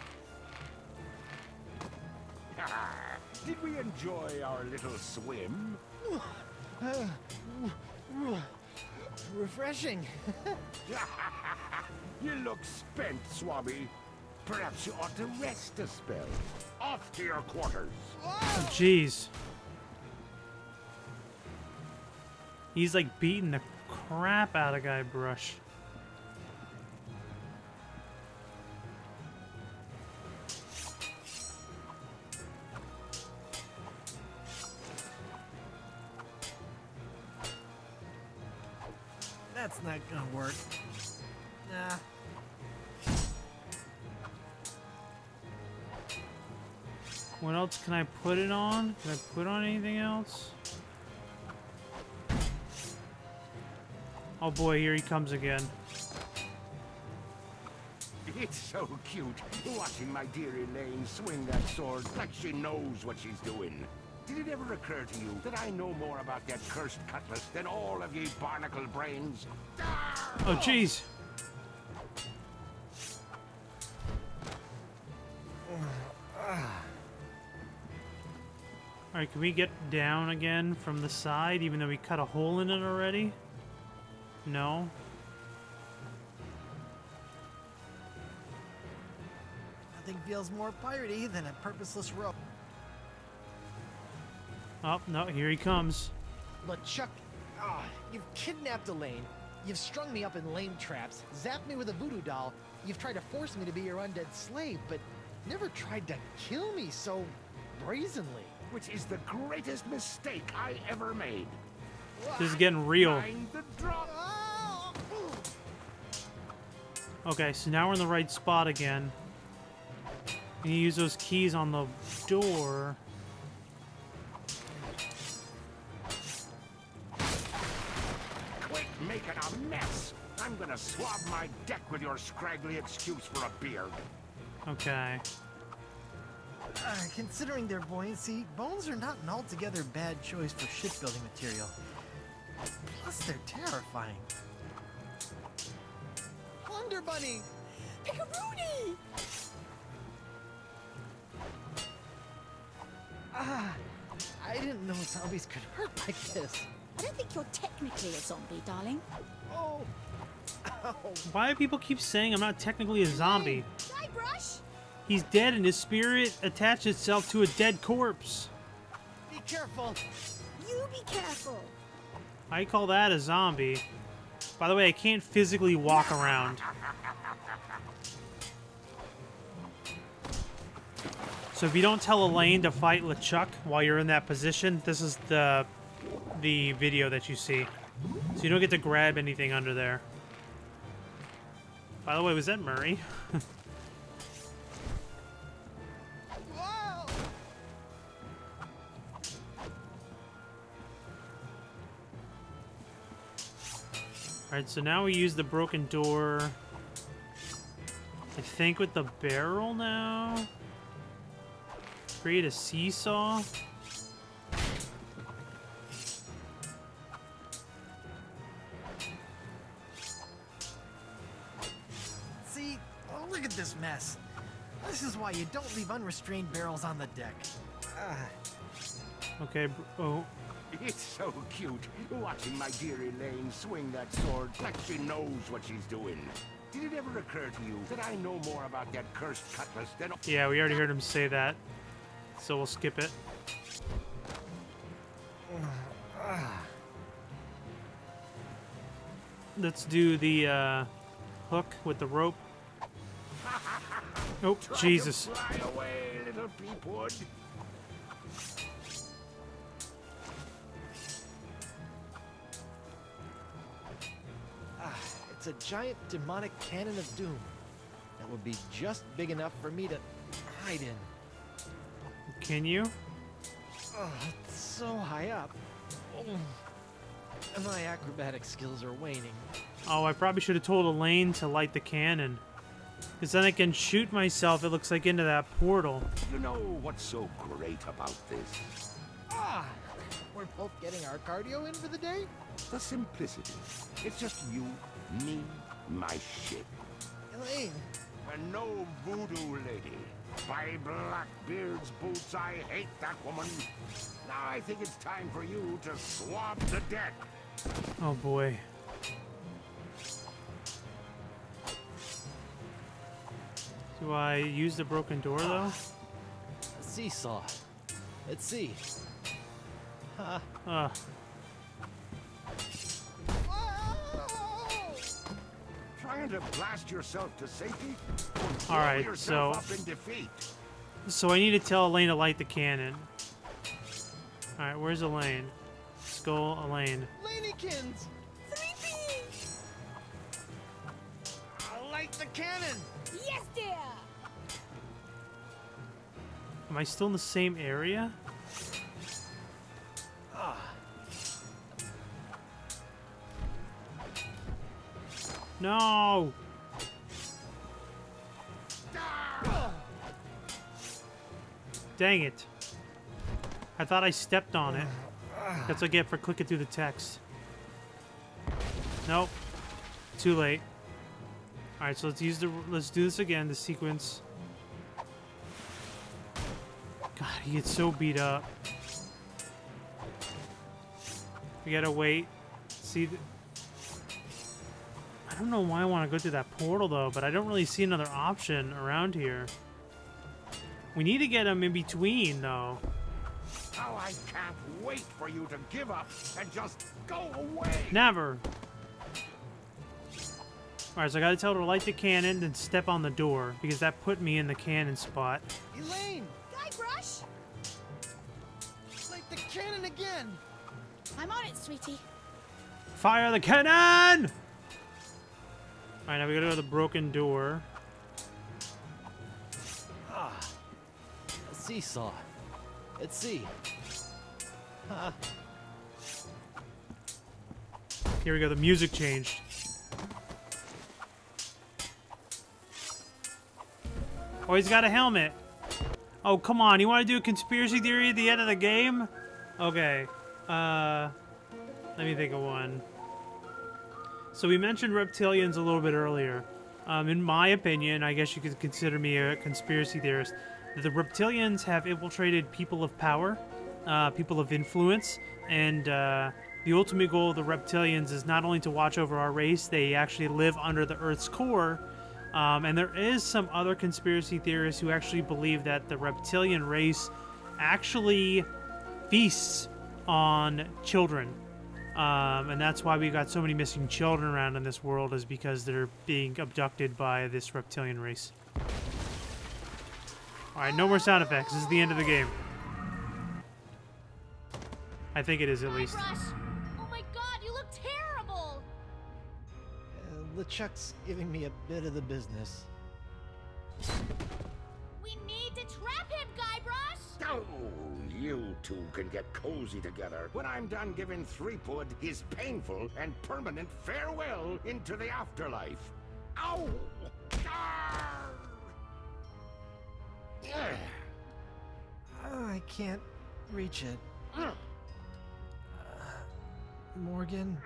Did we enjoy our little swim? Refreshing. You look spent, Swabby. Perhaps you ought to rest a spell. Off to your quarters. Oh, jeez. He's like beating the crap out of Guybrush. That's not gonna work. Nah. What else can I put it on? Can I put on anything else? Oh boy, here he comes again. It's so cute, watching my dear Elaine swing that sword like she knows what she's doing. Did it ever occur to you that I know more about that cursed cutlass than all of ye barnacle brains? Oh jeez. Alright, can we get down again from the side even though we cut a hole in it already? No. Nothing feels more piratey than a purposeless rope. Oh, no, here he comes. LeChuck, you've kidnapped Elaine. You've strung me up in lame traps, zapped me with a voodoo doll. You've tried to force me to be your undead slave, but never tried to kill me so brazenly. Which is the greatest mistake I ever made. This is getting real. Mind the drop. Okay, so now we're in the right spot again. And you use those keys on the door. Quit making a mess. I'm gonna swab my deck with your scraggly excuse for a beard. Okay. Considering their buoyancy, bones are not an altogether bad choice for shipbuilding material. Plus, they're terrifying. Plunder Bunny! Pickaroonie! I didn't know zombies could hurt like this. I don't think you're technically a zombie, darling. Oh. Why do people keep saying I'm not technically a zombie? Guybrush! He's dead and his spirit attached itself to a dead corpse. Be careful. You be careful. I call that a zombie. By the way, I can't physically walk around. So if you don't tell Elaine to fight LeChuck while you're in that position, this is the video that you see. So you don't get to grab anything under there. By the way, was that Murray? Alright, so now we use the broken door. I think with the barrel now. Create a seesaw. See? Oh, look at this mess. This is why you don't leave unrestrained barrels on the deck. Okay, oh. It's so cute, watching my dear Elaine swing that sword like she knows what she's doing. Did it ever occur to you that I know more about that cursed cutlass than... Yeah, we already heard him say that. So we'll skip it. Let's do the hook with the rope. Oh, Jesus. Fly away, little peepwood. It's a giant demonic cannon of doom that would be just big enough for me to hide in. Can you? Oh, it's so high up. Oh. And my acrobatic skills are waning. Oh, I probably should have told Elaine to light the cannon. Because then I can shoot myself, it looks like, into that portal. You know what's so great about this? Ah! We're both getting our cardio in for the day? The simplicity. It's just you, me, my ship. Elaine! And no voodoo lady. By Blackbeard's boots, I hate that woman. Now I think it's time for you to swab the deck. Oh boy. Do I use the broken door though? A seesaw. Let's see. Trying to blast yourself to safety? All right, so up in defeat. So I need to tell Elaine to light the cannon. All right, where's Elaine? Let's go, Elaine. Lanykins! 3P! I'll light the cannon! Yes, dear! Am I still in the same area? No! Dang it. I thought I stepped on it. That's what I get for clicking through the text. Nope. Too late. Alright, so let's do this again, the sequence. God, he gets so beat up. We gotta wait. See, I don't know why I want to go through that portal though, but I don't really see another option around here. We need to get him in between though. Oh, I can't wait for you to give up and just go away. Never. Alright, so I gotta tell her to light the cannon, then step on the door, because that put me in the cannon spot. Elaine! Guybrush! Light the cannon again! I'm on it, sweetie. Fire the cannon! Alright, now we gotta go to the broken door. A seesaw. Let's see. Here we go, the music changed. Oh, he's got a helmet. Oh, come on. You want to do a conspiracy theory at the end of the game? Okay. Let me think of one. So we mentioned reptilians a little bit earlier. In my opinion, I guess you could consider me a conspiracy theorist. The reptilians have infiltrated people of power, people of influence, and the ultimate goal of the reptilians is not only to watch over our race, they actually live under the Earth's core. And there is some other conspiracy theorists who actually believe that the reptilian race actually feasts on children. And that's why we got so many missing children around in this world, is because they're being abducted by this reptilian race. Alright, no more sound effects. This is the end of the game. I think it is, at least. Oh my god, you look terrible! LeChuck's giving me a bit of the business. We need to trap him, Guybrush! Oh, you two can get cozy together when I'm done giving Threepwood his painful and permanent farewell into the afterlife. Ow! Ah! Yeah. Oh, I can't reach it. Morgan?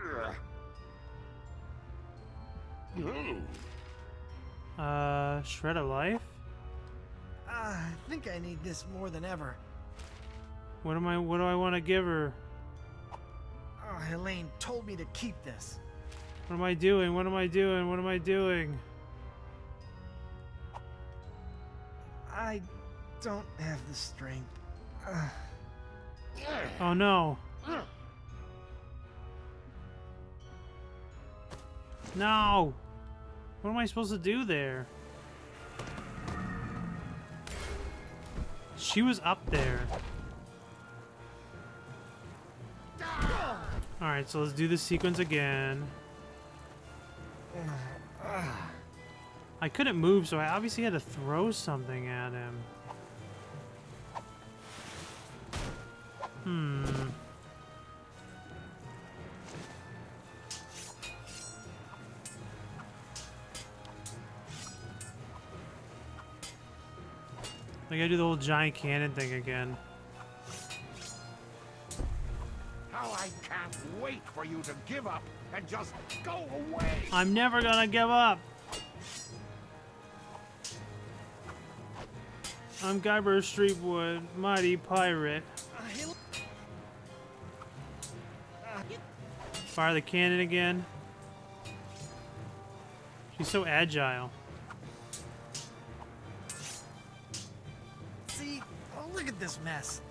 Shred of life? I think I need this more than ever. What do I want to give her? Oh, Helene told me to keep this. What am I doing? What am I doing? What am I doing? I don't have the strength. Oh no. No! What am I supposed to do there? She was up there. Alright, so let's do the sequence again. I couldn't move, so I obviously had to throw something at him. I gotta do the whole giant cannon thing again. How I can't wait for you to give up and just go away! I'm never gonna give up! I'm Guybrush Threepwood, mighty pirate. Fire the cannon again. She's so agile. See? Oh, look at this mess.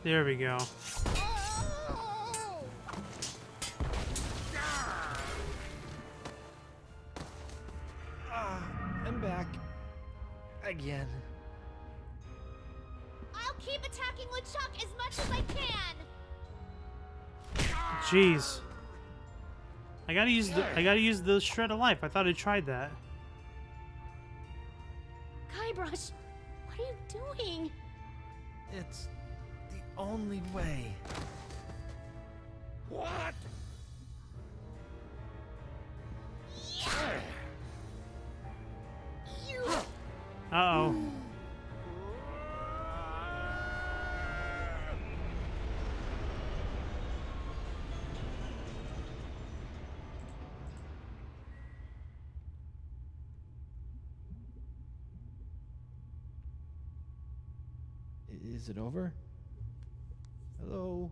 There we go. I'm back. Again. I'll keep attacking LeChuck as much as I can. Jeez. I gotta use the shred of life. I thought I tried that. Guybrush, what are you doing? It's the only way. What? Uh-oh. Is it over? Hello?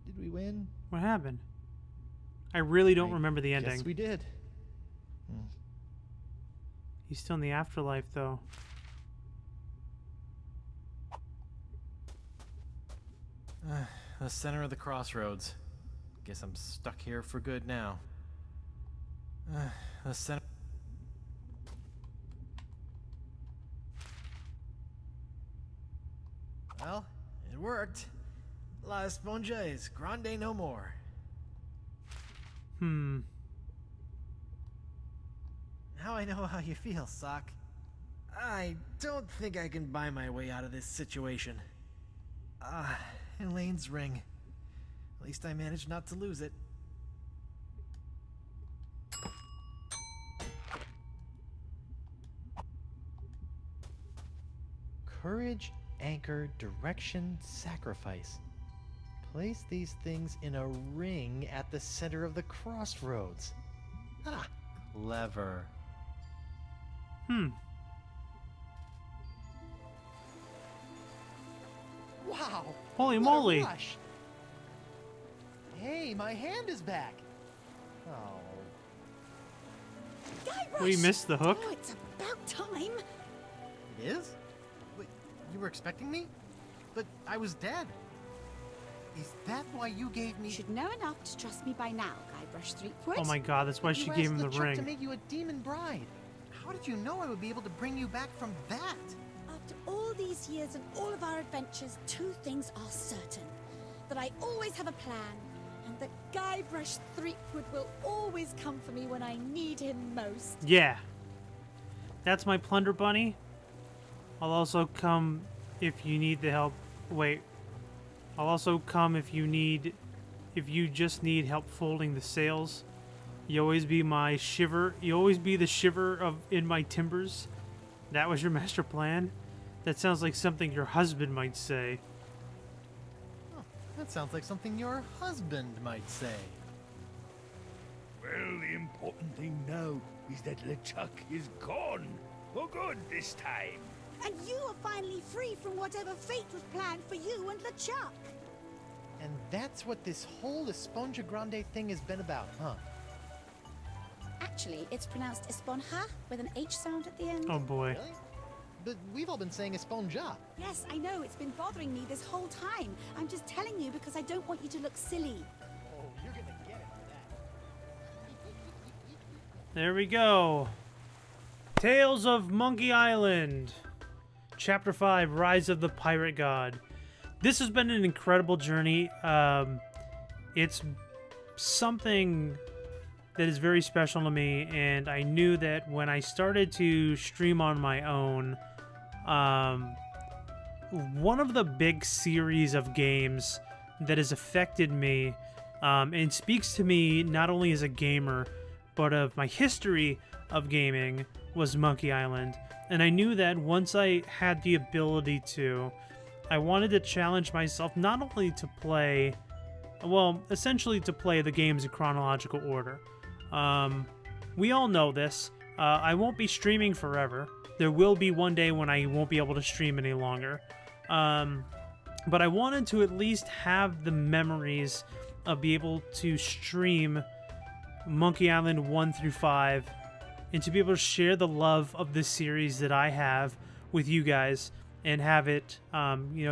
Did we win? What happened? I really don't remember the ending. Yes, we did. He's still in the afterlife, though. The center of the crossroads. Guess I'm stuck here for good now. The center. Well, it worked. La Esponja is grande no more. Now I know how you feel, Sock. I don't think I can buy my way out of this situation. Elaine's ring. At least I managed not to lose it. Courage, anchor, direction, sacrifice. Place these things in a ring at the center of the crossroads. Ah, clever. Wow! Holy what moly! a rush. Hey, my hand is back. Oh. Guybrush! We missed the hook. Oh, it's about time. It is? Wait, you were expecting me? But I was dead. Is that why you gave me... You should know enough to trust me by now, Guybrush Threepwood. Oh my god, that's why she gave him the to ring. make you a demon bride. How did you know I would be able to bring you back from that? After all these years and all of our adventures, two things are certain. That I always have a plan, and that Guybrush Threepwood will always come for me when I need him most. Yeah. That's my plunder bunny. I'll also come if you need the help. Wait. I'll also come if you just need help folding the sails. You always be my shiver. You always be the shiver in my timbers. That was your master plan? That sounds like something your husband might say. Oh, that sounds like something your husband might say. Well, the important thing now is that LeChuck is gone. For good this time. And you are finally free from whatever fate was planned for you and LeChuck. And that's what this whole Esponja Grande thing has been about, huh? Actually, it's pronounced Esponja with an H sound at the end. Oh boy. Really? But we've all been saying Esponja. Yes, I know. It's been bothering me this whole time. I'm just telling you because I don't want you to look silly. Oh, you're gonna get it for that. There we go. Tales of Monkey Island. Chapter 5, Rise of the Pirate God. This has been an incredible journey. It's something that is very special to me, and I knew that when I started to stream on my own, one of the big series of games that has affected me and speaks to me not only as a gamer, but of my history of gaming was Monkey Island. And I knew that once I had the ability to, I wanted to challenge myself not only to play, well, essentially to play the games in chronological order. We all know this. I won't be streaming forever. There will be one day when I won't be able to stream any longer. But I wanted to at least have the memories of being able to stream Monkey Island 1 through 5 and to be able to share the love of this series that I have with you guys and have it,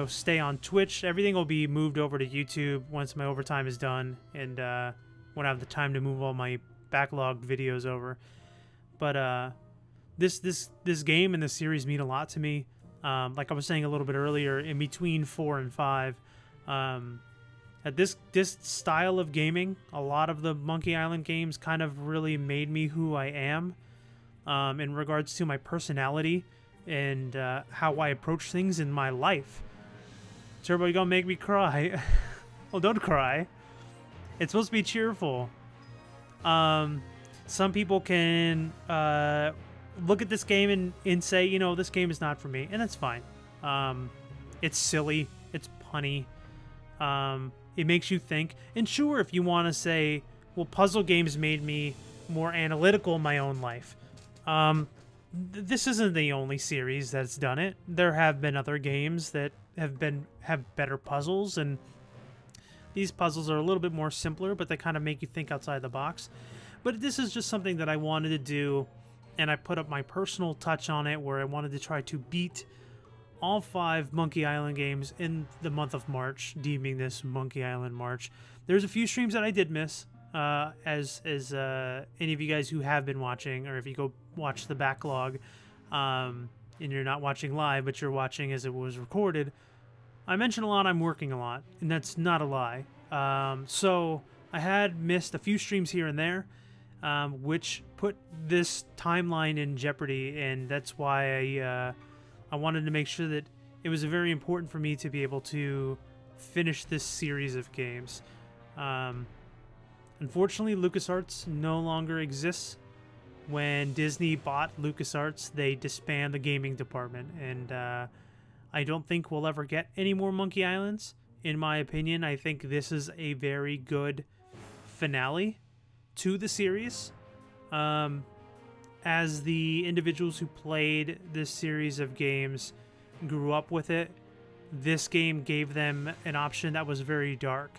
stay on Twitch. Everything will be moved over to YouTube once my overtime is done and when I have the time to move all my backlogged videos over. But this game and this series mean a lot to me. Like I was saying a little bit earlier, in between 4 and 5, this style of gaming, a lot of the Monkey Island games kind of really made me who I am in regards to my personality and how I approach things in my life. Turbo, you're gonna make me cry. Well, don't cry. It's supposed to be cheerful. Some people can look at this game and say, this game is not for me, and that's fine. It's silly. It's punny. It makes you think. And sure, if you want to say, well, puzzle games made me more analytical in my own life. This isn't the only series that's done it. There have been other games that have better puzzles, and these puzzles are a little bit more simpler, but they kind of make you think outside the box. But this is just something that I wanted to do, and I put up my personal touch on it where I wanted to try to beat all 5 Monkey Island games in the month of March, deeming this Monkey Island March. There's a few streams that I did miss, as any of you guys who have been watching, or if you go watch the backlog, and you're not watching live, but you're watching as it was recorded, I mentioned a lot I'm working a lot, and that's not a lie. So I had missed a few streams here and there, which put this timeline in jeopardy, and that's why I wanted to make sure that it was very important for me to be able to finish this series of games. Unfortunately, LucasArts no longer exists. When Disney bought LucasArts, they disbanded the gaming department, and I don't think we'll ever get any more Monkey Islands. In my opinion, I think this is a very good finale to the series. As the individuals who played this series of games grew up with it, this game gave them an option that was very dark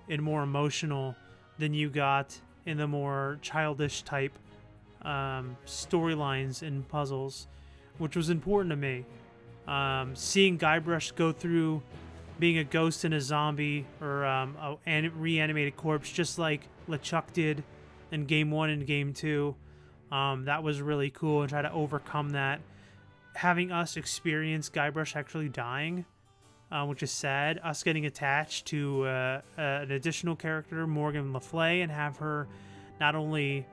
and more emotional than you got in the more childish type storylines and puzzles, which was important to me. Seeing Guybrush go through being a ghost and a zombie, or a reanimated corpse, just like LeChuck did in Game 1 and Game 2, that was really cool, and try to overcome that. Having us experience Guybrush actually dying, which is sad, us getting attached to an additional character, Morgan Le Fay, and have her not only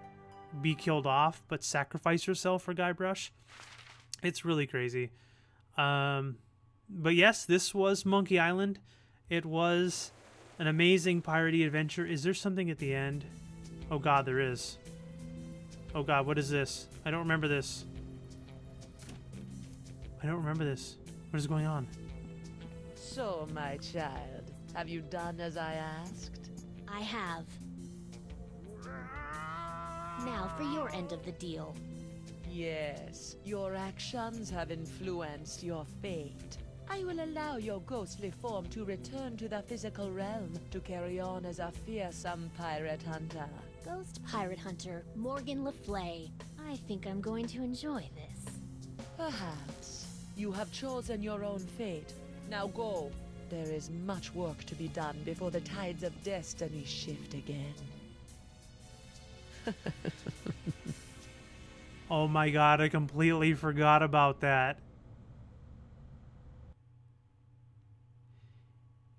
be killed off, but sacrifice herself for Guybrush. It's really crazy. But yes, this was Monkey Island. It was an amazing piratey adventure. Is there something at the end? Oh god, there is. Oh god, what is this? I don't remember this. I don't remember this. What is going on? So, my child, have you done as I asked? I have. Now for your end of the deal. Yes, your actions have influenced your fate. I will allow your ghostly form to return to the physical realm to carry on as a fearsome pirate hunter. Ghost pirate hunter Morgan Le Flay. I think I'm going to enjoy this. Perhaps. You have chosen your own fate. Now go. There is much work to be done before the tides of destiny shift again. Oh my god, I completely forgot about that.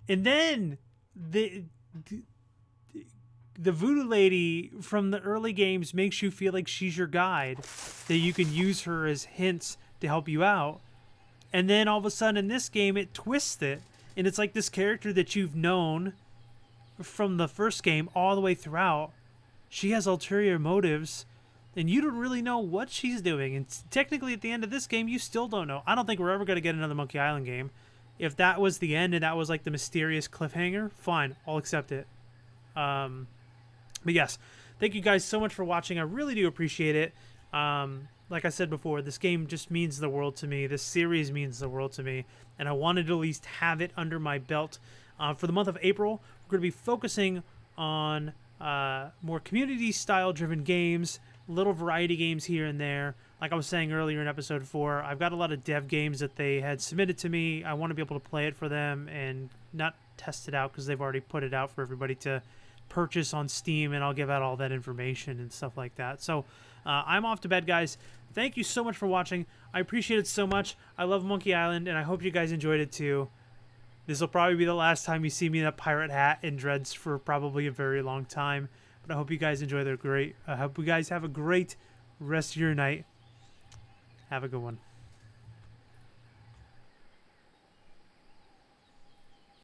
And then the voodoo lady from the early games makes you feel like she's your guide, that you can use her as hints to help you out. And then all of a sudden in this game it twists it, and it's like this character that you've known from the first game all the way throughout. She has ulterior motives, and you don't really know what she's doing. And technically at the end of this game, you still don't know. I don't think we're ever going to get another Monkey Island game. If that was the end and that was like the mysterious cliffhanger, fine, I'll accept it. But yes, thank you guys so much for watching. I really do appreciate it. Like I said before, this game just means the world to me. This series means the world to me, and I wanted to at least have it under my belt. For the month of April, we're going to be focusing on more community-style driven games, little variety games here and there. Like I was saying earlier in episode 4, I've got a lot of dev games that they had submitted to me. I want to be able to play it for them and not test it out because they've already put it out for everybody to purchase on Steam, and I'll give out all that information and stuff like that. So I'm off to bed, guys. Thank you so much for watching. I appreciate it so much. I love Monkey Island, and I hope you guys enjoyed it too. This will probably be the last time you see me in a pirate hat and dreads for probably a very long time. But I hope you guys enjoy I hope you guys have a great rest of your night. Have a good one.